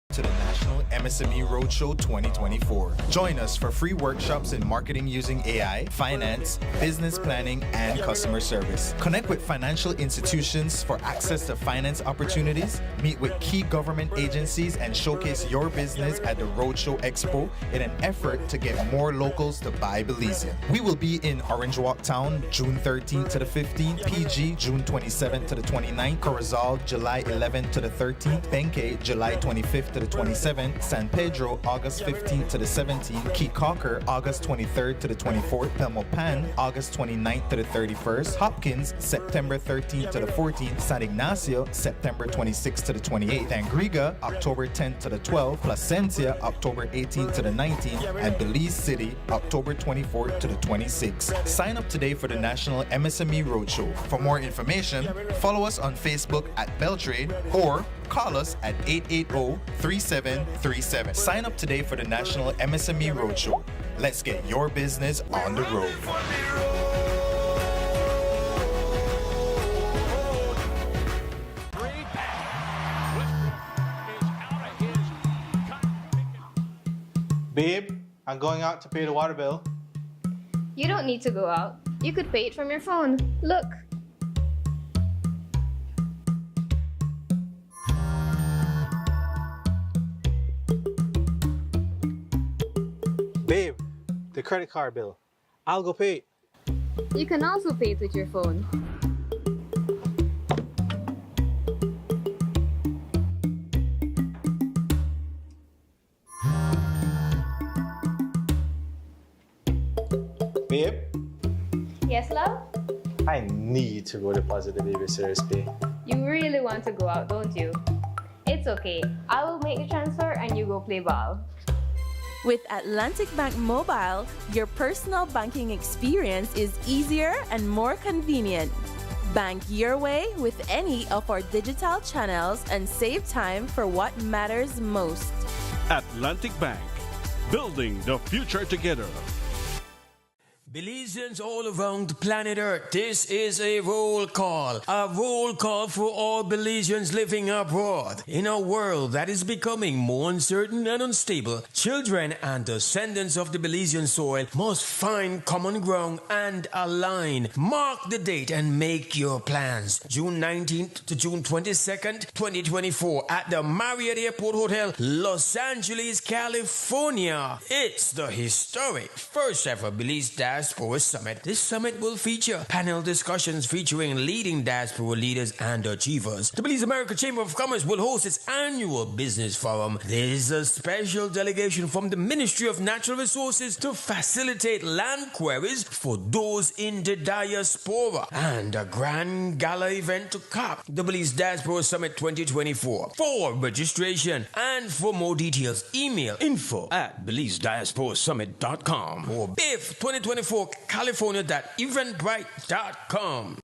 Speaker 10: To the National MSME Roadshow 2024. Join us for free workshops in marketing using AI, finance, business planning, and customer service. Connect with financial institutions for access to finance opportunities, meet with key government agencies, and showcase your business at the Roadshow Expo in an effort to get more locals to buy Belizean. We will be in Orange Walk Town, June 13th to the 15th, PG, June 27th to the 29th, Corozal, July 11th to the 13th, Benque, July 25th to the 27th, San Pedro, August 15th to the 17th, Keycocker, August 23rd to the 24th, Pelmopan, August 29th to the 31st, Hopkins, September 13th to the 14th, San Ignacio, September 26th to the 28th, Tangriga, October 10th to the 12th, Placentia, October 18th to the 19th, and Belize City, October 24th to the 26th. Sign up today for the National MSME Roadshow. For more information, follow us on Facebook at Beltrade or call us at 880-3737. Sign up today for the National MSME Roadshow. Let's get your business on the road.
Speaker 20: Babe, I'm going out to pay the water bill.
Speaker 11: You don't need to go out. You could pay it from your phone. Look.
Speaker 20: Babe, the credit card bill. I'll go pay it.
Speaker 11: You can also pay it with your phone.
Speaker 20: Babe?
Speaker 11: Yes, love?
Speaker 20: I need to go deposit the baby serious pay.
Speaker 11: You really want to go out, don't you? It's okay. I will make the transfer and you go play ball.
Speaker 12: With Atlantic Bank Mobile, your personal banking experience is easier and more convenient. Bank your way with any of our digital channels and save time for what matters most.
Speaker 13: Atlantic Bank, building the future together.
Speaker 3: Belizeans all around planet Earth, this is a roll call. A roll call for all Belizeans living abroad. In a world that is becoming more uncertain and unstable, children and descendants of the Belizean soil must find common ground and align. Mark the date and make your plans. June 19th to June 22nd, 2024 at the Marriott Airport Hotel, Los Angeles, California. It's the historic first ever Belize Diaspora Summit. This summit will feature panel discussions featuring leading diaspora leaders and achievers. The Belize America Chamber of Commerce will host its annual business forum. There is a special delegation from the Ministry of Natural Resources to facilitate land queries for those in the diaspora, and a grand gala event to cap the Belize Diaspora Summit 2024. For registration and for more details, email info@BelizeDiasporaSummit.com or BIF 2024 California.eventbrite.com.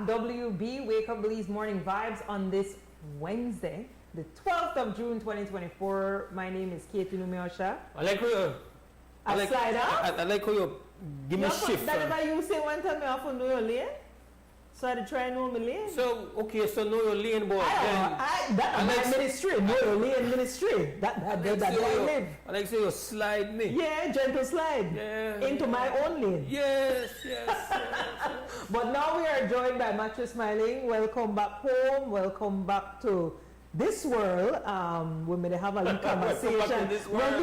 Speaker 16: WUB Wake Up Belize Morning Vibes on this Wednesday, the 12th of June 2024. My name is Numi Usher.
Speaker 15: I like how you...
Speaker 16: I like
Speaker 15: how you give me shift.
Speaker 16: That if you say one time I often know your lane, so I try and know my lane.
Speaker 15: So, okay, so know your lane, boy.
Speaker 16: That's my ministry. Know your lane ministry. That I live.
Speaker 15: I like say you slide me.
Speaker 16: Yeah, gentle slide.
Speaker 15: Yeah.
Speaker 16: Into my own lane.
Speaker 15: Yes.
Speaker 16: But now we are joined by Matthew Smiling. Welcome back home. Welcome back to this world. We may have a little conversation. This world,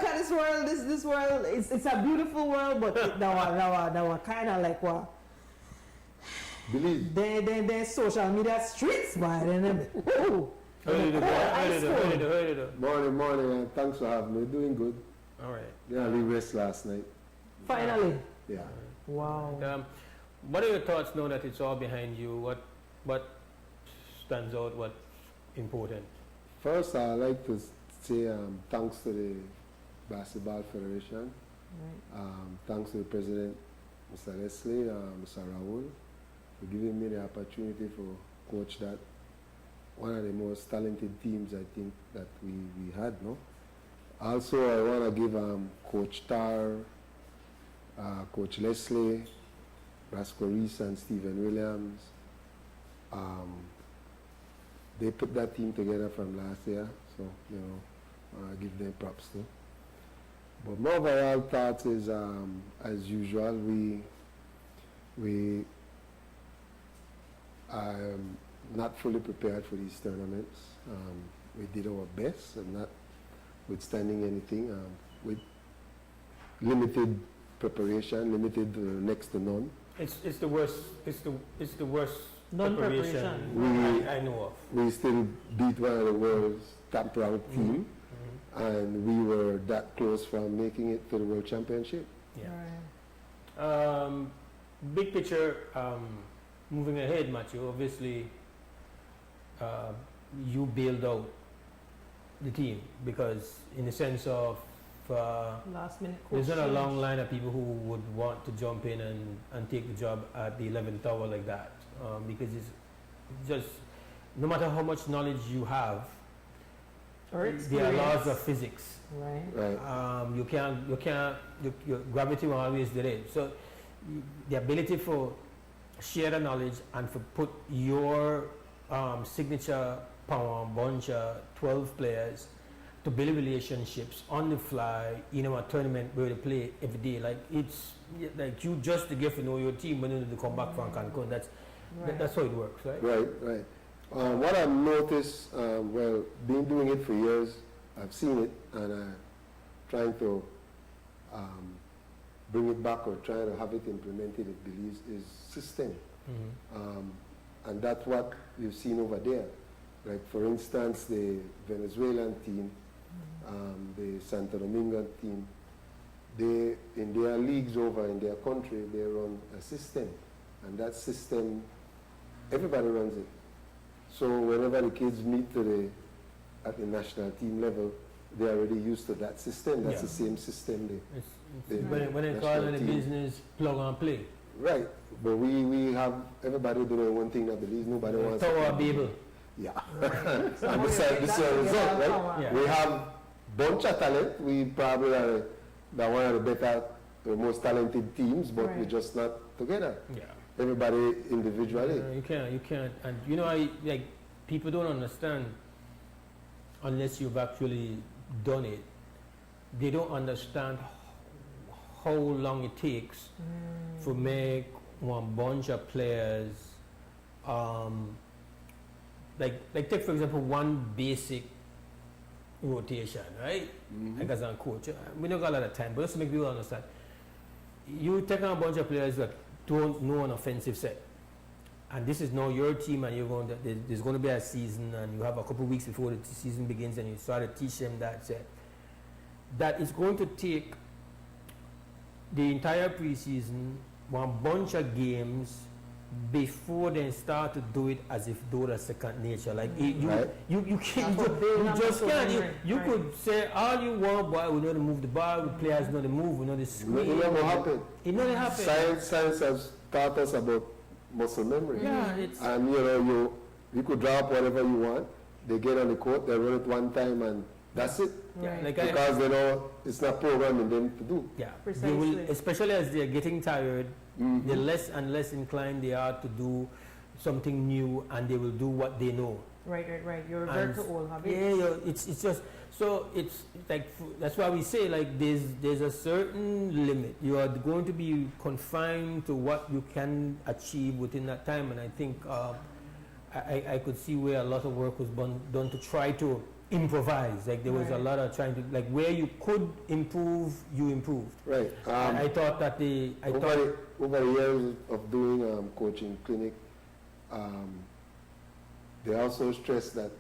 Speaker 16: because this world, it's a beautiful world, but now kind of like what? They're social media streets, man.
Speaker 1: Morning, and thanks for having me. Doing good.
Speaker 15: All right.
Speaker 1: Yeah, we rest last night.
Speaker 16: Finally.
Speaker 1: Yeah.
Speaker 16: Wow.
Speaker 15: What are your thoughts now that it's all behind you? What stands out? What's important?
Speaker 1: First, I'd like to say thanks to the Basketball Federation.
Speaker 16: Right.
Speaker 1: Thanks to the President, Mr. Leslie, Mr. Raoul, for giving me the opportunity for coach that one of the most talented teams I think that we had, no? Also, I want to give Coach Tar, Coach Leslie, Rasco Reese and Stephen Williams. They put that team together from last year, so, you know, I give them props too. But my overall thoughts is, as usual, we are not fully prepared for these tournaments. We did our best, and not withstanding anything, with limited preparation, limited next to none.
Speaker 15: It's the worst. It's the worst
Speaker 16: non-preparation
Speaker 15: I know of.
Speaker 1: We still beat one of the world's top-ranked team, and we were that close from making it to the World Championship.
Speaker 15: Yeah. Big picture, moving ahead, Matthew. Obviously, you bailed out the team because, in the sense of,
Speaker 16: last minute
Speaker 15: there's not a long line of people who would want to jump in and take the job at the 11th hour like that, because it's just, no matter how much knowledge you have, there are laws of physics.
Speaker 16: Right.
Speaker 15: Your gravity will always there. So the ability for share the knowledge and for put your signature power bunch of 12 players to build relationships on the fly in a tournament where they play every day. Like, it's like you just to get to know your team when you come back from Cancun. That's how it works, right?
Speaker 1: Right. What I've noticed, well, been doing it for years, I've seen it, and trying to bring it back or trying to have it implemented, it believes, is system. And that's what we've seen over there. Like, for instance, the Venezuelan team, the Santo Domingo team, they, in their leagues over in their country, they run a system. And that system, everybody runs it. So whenever the kids meet at the national team level, they're already used to that system. That's the same system.
Speaker 15: When they call it a business, plug and play.
Speaker 1: Right. But we have everybody doing one thing that believes nobody wants
Speaker 15: to be.
Speaker 1: Yeah. And besides the result, right?
Speaker 15: Yeah.
Speaker 1: We have bunch of talent. We probably are one of the most talented teams, but we're just not together.
Speaker 15: Yeah.
Speaker 1: Everybody individually.
Speaker 15: You can't. And you know, like, people don't understand unless you've actually done it. They don't understand how long it takes to make one bunch of players, like take for example one basic rotation, right? Like, as a coach, we don't got a lot of time, but just to make people understand, you take on a bunch of players that don't know an offensive set, and this is now your team, and there's going to be a season, and you have a couple of weeks before the season begins, and you start to teach them that set. That is going to take the entire preseason, one bunch of games before they start to do it as if though that's second nature. Like, you could say all you want, but we know to move the ball, the players know to move, we know to screen.
Speaker 1: It never happened.
Speaker 15: It never happened.
Speaker 1: Science has taught us about muscle memory.
Speaker 15: Yeah,
Speaker 1: and you could draw up whatever you want. They get on the court, they run it one time, and that's it.
Speaker 15: Yeah,
Speaker 1: because they know it's not programming them to do.
Speaker 15: Yeah, they will, especially as they're getting tired, the less and less inclined they are to do something new, and they will do what they know.
Speaker 16: Right. You're very old habits.
Speaker 15: Yeah, it's just, so it's like, that's why we say, like, there's a certain limit. You are going to be confined to what you can achieve within that time, and I think I could see where a lot of work was done to try to improvise. Like, there was a lot of trying to, like, where you could improve, you improved.
Speaker 1: Right.
Speaker 15: I thought that
Speaker 1: over the years of doing coaching clinic, they also stress that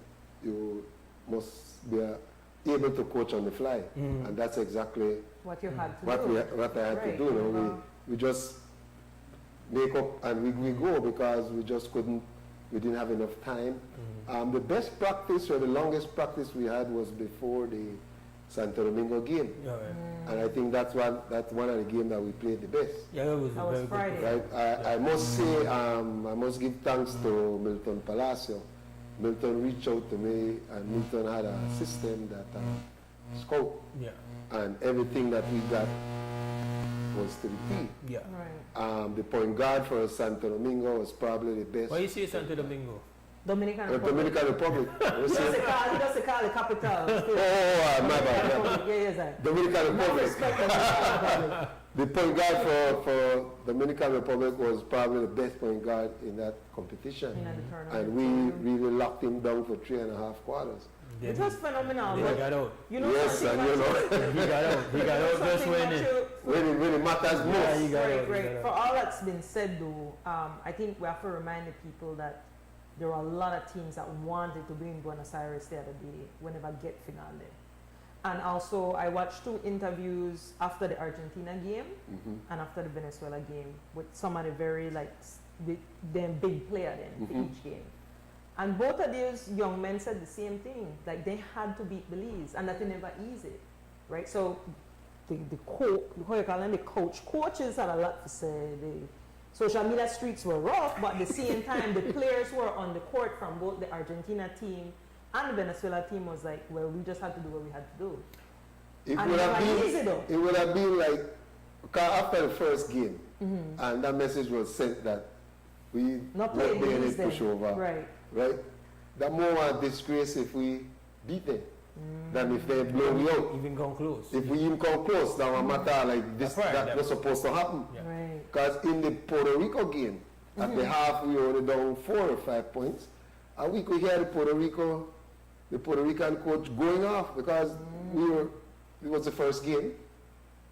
Speaker 1: you must be able to coach on the fly, and that's exactly
Speaker 16: what you had to
Speaker 1: what
Speaker 16: do.
Speaker 1: What I had to do. You know, we just make up and we go because we just couldn't. We didn't have enough time. The best practice or the longest practice we had was before the Santo Domingo game, and I think that's one of the games that we played the best.
Speaker 2: Yeah, that was very
Speaker 16: Friday.
Speaker 2: good.
Speaker 1: Right? I must say, I must give thanks to Milton Palacio. Milton reached out to me, and Milton had a system that scout, and everything that we got was to the T.
Speaker 2: Yeah.
Speaker 16: Right.
Speaker 1: The point guard for Santo Domingo was probably the best.
Speaker 2: Why you say Santo Domingo?
Speaker 16: Dominican Republic.
Speaker 1: Dominican Republic.
Speaker 16: He doesn't call it capital.
Speaker 1: My bad.
Speaker 16: Yeah.
Speaker 1: Dominican Republic. The point guard for Dominican Republic was probably the best point guard in that competition. And we really locked him down for 3.5 quarters.
Speaker 16: It was phenomenal.
Speaker 2: He got out.
Speaker 1: You know, yes, and you know.
Speaker 2: He got out. He got out just when
Speaker 1: it matters most.
Speaker 2: Yeah, he got out.
Speaker 16: Right. For all that's been said though, I think we have to remind the people that there were a lot of teams that wanted to be in Buenos Aires the other day whenever get finale. And also, I watched 2 interviews after the Argentina game and after the Venezuela game with some of the very them big player then for each game. And both of these young men said the same thing, like they had to beat Belize and that they never easy, right? So the coaches had a lot to say. The social media streets were rough, but at the same time, the players were on the court from both the Argentina team and the Venezuela team was like, well, we just had to do what we had to do.
Speaker 1: It would have been like, after the first game, and that message was sent that we
Speaker 16: not
Speaker 1: won't be any
Speaker 16: then.
Speaker 1: pushover. Right? That more a disgrace if we beat them than if they blow me out.
Speaker 2: Even come close.
Speaker 1: If we even come close, now a matter like this, that was supposed to happen. Because in the Puerto Rico game, at the half, we were only down 4 or 5 points. And we could hear the Puerto Rican coach going off because it was the first game.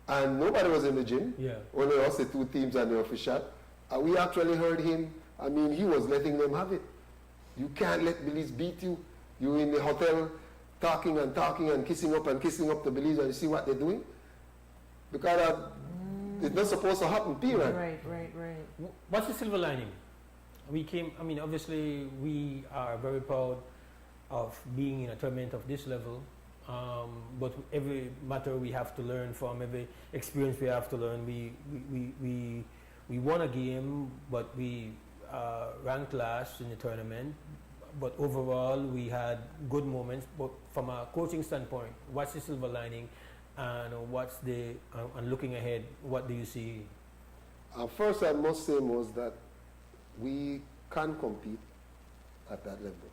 Speaker 1: And nobody was in the gym. Only us, the 2 teams and the official. And we actually heard him. I mean, he was letting them have it. You can't let Belize beat you. You're in the hotel talking and kissing up to Belize, and you see what they're doing? Because it's not supposed to happen, period.
Speaker 16: Right.
Speaker 2: What's the silver lining? Obviously we are very proud of being in a tournament of this level, but every matter we have to learn from, every experience we have to learn. We won a game, but we ranked last in the tournament. But overall, we had good moments. But from a coaching standpoint, what's the silver lining, and and looking ahead, what do you see?
Speaker 1: First, I must say, Mose, that we can compete at that level.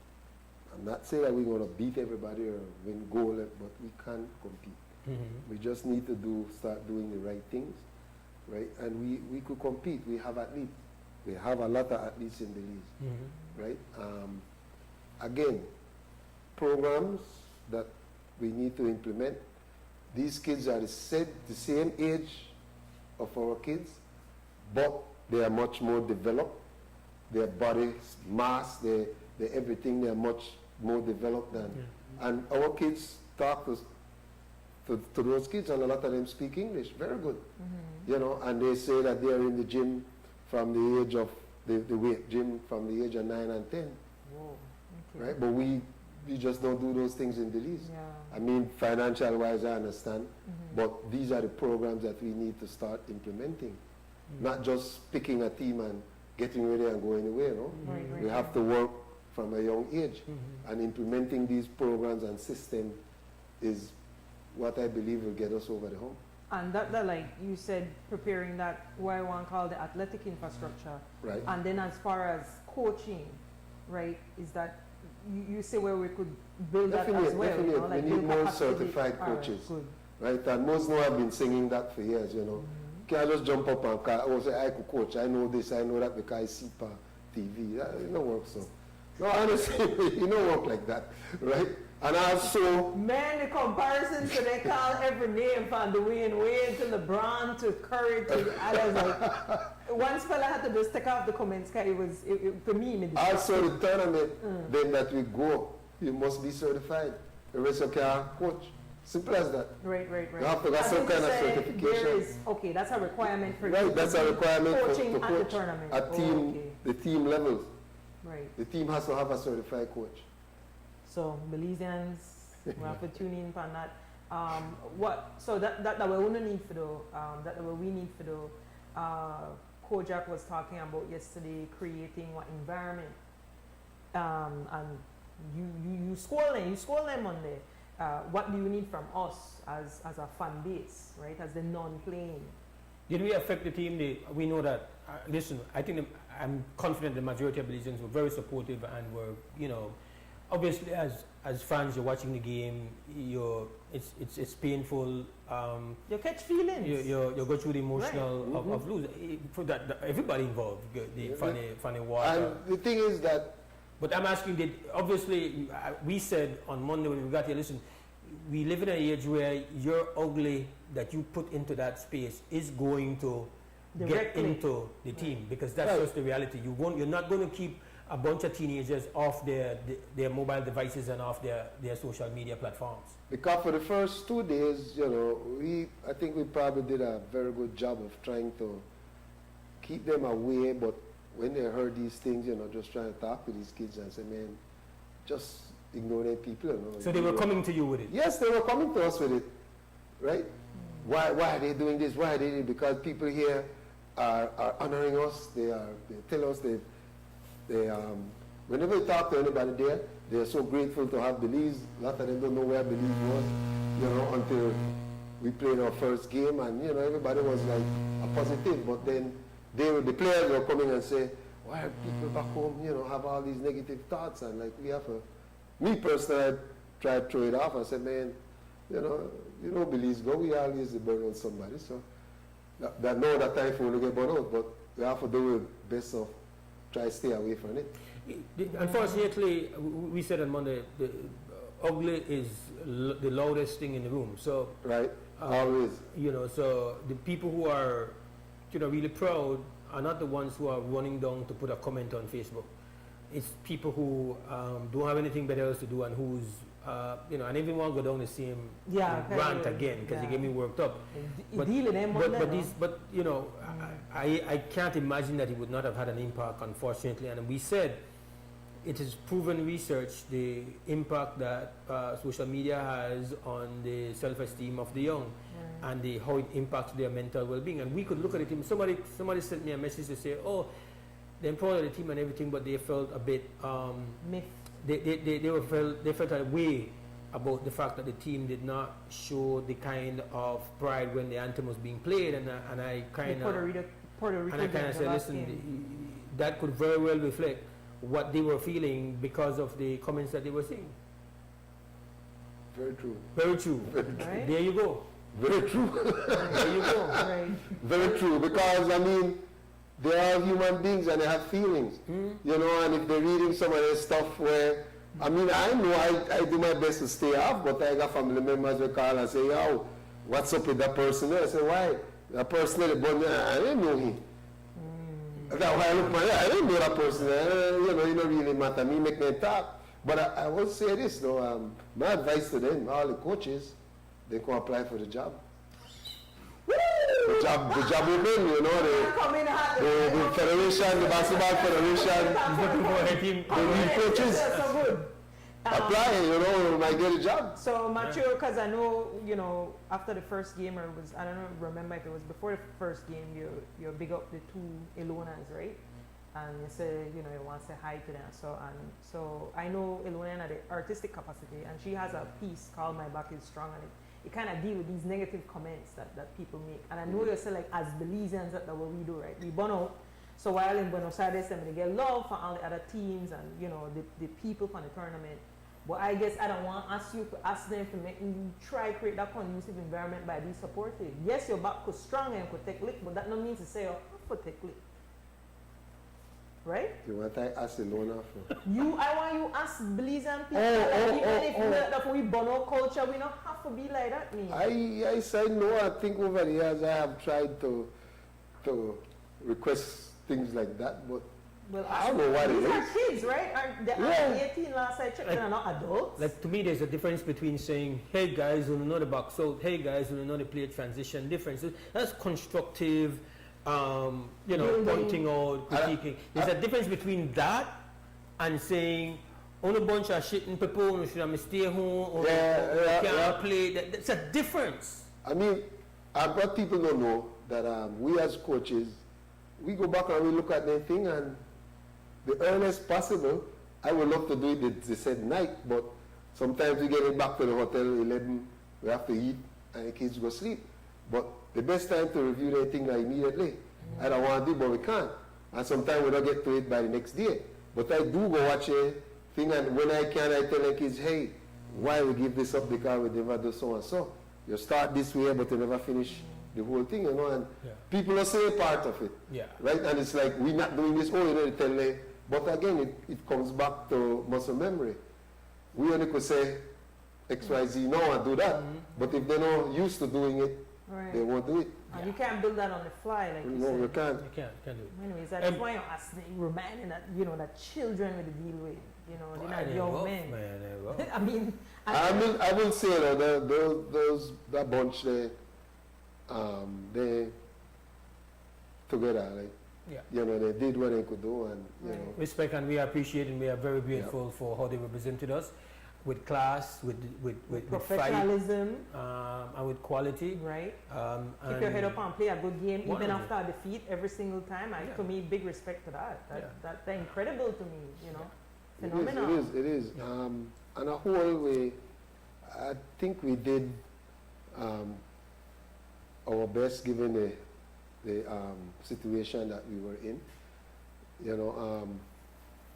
Speaker 1: I'm not saying that we're going to beat everybody or win gold, but we can compete. We just need to start doing the right things, right? And we could compete. We have athletes. We have a lot of athletes in Belize, right? Again, programs that we need to implement. These kids are the same age of our kids, but they are much more developed. Their body mass, their everything, they are much more developed than. And our kids talk to those kids, and a lot of them speak English very good. You know, and they say that they are in the gym from the age of the weight gym from the age of 9 and 10. Right? But we just don't do those things in Belize. I mean, financial wise, I understand, but these are the programs that we need to start implementing. Not just picking a team and getting ready and going away, no? We have to work from a young age, and implementing these programs and systems is what I believe will get us over the hump.
Speaker 16: And that like you said, preparing that, what I want to call the athletic infrastructure.
Speaker 1: Right.
Speaker 16: And then as far as coaching, right, is that you say where we could build that as well.
Speaker 1: Definitely.
Speaker 16: You know, like
Speaker 1: we need more certified coaches. Right, and most know I've been singing that for years, you know. Can't just jump up and say, I could coach, I know this, I know that because I see per TV. It don't work so. No, honestly, it don't work like that, right? And also...
Speaker 16: Man, the comparisons, so they call every name from Dwayne Wade to LeBron to Curry to others. Like, one fella had to just take off the comments because it was, to me...
Speaker 1: Also, the tournament then that we go, you must be certified. The rest you can coach. Simple as that.
Speaker 16: Right.
Speaker 1: You have to get some kind of certification.
Speaker 16: Okay, that's a requirement for
Speaker 1: right. That's a requirement
Speaker 16: coaching
Speaker 1: to
Speaker 16: at
Speaker 1: coach
Speaker 16: the tournament.
Speaker 1: at the team levels.
Speaker 16: Right.
Speaker 1: The team has to have a certified coach.
Speaker 16: So Belizeans, we have to tune in on that. So that we only need for the we need for the Kojak was talking about yesterday, creating what environment, and you score them on there. What do you need from us as a fan base, right? As the non-playing.
Speaker 2: Did we affect the team? We know that. Listen, I think I'm confident the majority of Belizeans were very supportive and were, you know, obviously as fans, you're watching the game. It's painful.
Speaker 16: You catch feelings.
Speaker 2: You go through the emotional right. of losing. For that, everybody involved. The funny water.
Speaker 1: And the thing is that.
Speaker 2: But I'm asking, obviously, we said on Monday when we got here, listen, we live in an age where your ugly that you put into that space is going to
Speaker 16: directly
Speaker 2: get into the team, because that's just the reality. You're not going to keep a bunch of teenagers off their mobile devices and off their social media platforms.
Speaker 1: Because for the first 2 days, you know, I think we probably did a very good job of trying to keep them away, but when they heard these things, you know, just trying to talk with these kids and say, man, just ignore them people. You know,
Speaker 2: so they were coming to you with it?
Speaker 1: Yes, they were coming to us with it, right? Why are they doing this? Why are they doing it? Because people here are honoring us. They tell us whenever we talk to anybody there, they are so grateful to have Belize. A lot of them don't know where Belize was, you know, until we played our first game, and you know, everybody was like a positive, but then the players were coming and say, why are people back home, you know, have all these negative thoughts? And like we have me personally, I tried to throw it off. I said, man, you know, Belize go, we always burn on somebody. So that time for to get burned out, but we have to do the best of try to stay away from it.
Speaker 2: Unfortunately, we said on Monday, the ugly is the loudest thing in the room. So
Speaker 1: right, always.
Speaker 2: You know, so the people who are, you know, really proud are not the ones who are running down to put a comment on Facebook. It's people who don't have anything better else to do and who's, you know, and everyone go down the same rant again because they get me worked up. But you know, I can't imagine that it would not have had an impact, unfortunately. And we said it is proven research, the impact that social media has on the self-esteem of the young and how it impacts their mental well-being. And we could look at it. Somebody sent me a message to say, oh, they're proud of the team and everything, but they felt a bit they felt a way about the fact that the team did not show the kind of pride when the anthem was being played, and I kind of said, listen, that could very well reflect what they were feeling because of the comments that they were seeing.
Speaker 1: Very true.
Speaker 2: Very true.
Speaker 16: Right?
Speaker 2: There you go.
Speaker 1: Very true.
Speaker 2: There you go.
Speaker 16: Right.
Speaker 1: Very true, because I mean, they are human beings and they have feelings, you know, and if they're reading some of this stuff where, I mean, I know I do my best to stay off, but I got family members who call and say, yo, what's up with that person there? I say, why? That person there, but I didn't know him. That's why I look my I didn't know that person there. You know, it don't really matter. Me make them talk. But I will say this though, my advice to them, all the coaches, they can apply for the job. The job open, you know, the federation, the basketball federation, the lead coaches. Apply, you know, you might get a job.
Speaker 16: So Macho, because I know, you know, after the first game, or it was, I don't remember if it was before the first game, you big up the two Ilonas, right? And you say, you know, you want to say hi to them. So I know Ilona had the artistic capacity, and she has a piece called "My Back Is Strong," and it kind of deal with these negative comments that people make. And I know you say, like, as Belizeans, that's what we do, right? We burn out. So while in Buenos Aires, they get love for all the other teams and, you know, the people from the tournament. But I guess I don't want to ask them to make you try create that conducive environment by being supportive. Yes, your back could strong and could take lick, but that no means to say, oh, I could take lick. Right?
Speaker 1: You want to ask Ilona for?
Speaker 16: I want you to ask Belizean people. If we burn out culture, we don't have to be like that.
Speaker 1: I said no. I think over the years I have tried to request things like that, but
Speaker 16: Well,
Speaker 1: I don't know what it
Speaker 16: these are
Speaker 1: is.
Speaker 16: kids, right? Aren't they
Speaker 1: Yeah.
Speaker 16: 18 last I checked, they're not adults?
Speaker 2: Like, to me, there's a difference between saying, hey guys, we know the box out, hey guys, we know the play transition difference. That's constructive, pointing out, critiquing. There's a difference between that and saying, on a bunch of shitting people, who should have stay home, or can't play. That's a difference.
Speaker 1: I mean, what people don't know, that we as coaches, we go back and we look at the thing, and the earliest possible, I would love to do it, they said night, but sometimes we get it back to the hotel 11, we have to eat, and the kids go sleep. But the best time to review the thing immediately. I don't want to do, but we can't. And sometimes we don't get to it by the next day. But I do go watch a thing, and when I can, I tell the kids, hey, why we give this up because we never do so and so. You start this way, but you never finish the whole thing, and people are say a part of it. Right? And it's like, we're not doing this, they tell me. But again, it comes back to muscle memory. We only could say X, Y, Z now and do that. But if they're not used to doing it, they won't do it.
Speaker 16: And you can't build that on the fly, like you said.
Speaker 1: No, you can't.
Speaker 2: You can't do it.
Speaker 16: Anyways, that's why I'm reminding that, that children will deal with, they're not young men. I mean,
Speaker 1: I will say that that bunch, they together, like, they did what they could do, and
Speaker 2: Respect, and we appreciate and we are very grateful for how they represented us, with class, with
Speaker 16: professionalism,
Speaker 2: and with quality.
Speaker 16: Right. Keep your head up and play a good game, even after a defeat every single time. To me, big respect to that. That's incredible to me. Phenomenal.
Speaker 1: It is. On a whole way, I think we did our best given the situation that we were in.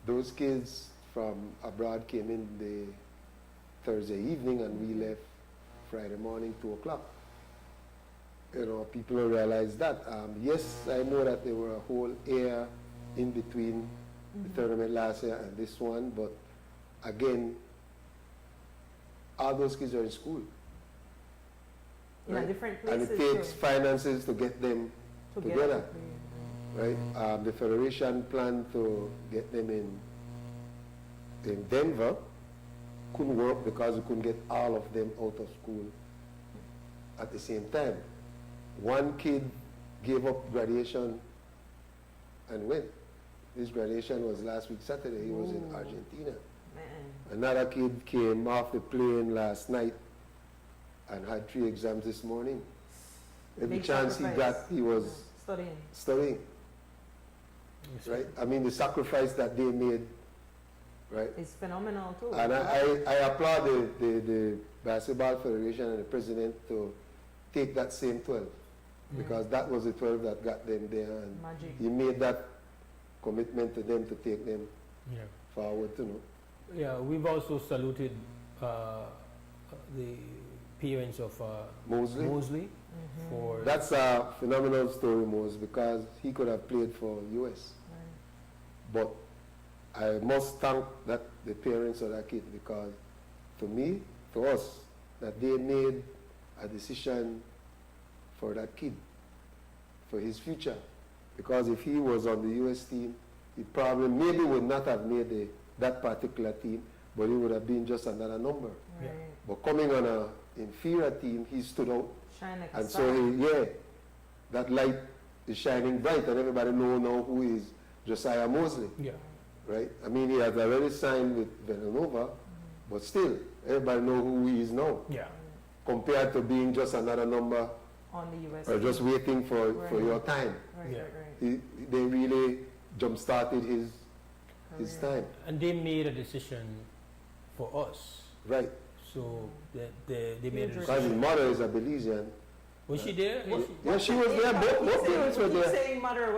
Speaker 1: Those kids from abroad came in the Thursday evening, and we left Friday morning, 2 o'clock. People don't realize that. Yes, I know that there were a whole year in between the tournament last year and this one, but again, all those kids are in school.
Speaker 16: In different places.
Speaker 1: And it takes finances to get them together. Right? The Federation planned to get them in Denver. Couldn't work because we couldn't get all of them out of school at the same time. One kid gave up graduation and went. His graduation was last week Saturday. He was in Argentina. Another kid came off the plane last night and had 3 exams this morning. Every chance he got, he was studying. Right? I mean, the sacrifice that they made, right?
Speaker 16: It's phenomenal too.
Speaker 1: And I applaud the Basketball Federation and the president to take that same 12, because that was the 12 that got them there, and he made that commitment to them to take them forward,
Speaker 2: Yeah, we've also saluted the parents of Mosley. For
Speaker 1: that's a phenomenal story, Mose, because he could have played for US. But I must thank the parents of that kid, because to us, that they made a decision for that kid, for his future. Because if he was on the US team, he probably maybe would not have made that particular team, but he would have been just another number.
Speaker 16: Right.
Speaker 1: But coming on an inferior team, he stood out.
Speaker 16: Shine like
Speaker 1: and
Speaker 16: a star.
Speaker 1: so that light is shining bright, and everybody know now who is Josiah Mosley. Right? I mean, he has already signed with Villanova, but still, everybody know who he is now. Compared to being just another number
Speaker 16: on the US
Speaker 1: or
Speaker 16: team.
Speaker 1: just waiting for your time. They really jump-started his time.
Speaker 2: And they made a decision for us.
Speaker 1: Right.
Speaker 2: So they made a decision.
Speaker 1: Because his mother is a Belizean.
Speaker 2: Was she there?
Speaker 1: Yeah, she was there. Both parents were there.
Speaker 16: Saying mother,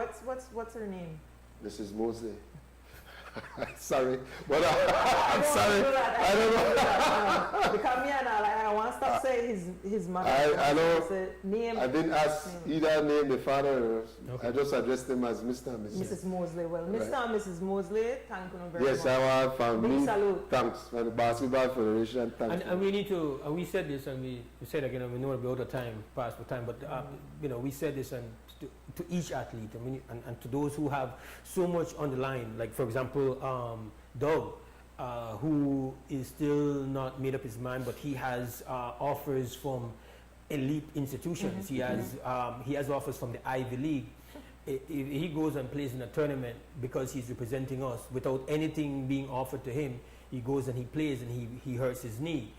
Speaker 16: what's her name?
Speaker 1: Mrs. Mosley. Sorry, but I'm sorry. I don't know.
Speaker 16: Because me and I want to stop saying his mother.
Speaker 1: I know.
Speaker 16: Name.
Speaker 1: I didn't ask either name the father. I just addressed him as Mr. and Mrs.
Speaker 16: Mrs. Mosley. Well, Mr. and Mrs. Mosley, thank you very much.
Speaker 1: Yes, our family.
Speaker 16: Salute.
Speaker 1: Thanks for the Basketball Federation. Thanks.
Speaker 2: And we need to. We said this, and we said again. We know we're out of time, past the time, but we said this, and to each athlete, I mean, and to those who have so much on the line. Like, for example, Doug, who is still not made up his mind, but he has offers from elite institutions. He has offers from the Ivy League. If he goes and plays in a tournament because he's representing us without anything being offered to him, he goes and he plays and he hurts his knee.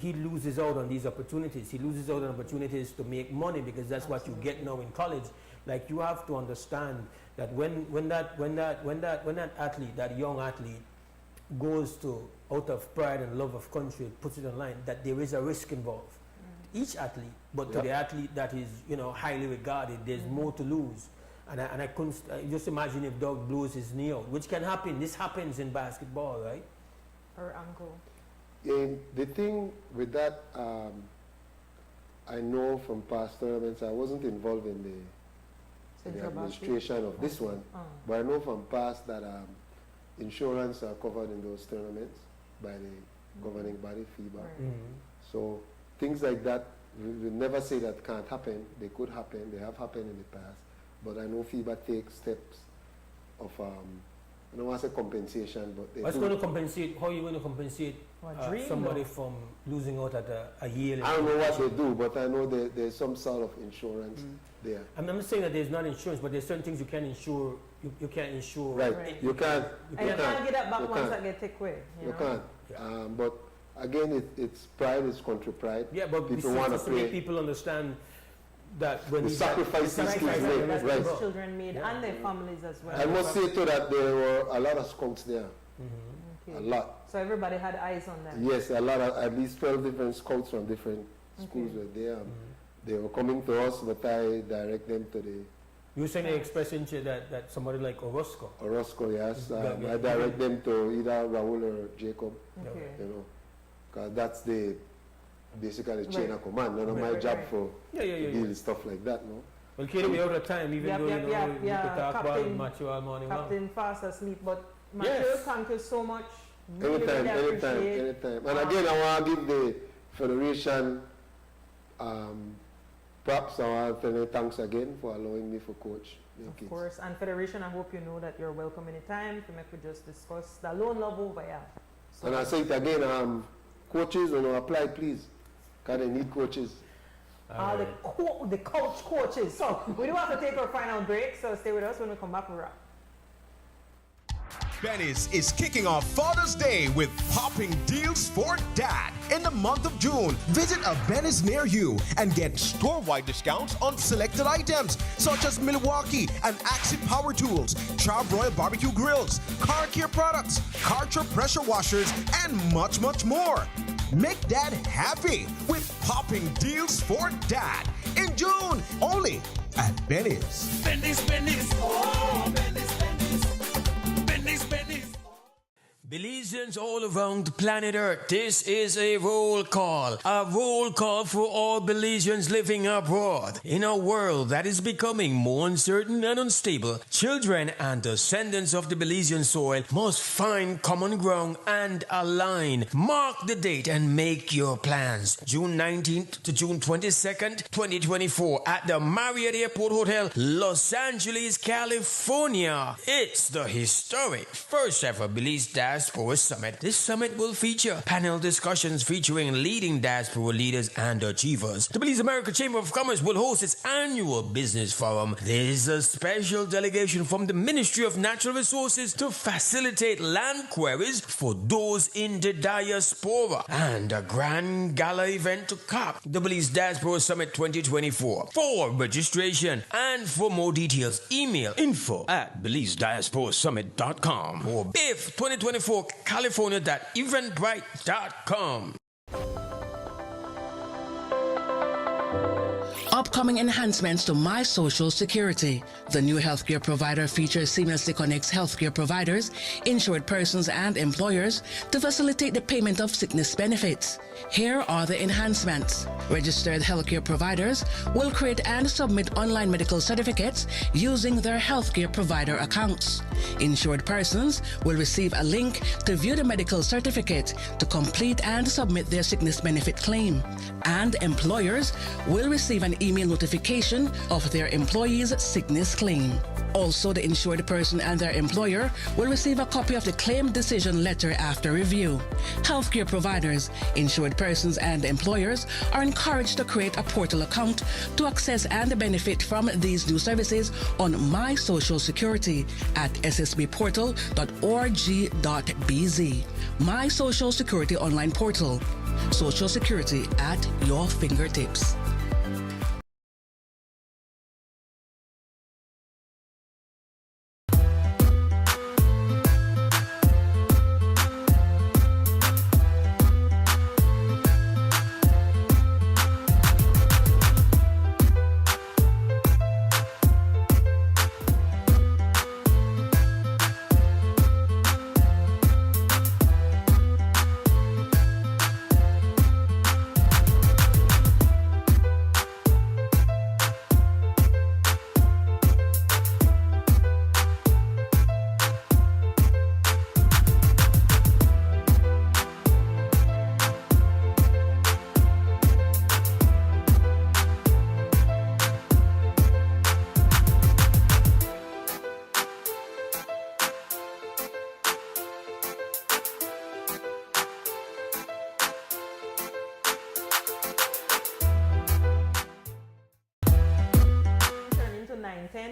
Speaker 2: He loses out on these opportunities. He loses out on opportunities to make money, because that's what you get now in college. Like, you have to understand that when that athlete, that young athlete, goes to, out of pride and love of country, puts it online, that there is a risk involved. Each athlete, but to the athlete that is, highly regarded, there's more to lose. And I couldn't just imagine if Doug blows his knee out, which can happen. This happens in basketball, right?
Speaker 16: Or ankle.
Speaker 1: The thing with that, I know from past tournaments, I wasn't involved in the administration of this one, but I know from past that insurance are covered in those tournaments by the governing body, FIBA. So things like that, we never say that can't happen. They could happen. They have happened in the past. But I know FIBA takes steps of, I don't want to say compensation, but they
Speaker 2: what's going to compensate? How are you going to compensate somebody from losing out at a yearly?
Speaker 1: I don't know what they do, but I know there's some sort of insurance there.
Speaker 2: I'm not saying that there's not insurance, but there's certain things you can insure. You can't insure.
Speaker 1: Right. You can't.
Speaker 16: And you can't get that back once that get taken away.
Speaker 1: You can't. But again, it's pride, it's country pride.
Speaker 2: Yeah, but
Speaker 1: people want to
Speaker 2: make people understand that when
Speaker 1: the sacrifices
Speaker 16: that children made and their families as well.
Speaker 1: I must say too that there were a lot of scouts there. A lot.
Speaker 16: So everybody had eyes on them.
Speaker 1: Yes, a lot of, at least 12 different scouts from different schools were there. They were coming to us, but I direct them to the...
Speaker 2: You were saying they express interest that somebody like Orozco.
Speaker 1: Orozco, yes. I direct them to either Raul or Jacob. Because that's the basically chain of command. None of my job for deal with stuff like that, no?
Speaker 2: Well, Katie, we're out of time, even though you could talk about Matthew all morning long.
Speaker 16: Captain fast asleep, but Matthew, thank you so much.
Speaker 1: Anytime. And again, I want to give the Federation props. I want to tell you thanks again for allowing me to coach your kids.
Speaker 16: Of course, and Federation, I hope you know that you're welcome anytime to make we just discuss the lone love over here. So
Speaker 1: and I say it again, coaches, apply please, because they need coaches.
Speaker 16: The coach coaches. So we do have to take our final break, so stay with us. When we come back, we'll wrap.
Speaker 4: Benny's is kicking off Father's Day with popping deals for dad. In the month of June, visit a Benny's near you and get store-wide discounts on selected items such as Milwaukee and Axie power tools, Charbroil barbecue grills, car care products, Karcher pressure washers, and much, much more. Make dad happy with popping deals for dad in June, only at Benny's.
Speaker 3: Benny's. Oh, Benny's. Belizeans all around planet Earth, this is a roll call for all Belizeans living abroad. In a world that is becoming more uncertain and unstable, children and descendants of the Belizean soil must find common ground and align. Mark the date and make your plans. June 19th to June 22nd, 2024 at the Marriott Airport Hotel, Los Angeles, California. It's the historic first ever Belize Diaspora Summit. This summit will feature panel discussions featuring leading diaspora leaders and achievers. The Belize America Chamber of Commerce will host its annual business forum. There is a special delegation from the Ministry of Natural Resources to facilitate land queries for those in the diaspora, and a grand gala event to cap the Belize Diaspora Summit 2024. For registration and for more details, email info@BelizeDiasporaSummit.com or BIF 2024 California.eventbrite.com.
Speaker 7: Upcoming enhancements to My Social Security. The new healthcare provider feature seamlessly connects healthcare providers, insured persons, and employers to facilitate the payment of sickness benefits. Here are the enhancements. Registered healthcare providers will create and submit online medical certificates using their healthcare provider accounts. Insured persons will receive a link to view the medical certificate to complete and submit their sickness benefit claim. And employers will receive an email notification of their employee's sickness claim. Also, the insured person and their employer will receive a copy of the claim decision letter after review. Healthcare providers, insured persons, and employers are encouraged to create a portal account to access and benefit from these new services on My Social Security at ssbportal.org.bz. My Social Security online portal. Social Security at your fingertips.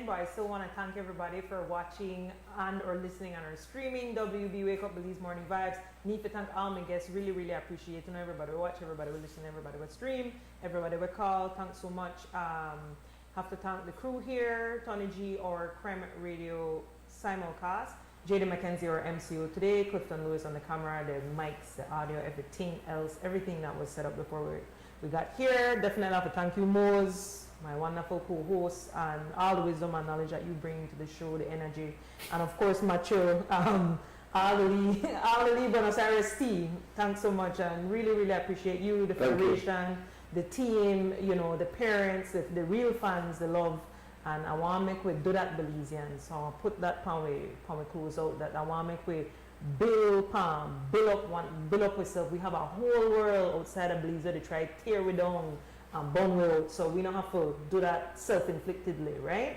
Speaker 16: But I still want to thank everybody for watching and or listening on our streaming. WB Wake Up Belize Morning Vibes. Need to thank all my guests. Really appreciate everybody we watch, everybody we listen, everybody we stream, everybody we call. Thanks so much. Have to thank the crew here, Tony G, our Creme Radio simulcast, JD McKenzie, our MCO today, Clifton Lewis on the camera, the mics, the audio, everything else, everything that was set up before we got here. Definitely have to thank you, Mose, my wonderful co-host, and all the wisdom and knowledge that you bring to the show, the energy, and of course Macho, Ali Buenos Aires team. Thanks so much, and really appreciate you, the Federation, the team, the parents, the real fans, the love, and I want to make we do that Belizeans. So I'll put that pan we close out, that I want to make we build up ourselves. We have a whole world outside of Belize to try to tear we down and bone we out, so we don't have to do that self-inflictedly, right?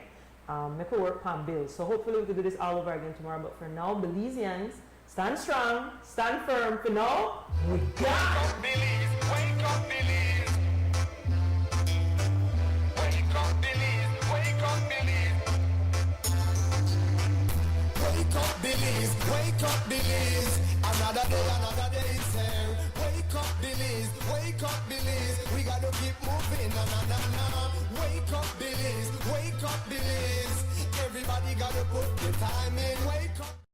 Speaker 16: Make it work pan build. So hopefully we can do this all over again tomorrow, but for now, Belizeans, stand strong, stand firm. For now, we got Belize, wake up Belize. Wake up Belize, wake up Belize. Wake up Belize, wake up Belize. Another day is here. Wake up Belize, wake up Belize. We gotta keep moving, na. Wake up Belize, wake up Belize. Everybody gotta put the time in. Wake up.